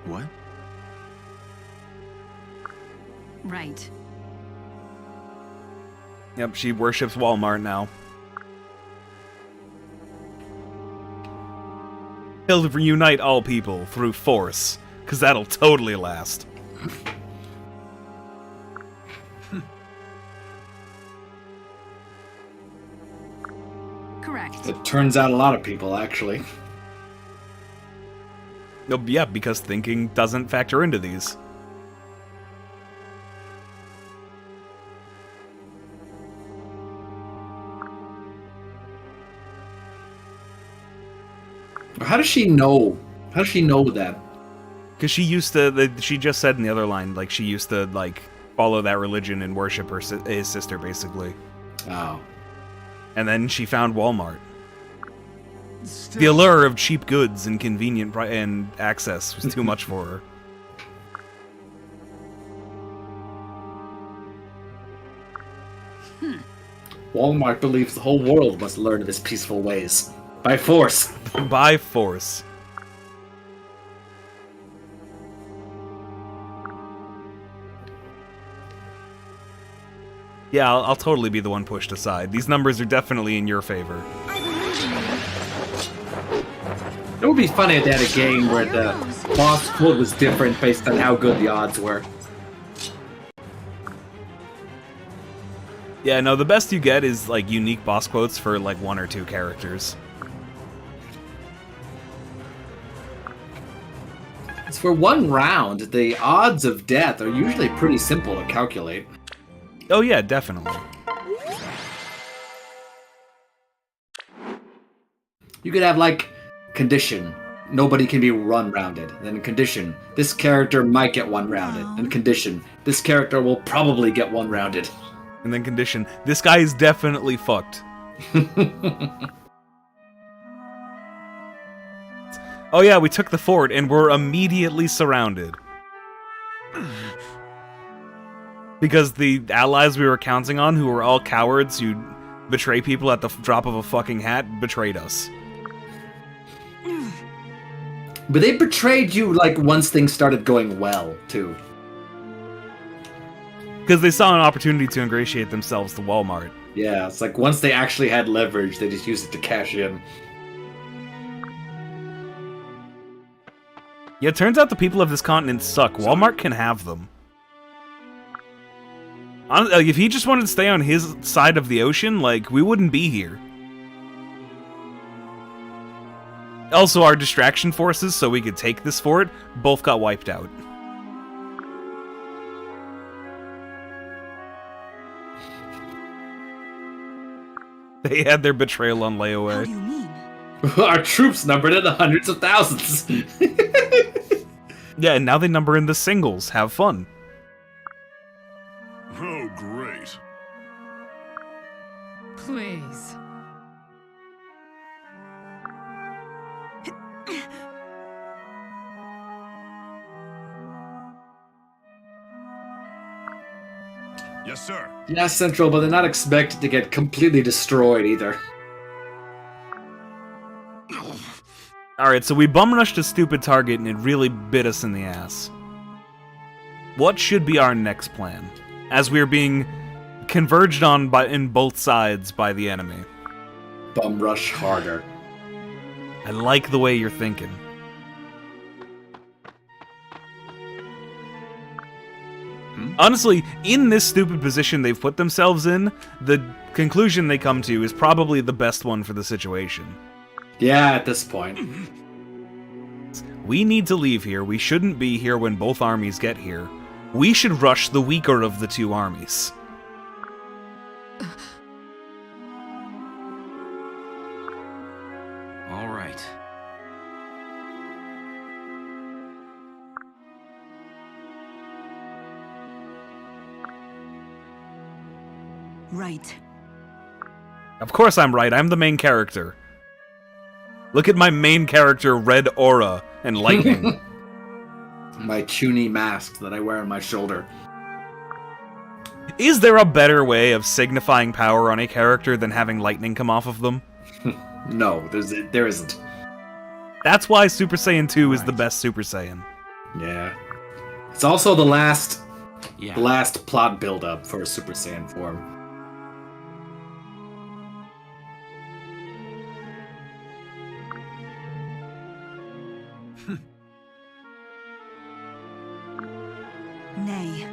What? Right. Yep, she worships Walmart now. He'll reunite all people through force, because that'll totally last. Correct. It turns out a lot of people, actually. No, yeah, because thinking doesn't factor into these. How does she know? How does she know that? Because she used to, she just said in the other line, like, she used to, like, follow that religion and worship his sister, basically. Oh. And then she found Walmart. The allure of cheap goods and convenient and access was too much for her. Walmart believes the whole world must learn of his peaceful ways. By force. By force. Yeah, I'll totally be the one pushed aside. These numbers are definitely in your favor. It would be funny if they had a game where the boss quote was different based on how good the odds were. Yeah, no, the best you get is, like, unique boss quotes for, like, 1 or 2 characters. As for one round, the odds of death are usually pretty simple to calculate. Oh yeah, definitely. You could have, like, condition. Nobody can be one-rounded. Then condition. This character might get one-rounded. Then condition. This character will probably get one-rounded. And then condition. This guy is definitely fucked. Oh yeah, we took the fort and we're immediately surrounded. Because the allies we were counting on, who were all cowards who betray people at the drop of a fucking hat, betrayed us. But they betrayed you, like, once things started going well, too. Because they saw an opportunity to ingratiate themselves to Walmart. Yeah, it's like once they actually had leverage, they just used it to cash in. Yeah, it turns out the people of this continent suck. Walmart can have them. Like, if he just wanted to stay on his side of the ocean, like, we wouldn't be here. Also, our distraction forces, so we could take this fort, both got wiped out. They had their betrayal on How layaway. do you mean? Our troops numbered in the hundreds of thousands. Yeah, and now they number in the singles. Have fun. Oh, great. Please. Yes, sir. Yeah, Central, but they're not expected to get completely destroyed either. Alright, so we bum rushed a stupid target and it really bit us in the ass. What should be our next plan? As we are being converged on in both sides by the enemy. Bum rush harder. I like the way you're thinking. Honestly, in this stupid position they've put themselves in, the conclusion they come to is probably the best one for the situation. Yeah, at this point. We need to leave here. We shouldn't be here when both armies get here. We should rush the weaker of the two armies. All right. Right. Of course I'm right. I'm the main character. Look at my main character, red aura and lightning. My chuny mask that I wear on my shoulder. Is there a better way of signifying power on a character than having lightning come off of them? No, there isn't. That's why Super Saiyan 2 is the best Super Saiyan. Yeah. It's also the last Yeah. plot build-up for a Super Saiyan form. Nay.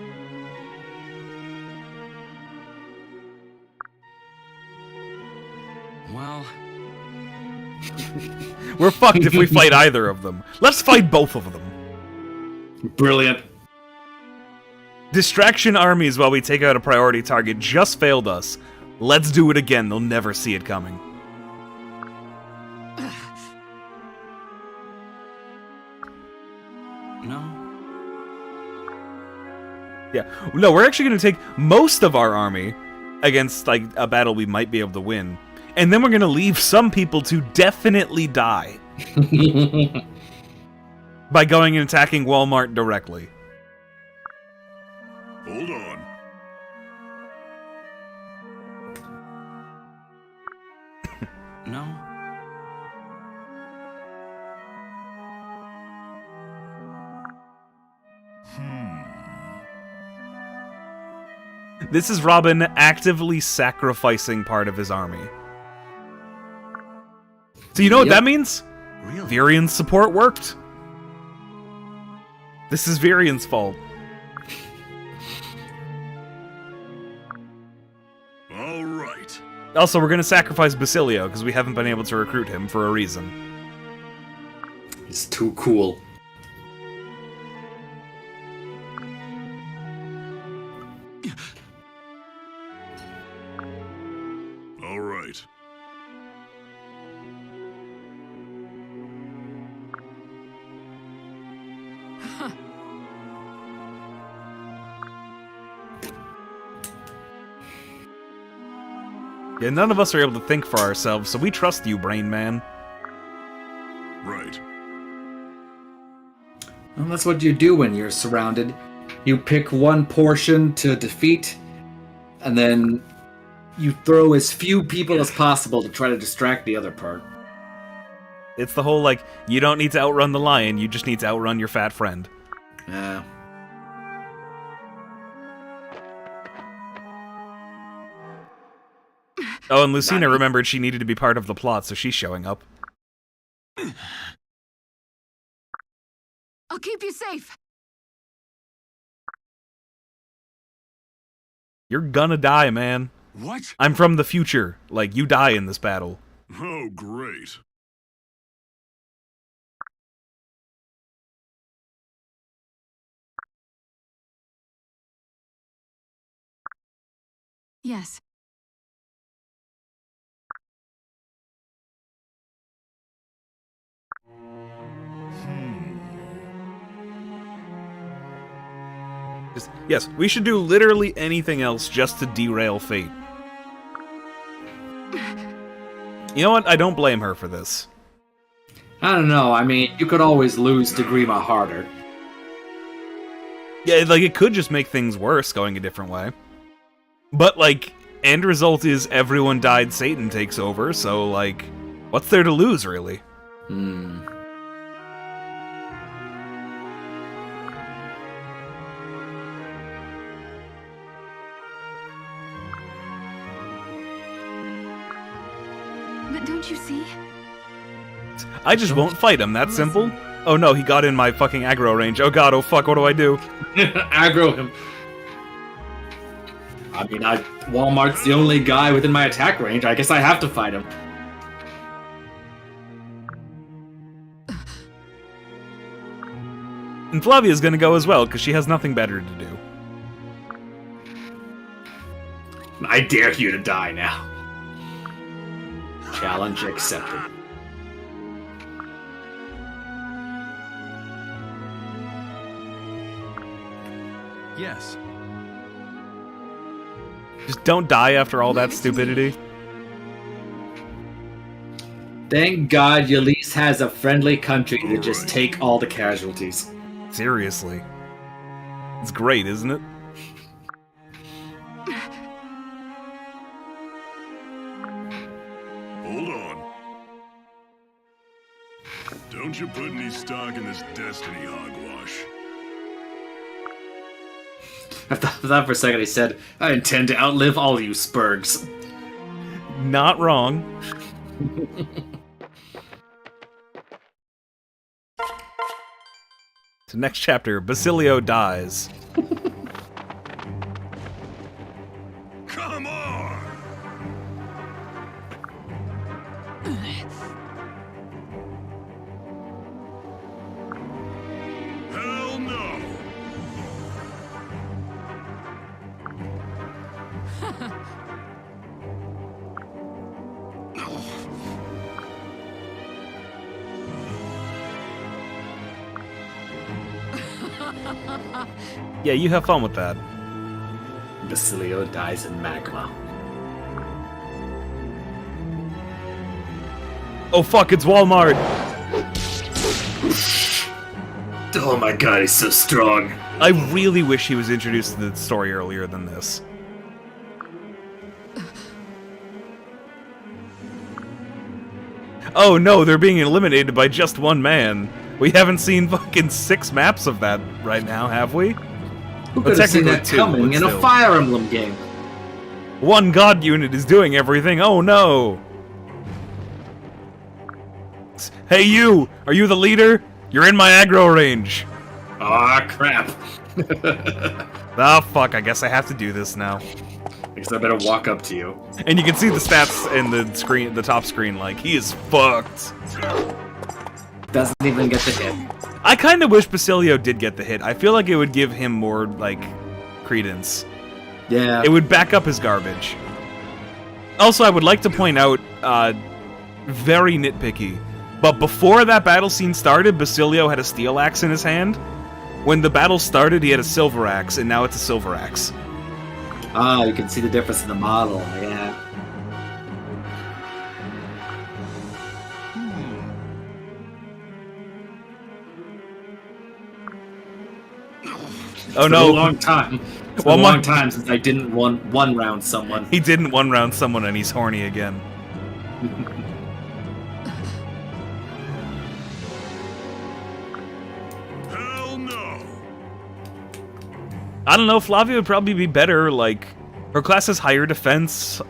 Well, We're fucked if we fight either of them. Let's fight both of them. Brilliant. Distraction armies while we take out a priority target just failed us. Let's do it again. They'll never see it coming. no. Yeah. No, we're actually going to take most of our army against, like, a battle we might be able to win. And then we're gonna leave some people to definitely die by going and attacking Walmart directly. Hold on. No? This is Robin actively sacrificing part of his army. So you know what that means? Really? Virian's support worked. This is Virian's fault. All right. Also, we're gonna sacrifice Basilio, because we haven't been able to recruit him for a reason. He's too cool. All right. Yeah, none of us are able to think for ourselves, so we trust you, Brain Man. Right. Well, that's what you do when you're surrounded. You pick one portion to defeat, and then you throw as few people as possible to try to distract the other part. It's the whole, like, you don't need to outrun the lion, you just need to outrun your fat friend. Yeah. Oh, and Lucina remembered she needed to be part of the plot, so she's showing up. I'll keep you safe. You're gonna die, man. What? I'm from the future. Like, you die in this battle. Oh, great. Yes. Yes, we should do literally anything else just to derail fate. You know what? I don't blame her for this. I don't know. I mean, you could always lose to Grima harder. Yeah, like, it could just make things worse going a different way. But, like, end result is everyone died, Satan takes over, so, like, what's there to lose, really? Hmm. But don't you see? I just won't fight him, that simple. Oh no, he got in my fucking aggro range. Oh god, oh fuck, what do I do? Aggro him. I mean, Walmart's the only guy within my attack range. I guess I have to fight him. And Flavia's gonna go as well, because she has nothing better to do. I dare you to die now. Challenge accepted. Yes. Just don't die after all that stupidity. Thank God Yulise has a friendly country to just take all the casualties. Seriously. It's great, isn't it? Hold on. Don't you put any stock in this destiny hogwash. I thought for a second he said, I intend to outlive all you spurgs. Not wrong. So next chapter, Basilio dies. Come on! Hell no! Yeah, you have fun with that. Basilio dies in magma. Oh fuck, it's Walmart! Oh my god, he's so strong. I really wish he was introduced to the story earlier than this. Oh no, they're being eliminated by just one man. We haven't seen fucking 6 maps of that right now, have we? Who could have seen that coming in a Fire Emblem game? One god unit is doing everything, oh no! Hey you! Are you the leader? You're in my aggro range! Ah, crap. Ah, fuck, I guess I have to do this now. I guess I better walk up to you. And you can see the stats in the screen, the top screen, like, he is fucked. Doesn't even get the hit. I kind of wish Basilio did get the hit. I feel like it would give him more, like, credence. Yeah. It would back up his garbage. Also, I would like to point out, very nitpicky, but before that battle scene started, Basilio had a steel axe in his hand. When the battle started, he had a silver axe, and now it's a silver axe. Ah, you can see the difference in the model, yeah. Oh It's no! been a long time. It's been Well, a long time since I didn't one round someone. He didn't one round someone, and he's horny again. Hell no! I don't know, Flavia would probably be better, like, her class has higher defense,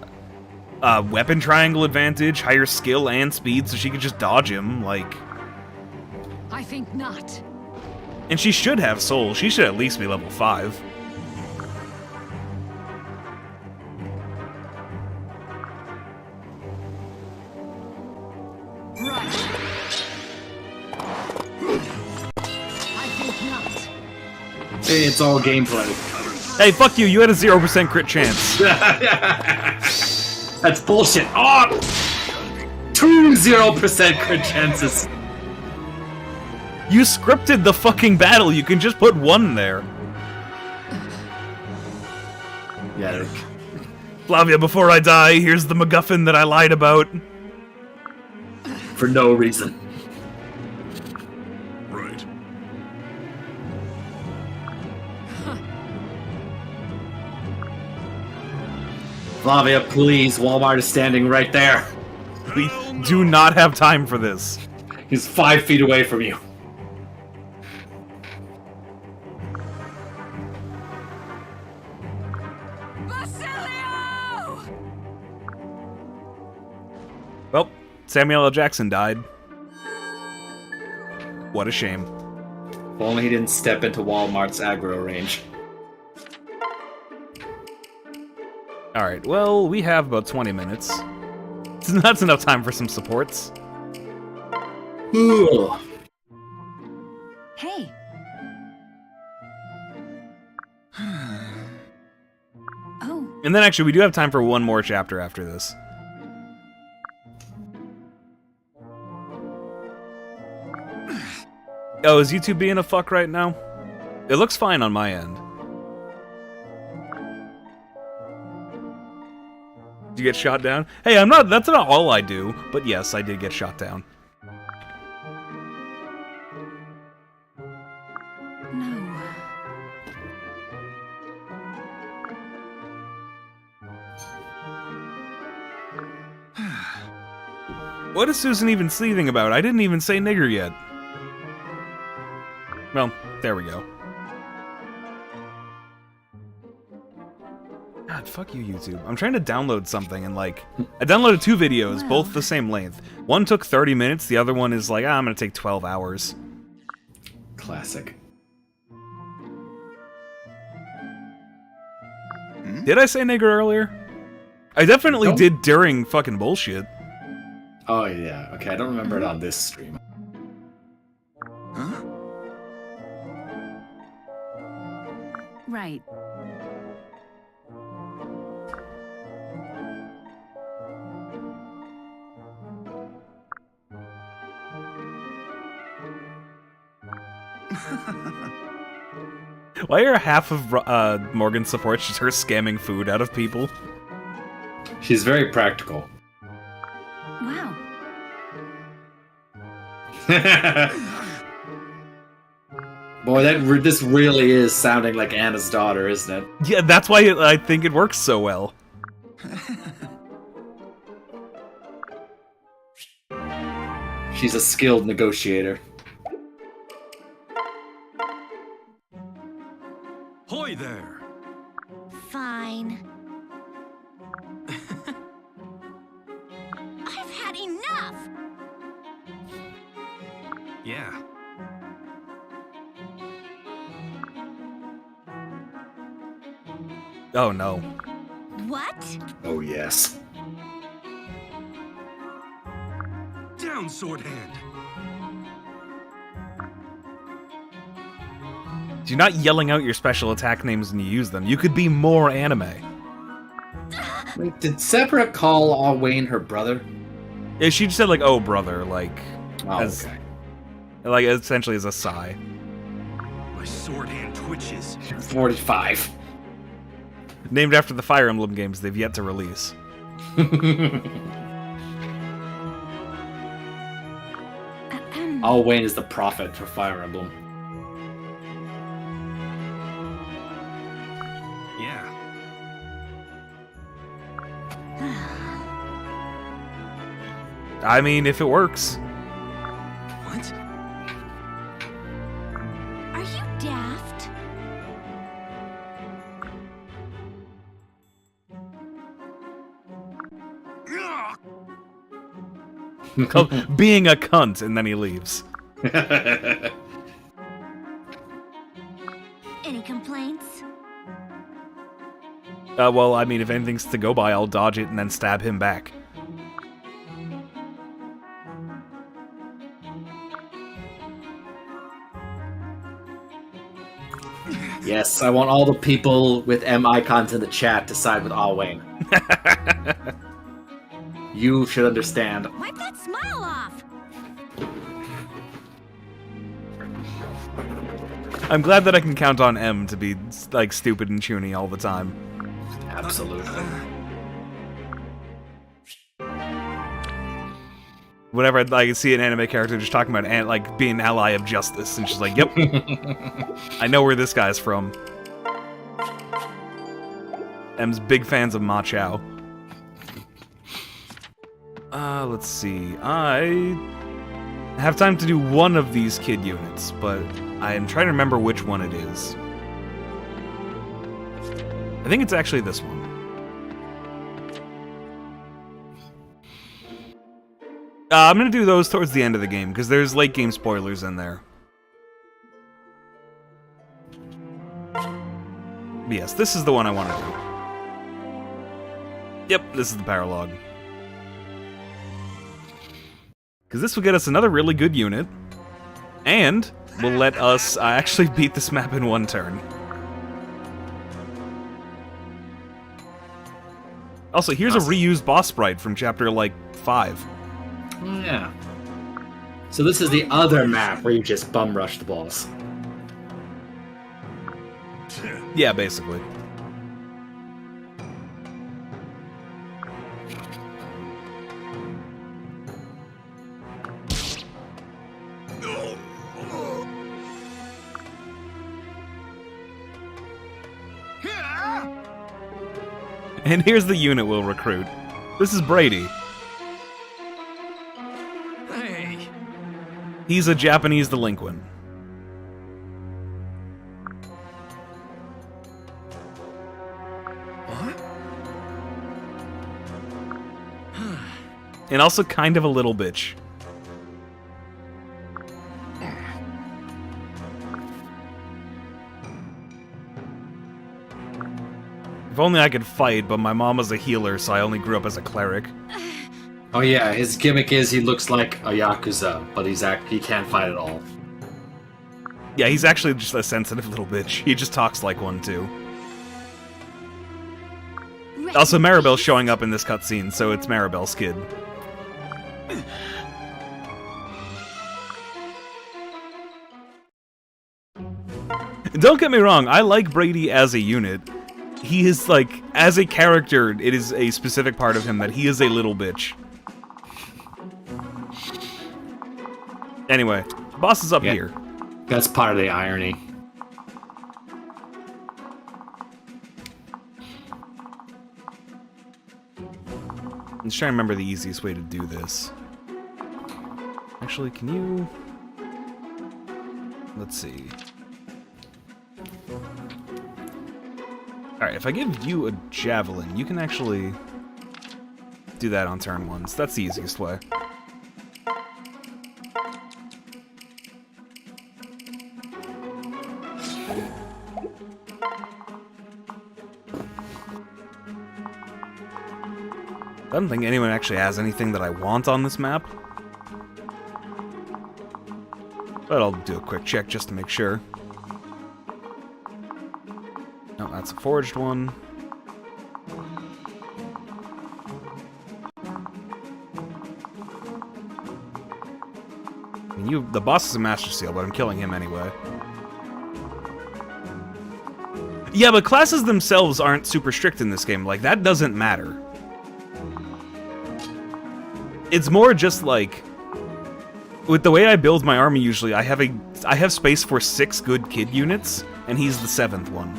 weapon triangle advantage, higher skill and speed, so she could just dodge him, like... I think not. And she should have soul, she should at least be level 5. Right. I think not. It's all gameplay. Hey, fuck you, you had a 0% crit chance. That's bullshit. Oh! 2 0% crit chances. You scripted the fucking battle, you can just put 1 there. Yeah. Flavia, before I die, here's the MacGuffin that I lied about. For no reason. Right. Flavia, please. Walmart is standing right there. We do not have time for this. He's 5 feet away from you. Basilio! Well, Samuel L. Jackson died. What a shame. If only he didn't step into Walmart's aggro range. Alright, well, we have about 20 minutes. That's enough time for some supports. Ooh. Hey. Oh, And then actually, we do have time for one more chapter after this. Oh, is YouTube being a fuck right now? It looks fine on my end. Did you get shot down? Hey, that's not all I do, but yes, I did get shot down. no. What is Susan even seething about? I didn't even say nigger yet. Well, there we go. God, fuck you, YouTube. I'm trying to download something, and like, I downloaded 2 videos, both the same length. One took 30 minutes, the other one is like, I'm gonna take 12 hours. Classic. Did I say nigger earlier? I definitely No. did during fucking bullshit. Oh, yeah. Okay, I don't remember it on this stream. Huh? Right. Why are half of Morgan's supports just her scamming food out of people? She's very practical. Wow. Boy, this really is sounding like Anna's daughter, isn't it? Yeah, that's why I think it works so well. She's a skilled negotiator. Hoy there! Fine. I've had enough! Yeah. Oh no. What? Oh, yes. Down, sword hand! You're not yelling out your special attack names when you use them. You could be more anime. Wait, did Sepra call Alwayne her brother? Yeah, she just said like, "Oh, brother," like, Oh, as, okay. like essentially as a sigh. My sword hand twitches. 45. Named after the Fire Emblem games they've yet to release. Alwayne is the prophet for Fire Emblem. Yeah. I mean, if it works. What? Are you daft? Oh, being a cunt, and then he leaves. Any complaints? Well, I mean, if anything's to go by, I'll dodge it and then stab him back. Yes, I want all the people with M icons in the chat to side with Alwayne. You should understand. Wipe that smile off! I'm glad that I can count on M to be, like, stupid and chuny all the time. Absolutely. Whenever I see an anime character just talking about like being an ally of justice, and she's like, "Yep, I know where this guy's from." M's big fans of Ma Chao. Let's see. I have time to do one of these kid units, but I am trying to remember which one it is. I think it's actually this one. I'm gonna do those towards the end of the game, because there's late game spoilers in there. But yes, this is the one I want to do. Yep, this is the paralogue. Because this will get us another really good unit, and will let us actually beat this map in one turn. Also, here's a reused boss sprite from chapter, like, 5. Yeah. So this is the other map where you just bum rush the boss. Yeah, basically. And here's the unit we'll recruit. This is Brady. Hey. He's a Japanese delinquent. What? And also kind of a little bitch. If only I could fight, but my mom was a healer, so I only grew up as a cleric. Oh yeah, his gimmick is he looks like a Yakuza, but he can't fight at all. Yeah, he's actually just a sensitive little bitch. He just talks like one, too. Also, Maribel's showing up in this cutscene, so it's Maribel's kid. Don't get me wrong, I like Brady as a unit. He is, like, as a character, it is a specific part of him that he is a little bitch. Anyway, boss is up Yeah. here. That's part of the irony. I'm just trying to remember the easiest way to do this. Actually, can you... Let's see. Alright, if I give you a javelin, you can actually do that on turn 1. So that's the easiest way. I don't think anyone actually has anything that I want on this map. But I'll do a quick check just to make sure. No, that's a forged one. I mean, the boss is a Master Seal, but I'm killing him anyway. Yeah, but classes themselves aren't super strict in this game. Like, that doesn't matter. It's more just like, with the way I build my army usually, I have space for 6 good kid units, and he's the 7th one.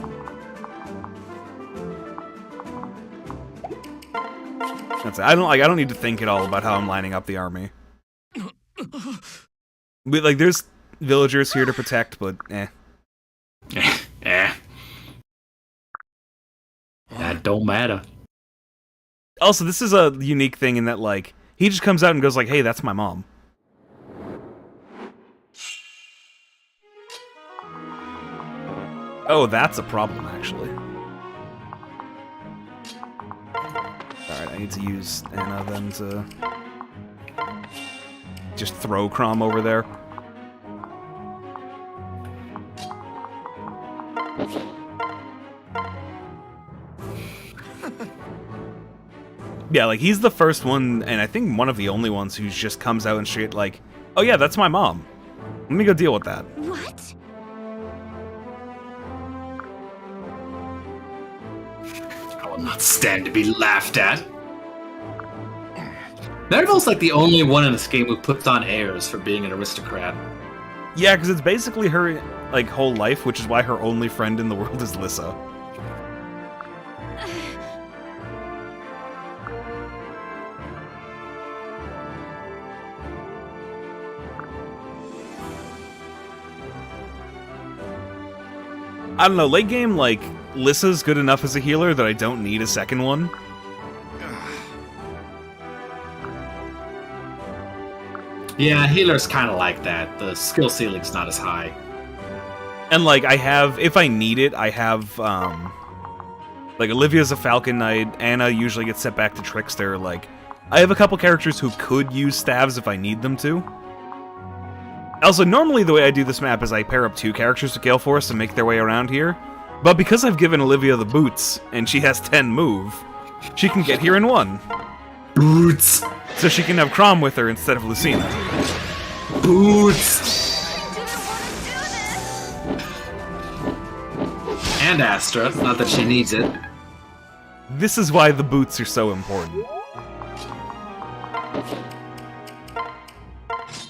That's it. I don't need to think at all about how I'm lining up the army. But, like, there's villagers here to protect, but eh. That don't matter. Also, this is a unique thing in that, like, he just comes out and goes like, hey, that's my mom. Oh, that's a problem, actually. Alright, I need to use Anna then to just throw Crom over there. Yeah, like, he's the first one, and I think one of the only ones who just comes out and straight like, oh yeah, that's my mom. Let me go deal with that. What? I will not stand to be laughed at. Maribel's like the only one in this game who puts on airs for being an aristocrat. Yeah, because it's basically her, like, whole life, which is why her only friend in the world is Lissa. I don't know, late game, like, Lissa's good enough as a healer that I don't need a second one. Yeah, healer's kind of like that. The skill ceiling's not as high. And, like, I have, if I need it, I have, like, Olivia's a Falcon Knight, Anna usually gets set back to Trickster, like, I have a couple characters who could use staves if I need them to. Also, normally the way I do this map is I pair up 2 characters with Gale Force to make their way around here, but because I've given Olivia the boots, and she has 10 move, she can get here in 1. Boots! So she can have Crom with her instead of Lucina. Boots! I didn't want to do this. And Astra, not that she needs it. This is why the boots are so important.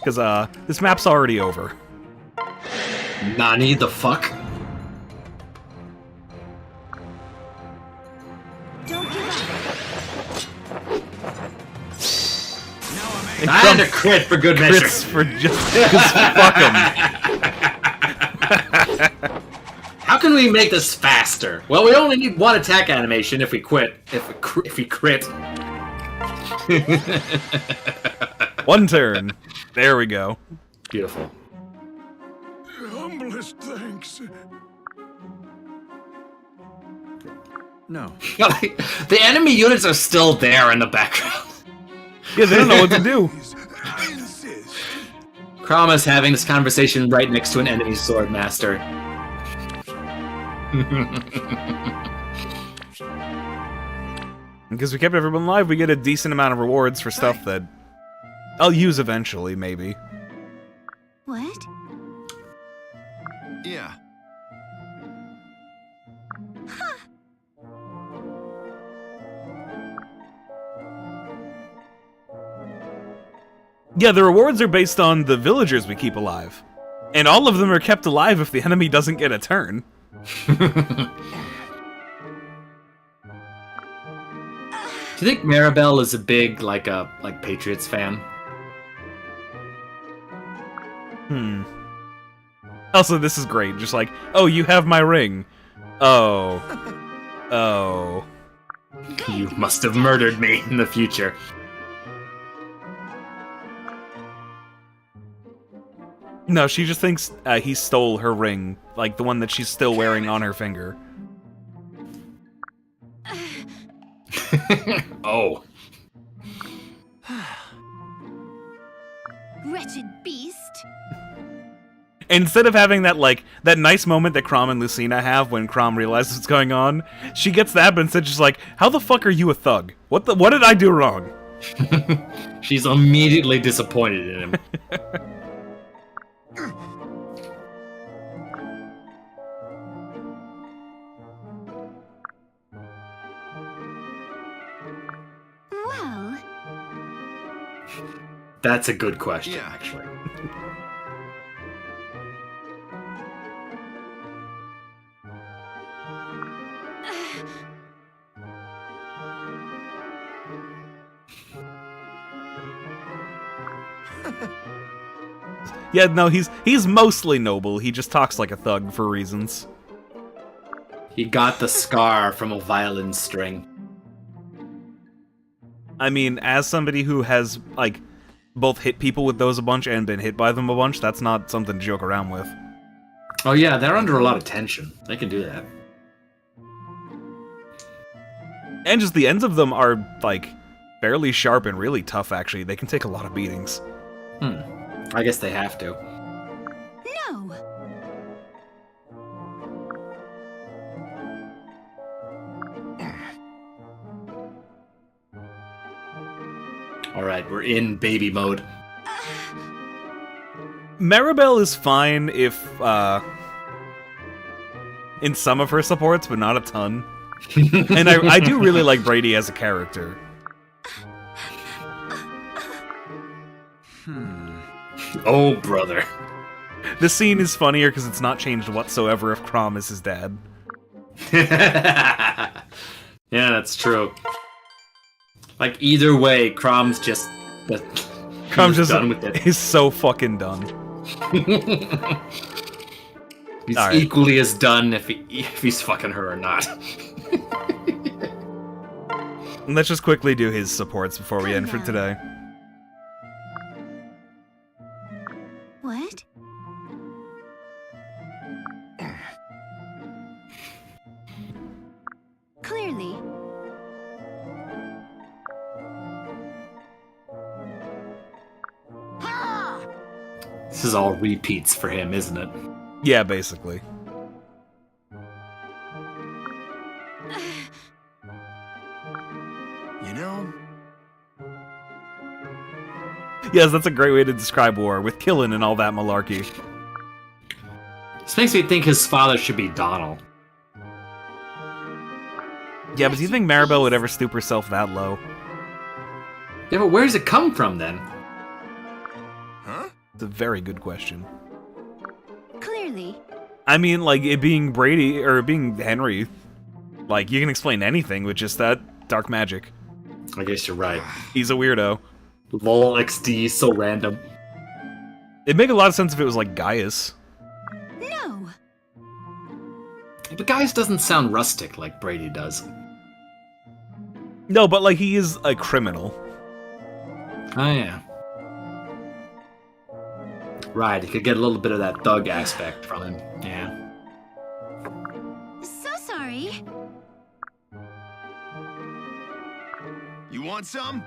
Because, this map's already over. Nani the fuck? Don't give up. And a crit for good measure. Crits for just... Because fuck 'em. How can we make this faster? Well, we only need 1 attack animation if we quit. If we crit. 1 turn. There we go. Beautiful. Humblest thanks. No. The enemy units are still there in the background. Yeah, they don't know what to do. I insist. Krama's having this conversation right next to an enemy sword master. Because we kept everyone alive, we get a decent amount of rewards for stuff that I'll use eventually, maybe. What? Yeah. Yeah, the rewards are based on the villagers we keep alive. And all of them are kept alive if the enemy doesn't get a turn. Do you think Maribel is a big like Patriots fan? Also, this is great. Just like, oh, you have my ring. Oh. Oh. You must have murdered me in the future. No, she just thinks he stole her ring, like the one that she's still wearing on her finger. Oh. Wretched beast. Instead of having that, like, that nice moment that Crom and Lucina have when Crom realizes what's going on, she gets that, but instead she's like, how the fuck are you a thug? What did I do wrong? She's immediately disappointed in him. Well, That's a good question, Yeah. actually. Yeah, no, he's mostly noble. He just talks like a thug for reasons. He got the scar from a violin string. I mean, as somebody who has, like, both hit people with those a bunch and been hit by them a bunch, that's not something to joke around with. Oh yeah, they're under a lot of tension. They can do that. And just the ends of them are, like, fairly sharp and really tough, actually. They can take a lot of beatings. I guess they have to. no. Alright, we're in baby mode. Maribel is fine if, in some of her supports, but not a ton. And I do really like Brady as a character. Oh, brother. This scene is funnier because it's not changed whatsoever if Crom is his dad. Yeah, that's true. Like, either way, Crom's just... Crom's he's just done with it. is so fucking done. He's All right. equally as done if he's fucking her or not. Let's just quickly do his supports before we end for today. What? Clearly. Ha! This is all repeats for him, isn't it? Yeah, basically. You know, Yes, that's a great way to describe war, with killing and all that malarkey. This makes me think his father should be Donald. Yeah, but do you think Maribel would ever stoop herself that low? Yeah, but where does it come from, then? huh? It's a very good question. Clearly. I mean, like, it being Brady, or it being Henry, like, you can explain anything with just that dark magic. I guess you're right. He's a weirdo. Lol XD, so random. It'd make a lot of sense if it was, like, Gaius. No. But Gaius doesn't sound rustic like Brady does. No, but, like, he is a criminal. Oh, yeah. Right, you could get a little bit of that thug aspect from him. Yeah. So sorry. You want some?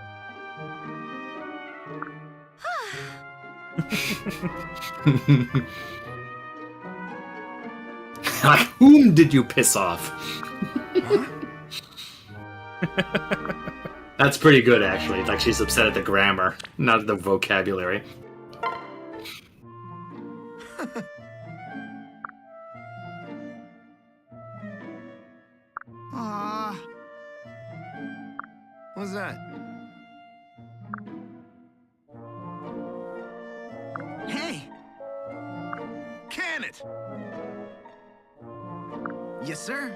Like, whom did you piss off? That's pretty good, actually. Like, she's upset at the grammar, not at the vocabulary. Ah. What's that? it. Yes, sir.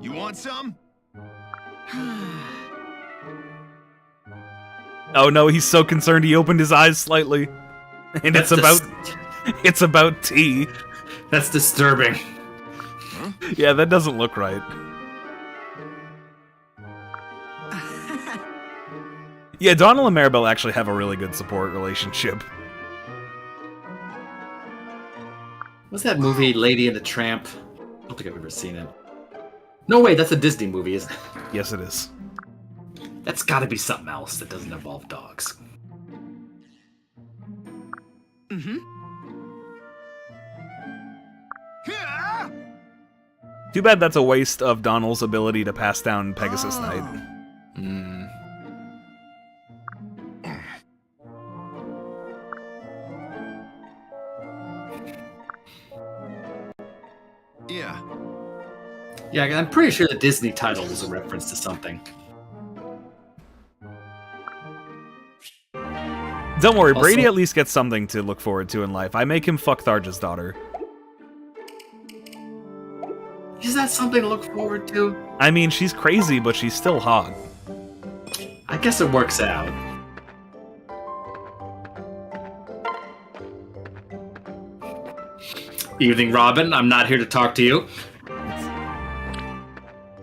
You want some? Oh no, he's so concerned he opened his eyes slightly. And it's about tea. That's disturbing. Yeah, that doesn't look right. Yeah, Donald and Maribel actually have a really good support relationship. What's that movie, Lady and the Tramp? I don't think I've ever seen it. No, wait, that's a Disney movie, isn't it? Yes, it is. That's gotta be something else that doesn't involve dogs. Too bad that's a waste of Donald's ability to pass down Pegasus Knight. Hmm. Yeah. Yeah, I'm pretty sure the Disney title was a reference to something. Don't worry, Also- Brady at least gets something to look forward to in life. I make him fuck Tharja's daughter. Is that something to look forward to? I mean, she's crazy, but she's still hot. I guess it works out. Evening, Robin. I'm not here to talk to you.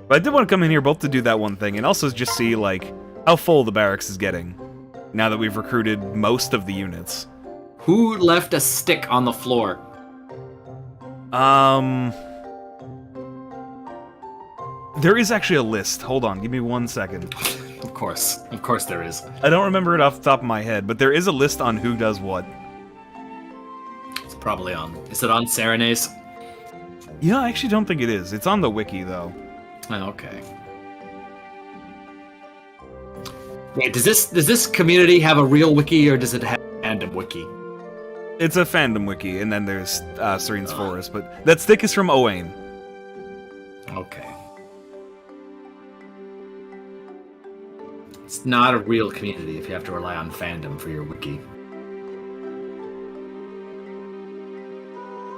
But I did want to come in here both to do that one thing, and also just see, like, how full the barracks is getting, now that we've recruited most of the units. Who left a stick on the floor? There is actually a list. Hold on, give me 1 second. Of course there is. I don't remember it off the top of my head, but there is a list on who does what. It's probably on. Is it on Serena's? Yeah, I actually don't think it is. It's on the wiki, though. Oh, okay. Wait, does this community have a real wiki or does it have a random wiki? It's a fandom wiki, and then there's Serene's Forest, but that stick is from Owain. Okay. It's not a real community if you have to rely on fandom for your wiki.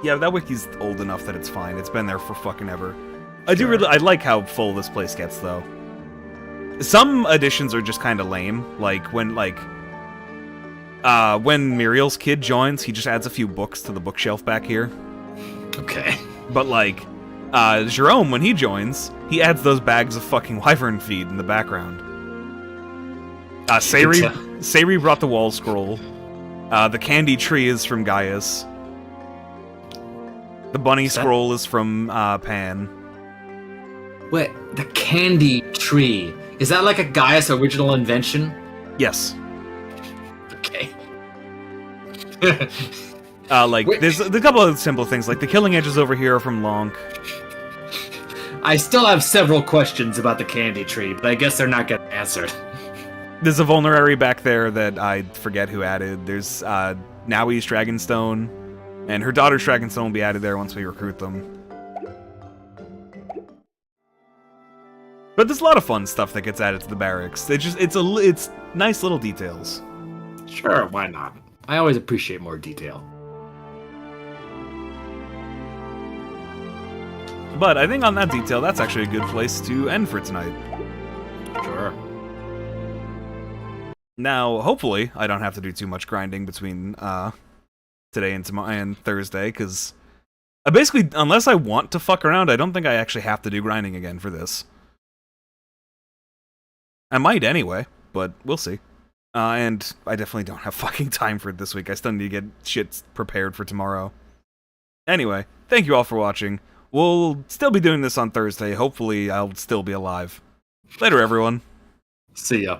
Yeah, that wiki's old enough that it's fine. It's been there for fucking ever. I like how full this place gets, though. Some additions are just kind of lame, like when Muriel's kid joins, he just adds a few books to the bookshelf back here. Okay. But like, Jerome, when he joins, he adds those bags of fucking wyvern feed in the background. Sayri brought the wall scroll. The candy tree is from Gaius. The bunny scroll is from Pan. Wait, the candy tree. Is that like a Gaius original invention? Yes. Okay. Wait. There's a couple of simple things, like the killing edges over here are from Lonk. I still have several questions about the candy tree, but I guess they're not getting answered. There's a vulnerary back there that I forget who added. There's Naoi's Dragonstone, and her daughter's Dragonstone will be added there once we recruit them. But there's a lot of fun stuff that gets added to the barracks. It's nice little details. Sure, why not? I always appreciate more detail. But I think on that detail, that's actually a good place to end for tonight. Sure. Now, hopefully, I don't have to do too much grinding between today and tomorrow and Thursday, because basically, unless I want to fuck around, I don't think I actually have to do grinding again for this. I might anyway, but we'll see. And I definitely don't have fucking time for it this week. I still need to get shit prepared for tomorrow. Anyway, thank you all for watching. We'll still be doing this on Thursday. Hopefully, I'll still be alive. Later, everyone. See ya.